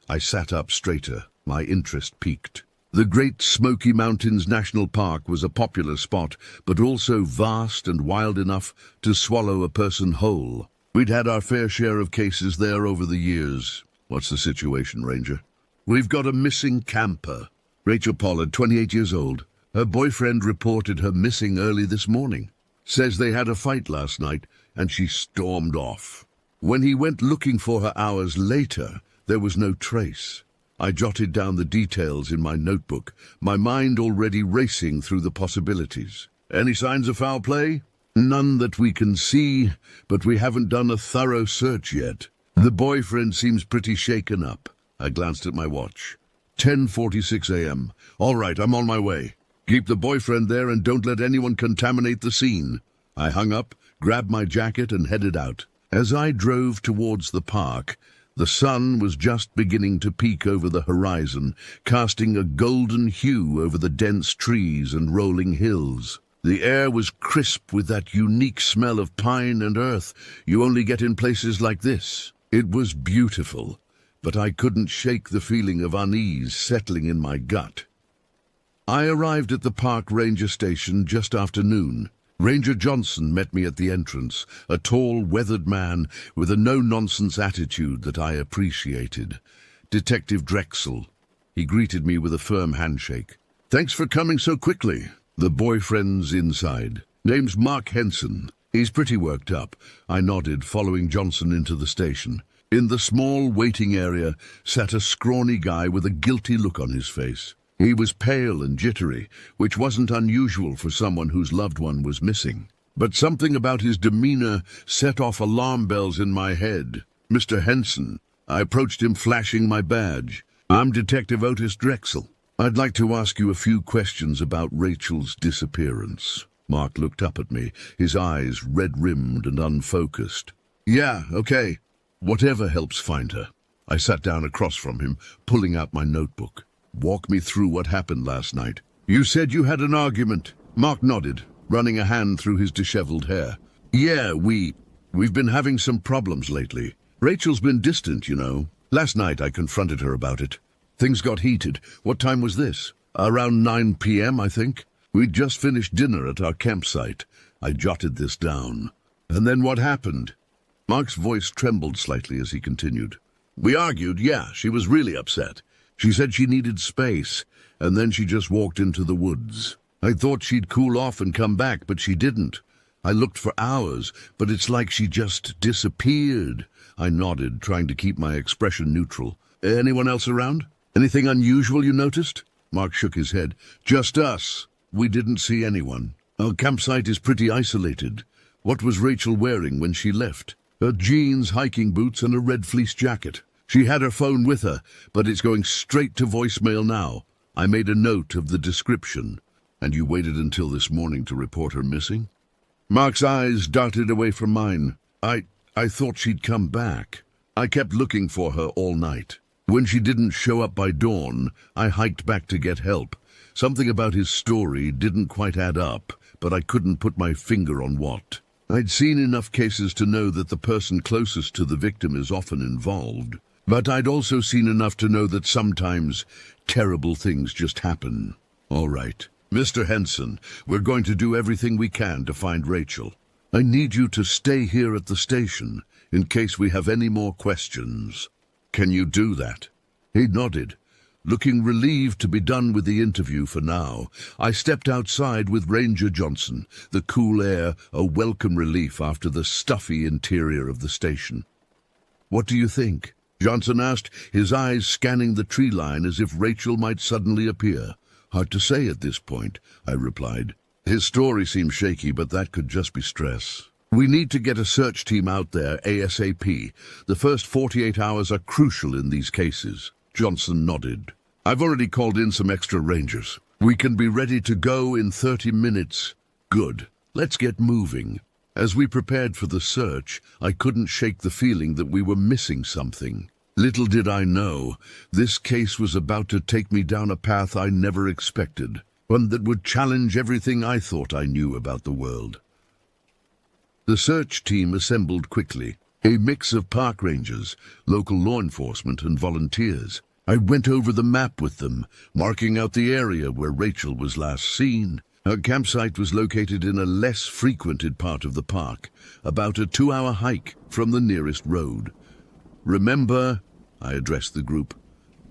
I sat up straighter, my interest piqued. The Great Smoky Mountains National Park was a popular spot, but also vast and wild enough to swallow a person whole. We'd had our fair share of cases there over the years. "What's the situation, Ranger?" "We've got a missing camper. Rachel Pollard, 28 years old. Her boyfriend reported her missing early this morning. Says they had a fight last night, and she stormed off. When he went looking for her hours later, there was no trace." I jotted down the details in my notebook, my mind already racing through the possibilities. "Any signs of foul play?" "None that we can see, but we haven't done a thorough search yet. The boyfriend seems pretty shaken up." I glanced at my watch. 10:46 a.m. "All right, I'm on my way. Keep the boyfriend there and don't let anyone contaminate the scene." I hung up, grabbed my jacket and headed out. As I drove towards the park, The sun was just beginning to peek over the horizon, casting a golden hue over the dense trees and rolling hills. The air was crisp with that unique smell of pine and earth you only get in places like this. It was beautiful, but I couldn't shake the feeling of unease settling in my gut. I arrived at the park ranger station just after noon. Ranger Johnson met me at the entrance, a tall, weathered man with a no-nonsense attitude that I appreciated. Detective Drexel. He greeted me with a firm handshake. "Thanks for coming so quickly." The boyfriend's inside. "Name's Mark Henson." "He's pretty worked up." I nodded, following Johnson into the station. In the small waiting area sat a scrawny guy with a guilty look on his face. He was pale and jittery, which wasn't unusual for someone whose loved one was missing. But something about his demeanor set off alarm bells in my head. "Mr. Henson." I approached him, flashing my badge. "I'm Detective Otis Drexel. I'd like to ask you a few questions about Rachel's disappearance." Mark looked up at me, his eyes red-rimmed and unfocused. "Yeah, okay. Whatever helps find her." I sat down across from him, pulling out my notebook. "Walk me through what happened last night." "You said you had an argument." Mark nodded, running a hand through his disheveled hair. "Yeah, we've been having some problems lately. Rachel's been distant, you know. Last night I confronted her about it. Things got heated." "What time was this?" "Around 9 p.m., I think. We'd just finished dinner at our campsite." I jotted this down. "And then what happened?" Mark's voice trembled slightly as he continued. "We argued, yeah. She was really upset. She said she needed space, and then she just walked into the woods. I thought she'd cool off and come back, but she didn't. I looked for hours, but it's like she just disappeared." I nodded, trying to keep my expression neutral. "Anyone else around? Anything unusual you noticed?" Mark shook his head. "Just us. We didn't see anyone. Our campsite is pretty isolated." "What was Rachel wearing when she left?" "Her jeans, hiking boots, and a red fleece jacket. She had her phone with her, but it's going straight to voicemail now." I made a note of the description. "And you waited until this morning to report her missing?" Mark's eyes darted away from mine. I thought she'd come back. I kept looking for her all night. When she didn't show up by dawn, I hiked back to get help. Something about his story didn't quite add up, but I couldn't put my finger on what. I'd seen enough cases to know that the person closest to the victim is often involved. But I'd also seen enough to know that sometimes terrible things just happen. "All right, Mr. Henson, we're going to do everything we can to find Rachel. I need you to stay here at the station in case we have any more questions. Can you do that?" He nodded, looking relieved to be done with the interview for now. I stepped outside with Ranger Johnson, the cool air a welcome relief after the stuffy interior of the station. "What do you think?" Johnson asked, his eyes scanning the tree line as if Rachel might suddenly appear. "Hard to say at this point," I replied. His story seemed shaky, but that could just be stress. "We need to get a search team out there ASAP. The first 48 hours are crucial in these cases." Johnson nodded. "I've already called in some extra rangers. We can be ready to go in 30 minutes. "Good. Let's get moving." As we prepared for the search, I couldn't shake the feeling that we were missing something. Little did I know, this case was about to take me down a path I never expected, one that would challenge everything I thought I knew about the world. The search team assembled quickly, a mix of park rangers, local law enforcement, and volunteers. I went over the map with them, marking out the area where Rachel was last seen. Her campsite was located in a less frequented part of the park, about a 2-hour hike from the nearest road. "Remember," I addressed the group,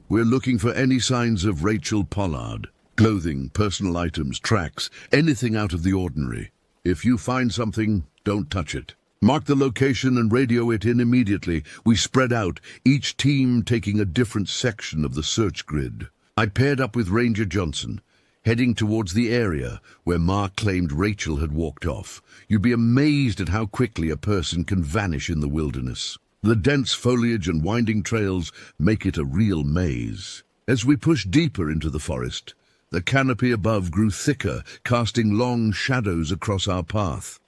"we're looking for any signs of Rachel Pollard. Clothing, personal items, tracks, anything out of the ordinary. If you find something, don't touch it. Mark the location and radio it in immediately." We spread out, each team taking a different section of the search grid. I paired up with Ranger Johnson, heading towards the area where Mark claimed Rachel had walked off. You'd be amazed at how quickly a person can vanish in the wilderness. The dense foliage and winding trails make it a real maze. As we pushed deeper into the forest, the canopy above grew thicker, casting long shadows across our path.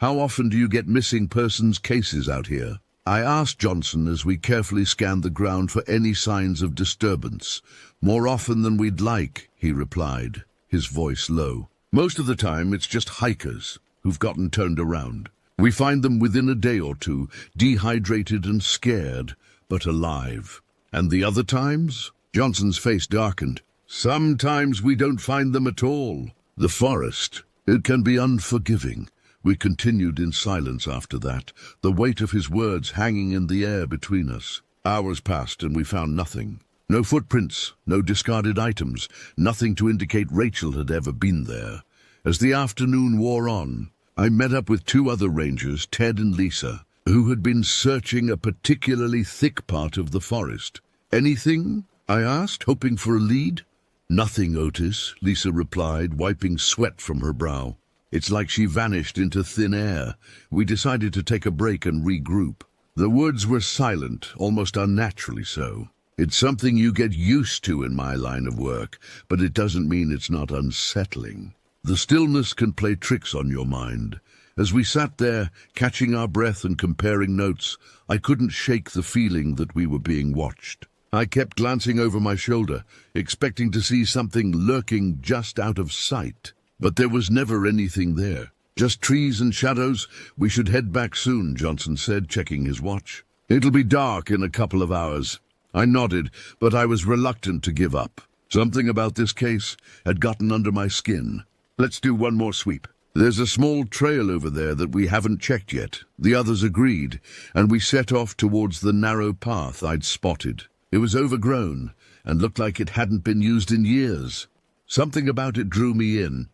"How often do you get missing persons cases out here?" I asked Johnson as we carefully scanned the ground for any signs of disturbance. "More often than we'd like," he replied, his voice low. "Most of the time it's just hikers who've gotten turned around. We find them within a day or two, dehydrated and scared, but alive. And the other times?" Johnson's face darkened. "Sometimes we don't find them at all. The forest, it can be unforgiving." We continued in silence after that, the weight of his words hanging in the air between us. Hours passed and we found nothing. No footprints, no discarded items, nothing to indicate Rachel had ever been there. As the afternoon wore on, I met up with 2 other rangers, Ted and Lisa, who had been searching a particularly thick part of the forest. "Anything?" I asked, hoping for a lead. "Nothing, Otis," Lisa replied, wiping sweat from her brow. "It's like she vanished into thin air." We decided to take a break and regroup. The woods were silent, almost unnaturally so. It's something you get used to in my line of work, but it doesn't mean it's not unsettling. The stillness can play tricks on your mind. As we sat there, catching our breath and comparing notes, I couldn't shake the feeling that we were being watched. I kept glancing over my shoulder, expecting to see something lurking just out of sight. But there was never anything there. "Just trees and shadows. We should head back soon," Johnson said, checking his watch. "It'll be dark in a couple of hours." I nodded, but I was reluctant to give up. Something about this case had gotten under my skin. "Let's do one more sweep. There's a small trail over there that we haven't checked yet." The others agreed, and we set off towards the narrow path I'd spotted. It was overgrown and looked like it hadn't been used in years. Something about it drew me in.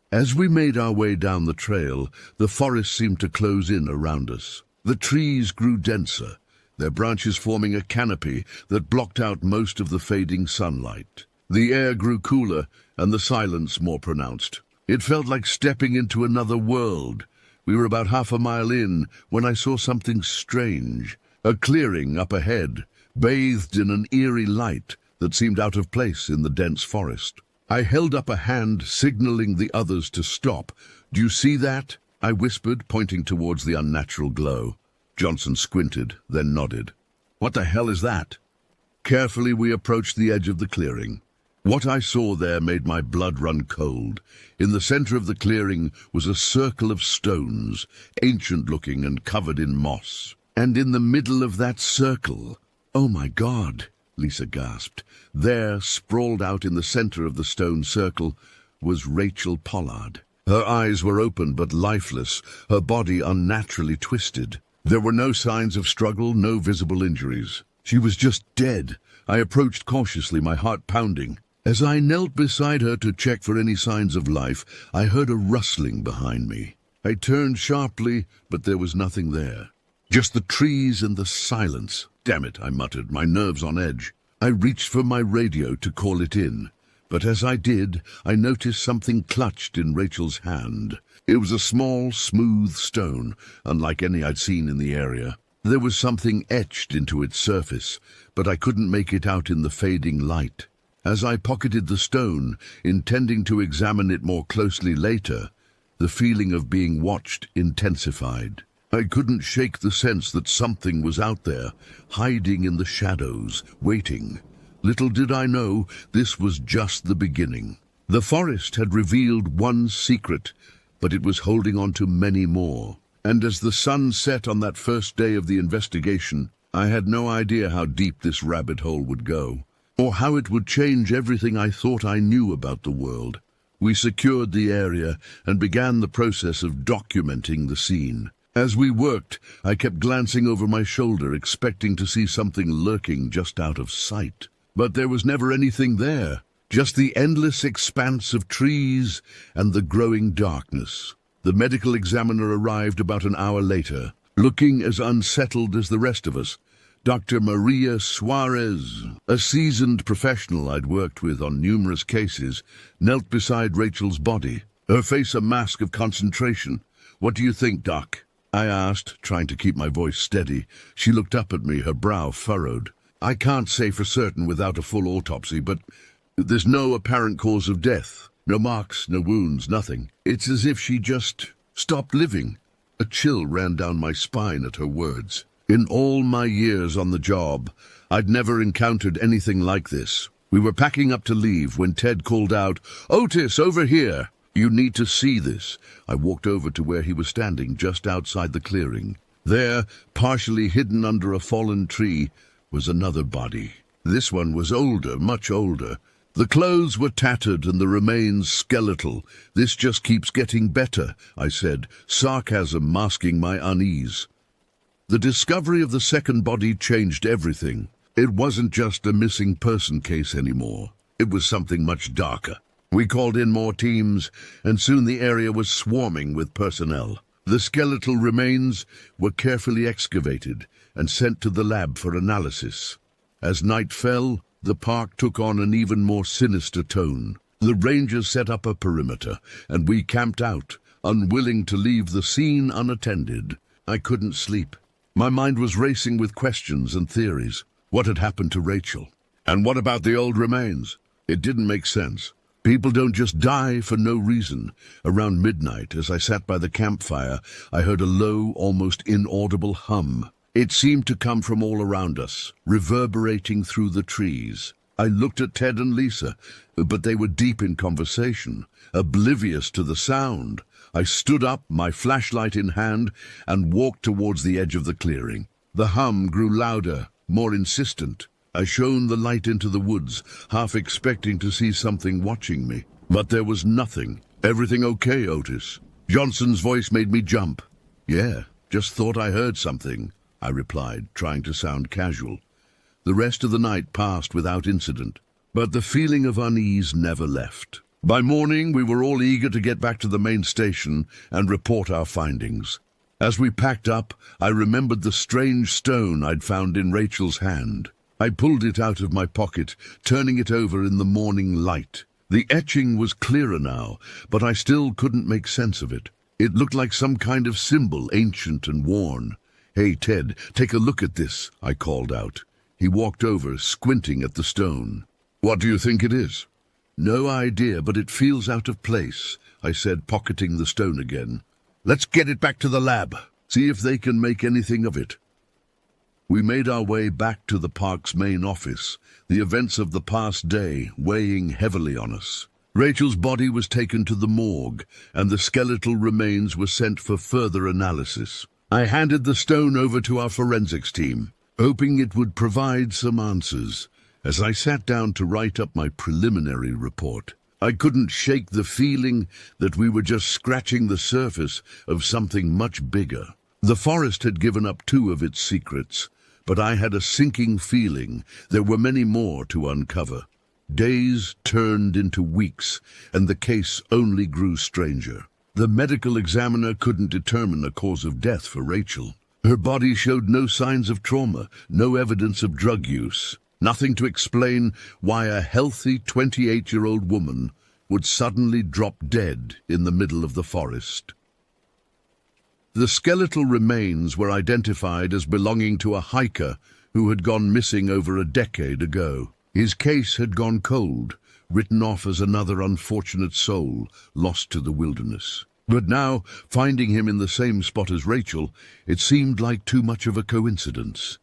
As we made our way down the trail, the forest seemed to close in around us. The trees grew denser, their branches forming a canopy that blocked out most of the fading sunlight. The air grew cooler and the silence more pronounced. It felt like stepping into another world. We were about half a mile in when I saw something strange. A clearing up ahead, bathed in an eerie light that seemed out of place in the dense forest. I held up a hand, signaling the others to stop. "Do you see that?" I whispered, pointing towards the unnatural glow. Johnson squinted, then nodded. "What the hell is that?" Carefully we approached the edge of the clearing. What I saw there made my blood run cold. In the center of the clearing was a circle of stones, ancient-looking and covered in moss. And in the middle of that circle, "Oh my God," Lisa gasped. There, sprawled out in the center of the stone circle, was Rachel Pollard. Her eyes were open but lifeless, her body unnaturally twisted. There were no signs of struggle, no visible injuries. She was just dead. I approached cautiously, my heart pounding. As I knelt beside her to check for any signs of life, I heard a rustling behind me. I turned sharply, but there was nothing there. Just the trees and the silence. "Damn it," I muttered, my nerves on edge. I reached for my radio to call it in. But as I did, I noticed something clutched in Rachel's hand. It was a small, smooth stone, unlike any I'd seen in the area. There was something etched into its surface, but I couldn't make it out in the fading light. As I pocketed the stone, intending to examine it more closely later, the feeling of being watched intensified. I couldn't shake the sense that something was out there, hiding in the shadows, waiting. Little did I know, this was just the beginning. The forest had revealed one secret, but it was holding on to many more. And as the sun set on that first day of the investigation, I had no idea how deep this rabbit hole would go, or how it would change everything I thought I knew about the world. We secured the area and began the process of documenting the scene. As we worked, I kept glancing over my shoulder, expecting to see something lurking just out of sight. But there was never anything there, just the endless expanse of trees and the growing darkness. The medical examiner arrived about an hour later, looking as unsettled as the rest of us. Dr. Maria Suarez, a seasoned professional I'd worked with on numerous cases, knelt beside Rachel's body, her face a mask of concentration. "What do you think, Doc?" I asked, trying to keep my voice steady. She looked up at me, her brow furrowed. "I can't say for certain without a full autopsy, but there's no apparent cause of death. No marks, no wounds, nothing. It's as if she just stopped living." A chill ran down my spine at her words. In all my years on the job, I'd never encountered anything like this. We were packing up to leave when Ted called out, "Otis, over here! You need to see this." I walked over to where he was standing just outside the clearing. There, partially hidden under a fallen tree, was another body. This one was older, much older. The clothes were tattered and the remains skeletal. "This just keeps getting better," I said, sarcasm masking my unease. The discovery of the second body changed everything. It wasn't just a missing person case anymore. It was something much darker. We called in more teams, and soon the area was swarming with personnel. The skeletal remains were carefully excavated and sent to the lab for analysis. As night fell, the park took on an even more sinister tone. The rangers set up a perimeter, and we camped out, unwilling to leave the scene unattended. I couldn't sleep. My mind was racing with questions and theories. What had happened to Rachel? And what about the old remains? It didn't make sense. People don't just die for no reason. Around midnight, as I sat by the campfire, I heard a low, almost inaudible hum. It seemed to come from all around us, reverberating through the trees. I looked at Ted and Lisa, but they were deep in conversation, oblivious to the sound. I stood up, my flashlight in hand, and walked towards the edge of the clearing. The hum grew louder, more insistent. I shone the light into the woods, half expecting to see something watching me. But there was nothing. "Everything okay, Otis?" Johnson's voice made me jump. "Yeah, just thought I heard something," I replied, trying to sound casual. The rest of the night passed without incident, but the feeling of unease never left. By morning, we were all eager to get back to the main station and report our findings. As we packed up, I remembered the strange stone I'd found in Rachel's hand. I pulled it out of my pocket, turning it over in the morning light. The etching was clearer now, but I still couldn't make sense of it. It looked like some kind of symbol, ancient and worn. "Hey, Ted, take a look at this," I called out. He walked over, squinting at the stone. "What do you think it is?" "No idea, but it feels out of place," I said, pocketing the stone again. "Let's get it back to the lab, see if they can make anything of it." We made our way back to the park's main office, the events of the past day weighing heavily on us. Rachel's body was taken to the morgue, and the skeletal remains were sent for further analysis. I handed the stone over to our forensics team, hoping it would provide some answers. As I sat down to write up my preliminary report, I couldn't shake the feeling that we were just scratching the surface of something much bigger. The forest had given up 2 of its secrets, but I had a sinking feeling there were many more to uncover. Days turned into weeks, and the case only grew stranger. The medical examiner couldn't determine a cause of death for Rachel. Her body showed no signs of trauma, no evidence of drug use. Nothing to explain why a healthy 28-year-old woman would suddenly drop dead in the middle of the forest. The skeletal remains were identified as belonging to a hiker who had gone missing over a decade ago. His case had gone cold, written off as another unfortunate soul lost to the wilderness. But now, finding him in the same spot as Rachel, it seemed like too much of a coincidence.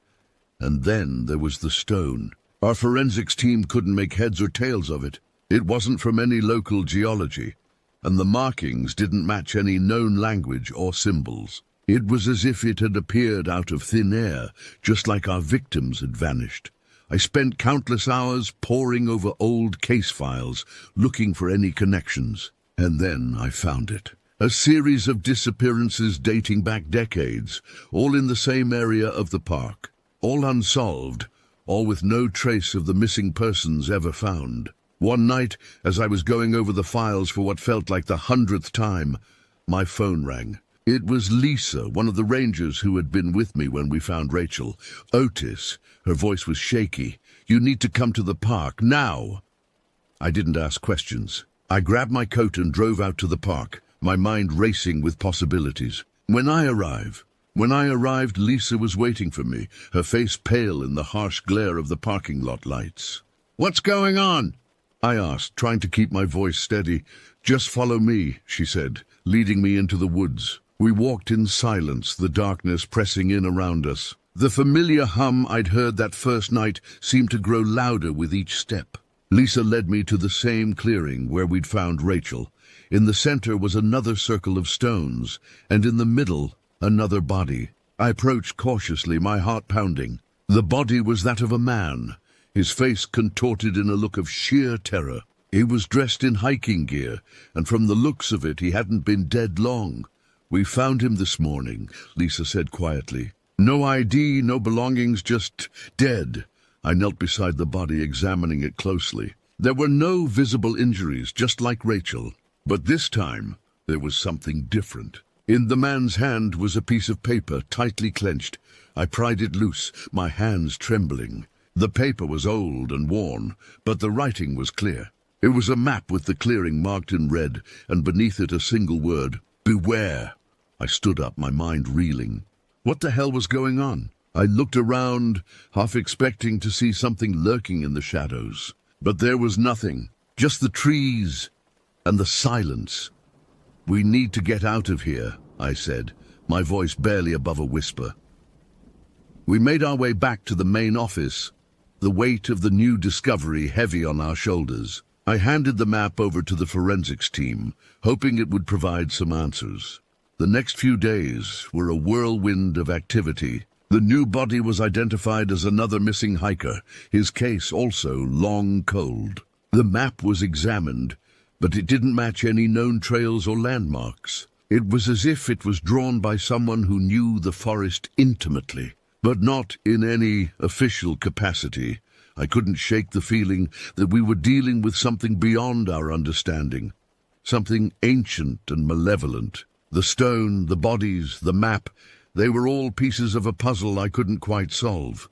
And then there was the stone. Our forensics team couldn't make heads or tails of it. It wasn't from any local geology, and the markings didn't match any known language or symbols. It was as if it had appeared out of thin air, just like our victims had vanished. I spent countless hours poring over old case files, looking for any connections. And then I found it. A series of disappearances dating back decades, all in the same area of the park. All unsolved, all with no trace of the missing persons ever found. One night, as I was going over the files for what felt like the 100th time, my phone rang. It was Lisa, one of the rangers who had been with me when we found Rachel. "Otis," her voice was shaky. "You need to come to the park, now." I didn't ask questions. I grabbed my coat and drove out to the park, my mind racing with possibilities. When I arrived, Lisa was waiting for me, her face pale in the harsh glare of the parking lot lights. "What's going on?" I asked, trying to keep my voice steady. "Just follow me," she said, leading me into the woods. We walked in silence, the darkness pressing in around us. The familiar hum I'd heard that first night seemed to grow louder with each step. Lisa led me to the same clearing where we'd found Rachel. In the center was another circle of stones, and in the middle, another body. I approached cautiously, my heart pounding. The body was that of a man, his face contorted in a look of sheer terror. He was dressed in hiking gear, and from the looks of it, he hadn't been dead long. "We found him this morning," Lisa said quietly. "No ID, no belongings, just dead." I knelt beside the body, examining it closely. There were no visible injuries, just like Rachel. But this time, there was something different. In the man's hand was a piece of paper, tightly clenched. I pried it loose, my hands trembling. The paper was old and worn, but the writing was clear. It was a map with the clearing marked in red, and beneath it a single word: "Beware." I stood up, my mind reeling. What the hell was going on? I looked around, half expecting to see something lurking in the shadows. But there was nothing, just the trees and the silence. "We need to get out of here," I said, my voice barely above a whisper. We made our way back to the main office, the weight of the new discovery heavy on our shoulders. I handed the map over to the forensics team, hoping it would provide some answers. The next few days were a whirlwind of activity. The new body was identified as another missing hiker, his case also long cold. The map was examined, but it didn't match any known trails or landmarks. It was as if it was drawn by someone who knew the forest intimately, but not in any official capacity. I couldn't shake the feeling that we were dealing with something beyond our understanding, something ancient and malevolent. The stone, the bodies, the map, they were all pieces of a puzzle I couldn't quite solve.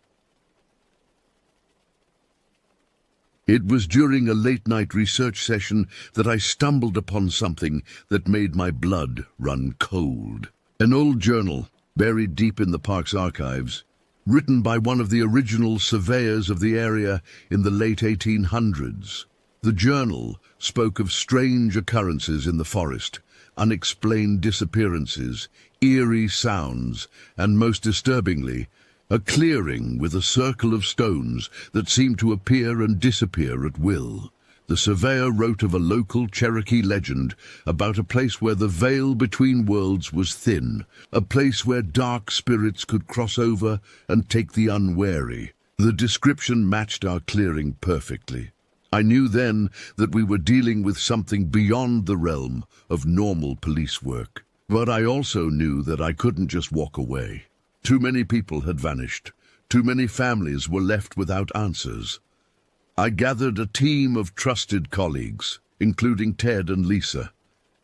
It was during a late-night research session that I stumbled upon something that made my blood run cold. An old journal, buried deep in the park's archives, written by one of the original surveyors of the area in the late 1800s. The journal spoke of strange occurrences in the forest, unexplained disappearances, eerie sounds, and most disturbingly, a clearing with a circle of stones that seemed to appear and disappear at will. The surveyor wrote of a local Cherokee legend about a place where the veil between worlds was thin, a place where dark spirits could cross over and take the unwary. The description matched our clearing perfectly. I knew then that we were dealing with something beyond the realm of normal police work. But I also knew that I couldn't just walk away. Too many people had vanished. Too many families were left without answers. I gathered a team of trusted colleagues, including Ted and Lisa,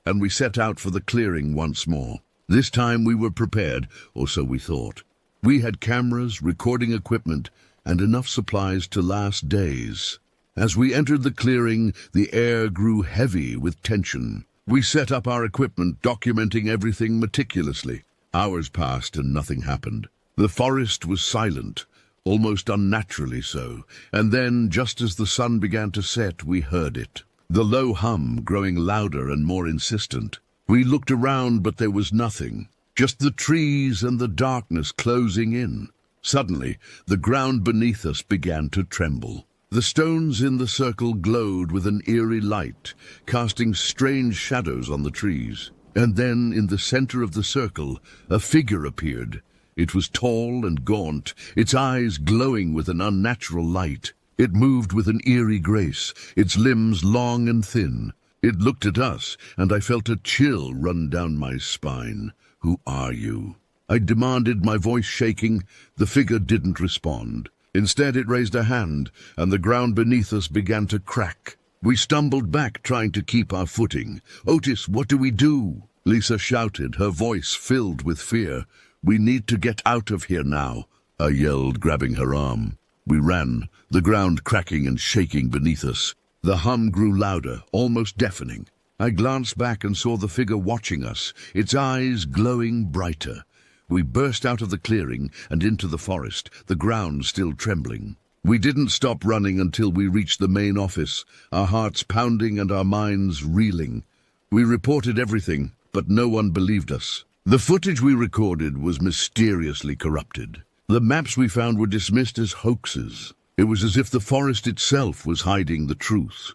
and we set out for the clearing once more. This time we were prepared, or so we thought. We had cameras, recording equipment, and enough supplies to last days. As we entered the clearing, the air grew heavy with tension. We set up our equipment, documenting everything meticulously. Hours passed and nothing happened. The forest was silent, almost unnaturally so, and then, just as the sun began to set, we heard it. The low hum growing louder and more insistent. We looked around, but there was nothing, just the trees and the darkness closing in. Suddenly, the ground beneath us began to tremble. The stones in the circle glowed with an eerie light, casting strange shadows on the trees. And then, in the center of the circle, a figure appeared. It was tall and gaunt, its eyes glowing with an unnatural light. It moved with an eerie grace, its limbs long and thin. It looked at us, and I felt a chill run down my spine. "Who are you?" I demanded, my voice shaking. The figure didn't respond. Instead, it raised a hand, and the ground beneath us began to crack. We stumbled back, trying to keep our footing. "Otis, what do we do?" Lisa shouted, her voice filled with fear. "We need to get out of here now," I yelled, grabbing her arm. We ran, the ground cracking and shaking beneath us. The hum grew louder, almost deafening. I glanced back and saw the figure watching us, its eyes glowing brighter. We burst out of the clearing and into the forest, the ground still trembling. We didn't stop running until we reached the main office, our hearts pounding and our minds reeling. We reported everything, but no one believed us. The footage we recorded was mysteriously corrupted. The maps we found were dismissed as hoaxes. It was as if the forest itself was hiding the truth.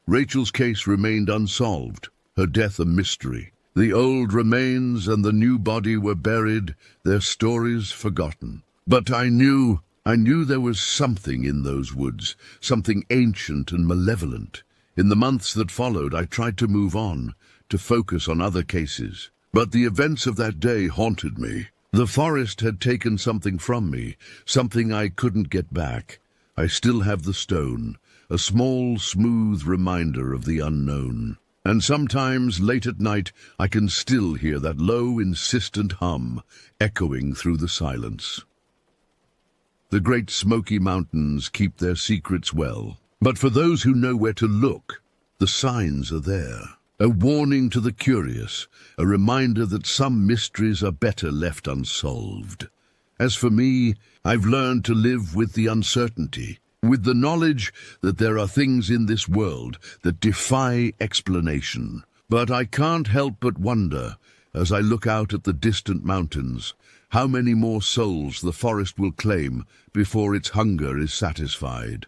Rachel's case remained unsolved, her death a mystery. The old remains and the new body were buried, their stories forgotten. But I knew there was something in those woods, something ancient and malevolent. In the months that followed, I tried to move on, to focus on other cases. But the events of that day haunted me. The forest had taken something from me, something I couldn't get back. I still have the stone, a small, smooth reminder of the unknown. And sometimes, late at night, I can still hear that low, insistent hum echoing through the silence. The great Smoky Mountains keep their secrets well. But for those who know where to look, the signs are there. A warning to the curious, a reminder that some mysteries are better left unsolved. As for me, I've learned to live with the uncertainty, with the knowledge that there are things in this world that defy explanation. But I can't help but wonder, as I look out at the distant mountains, how many more souls the forest will claim before its hunger is satisfied.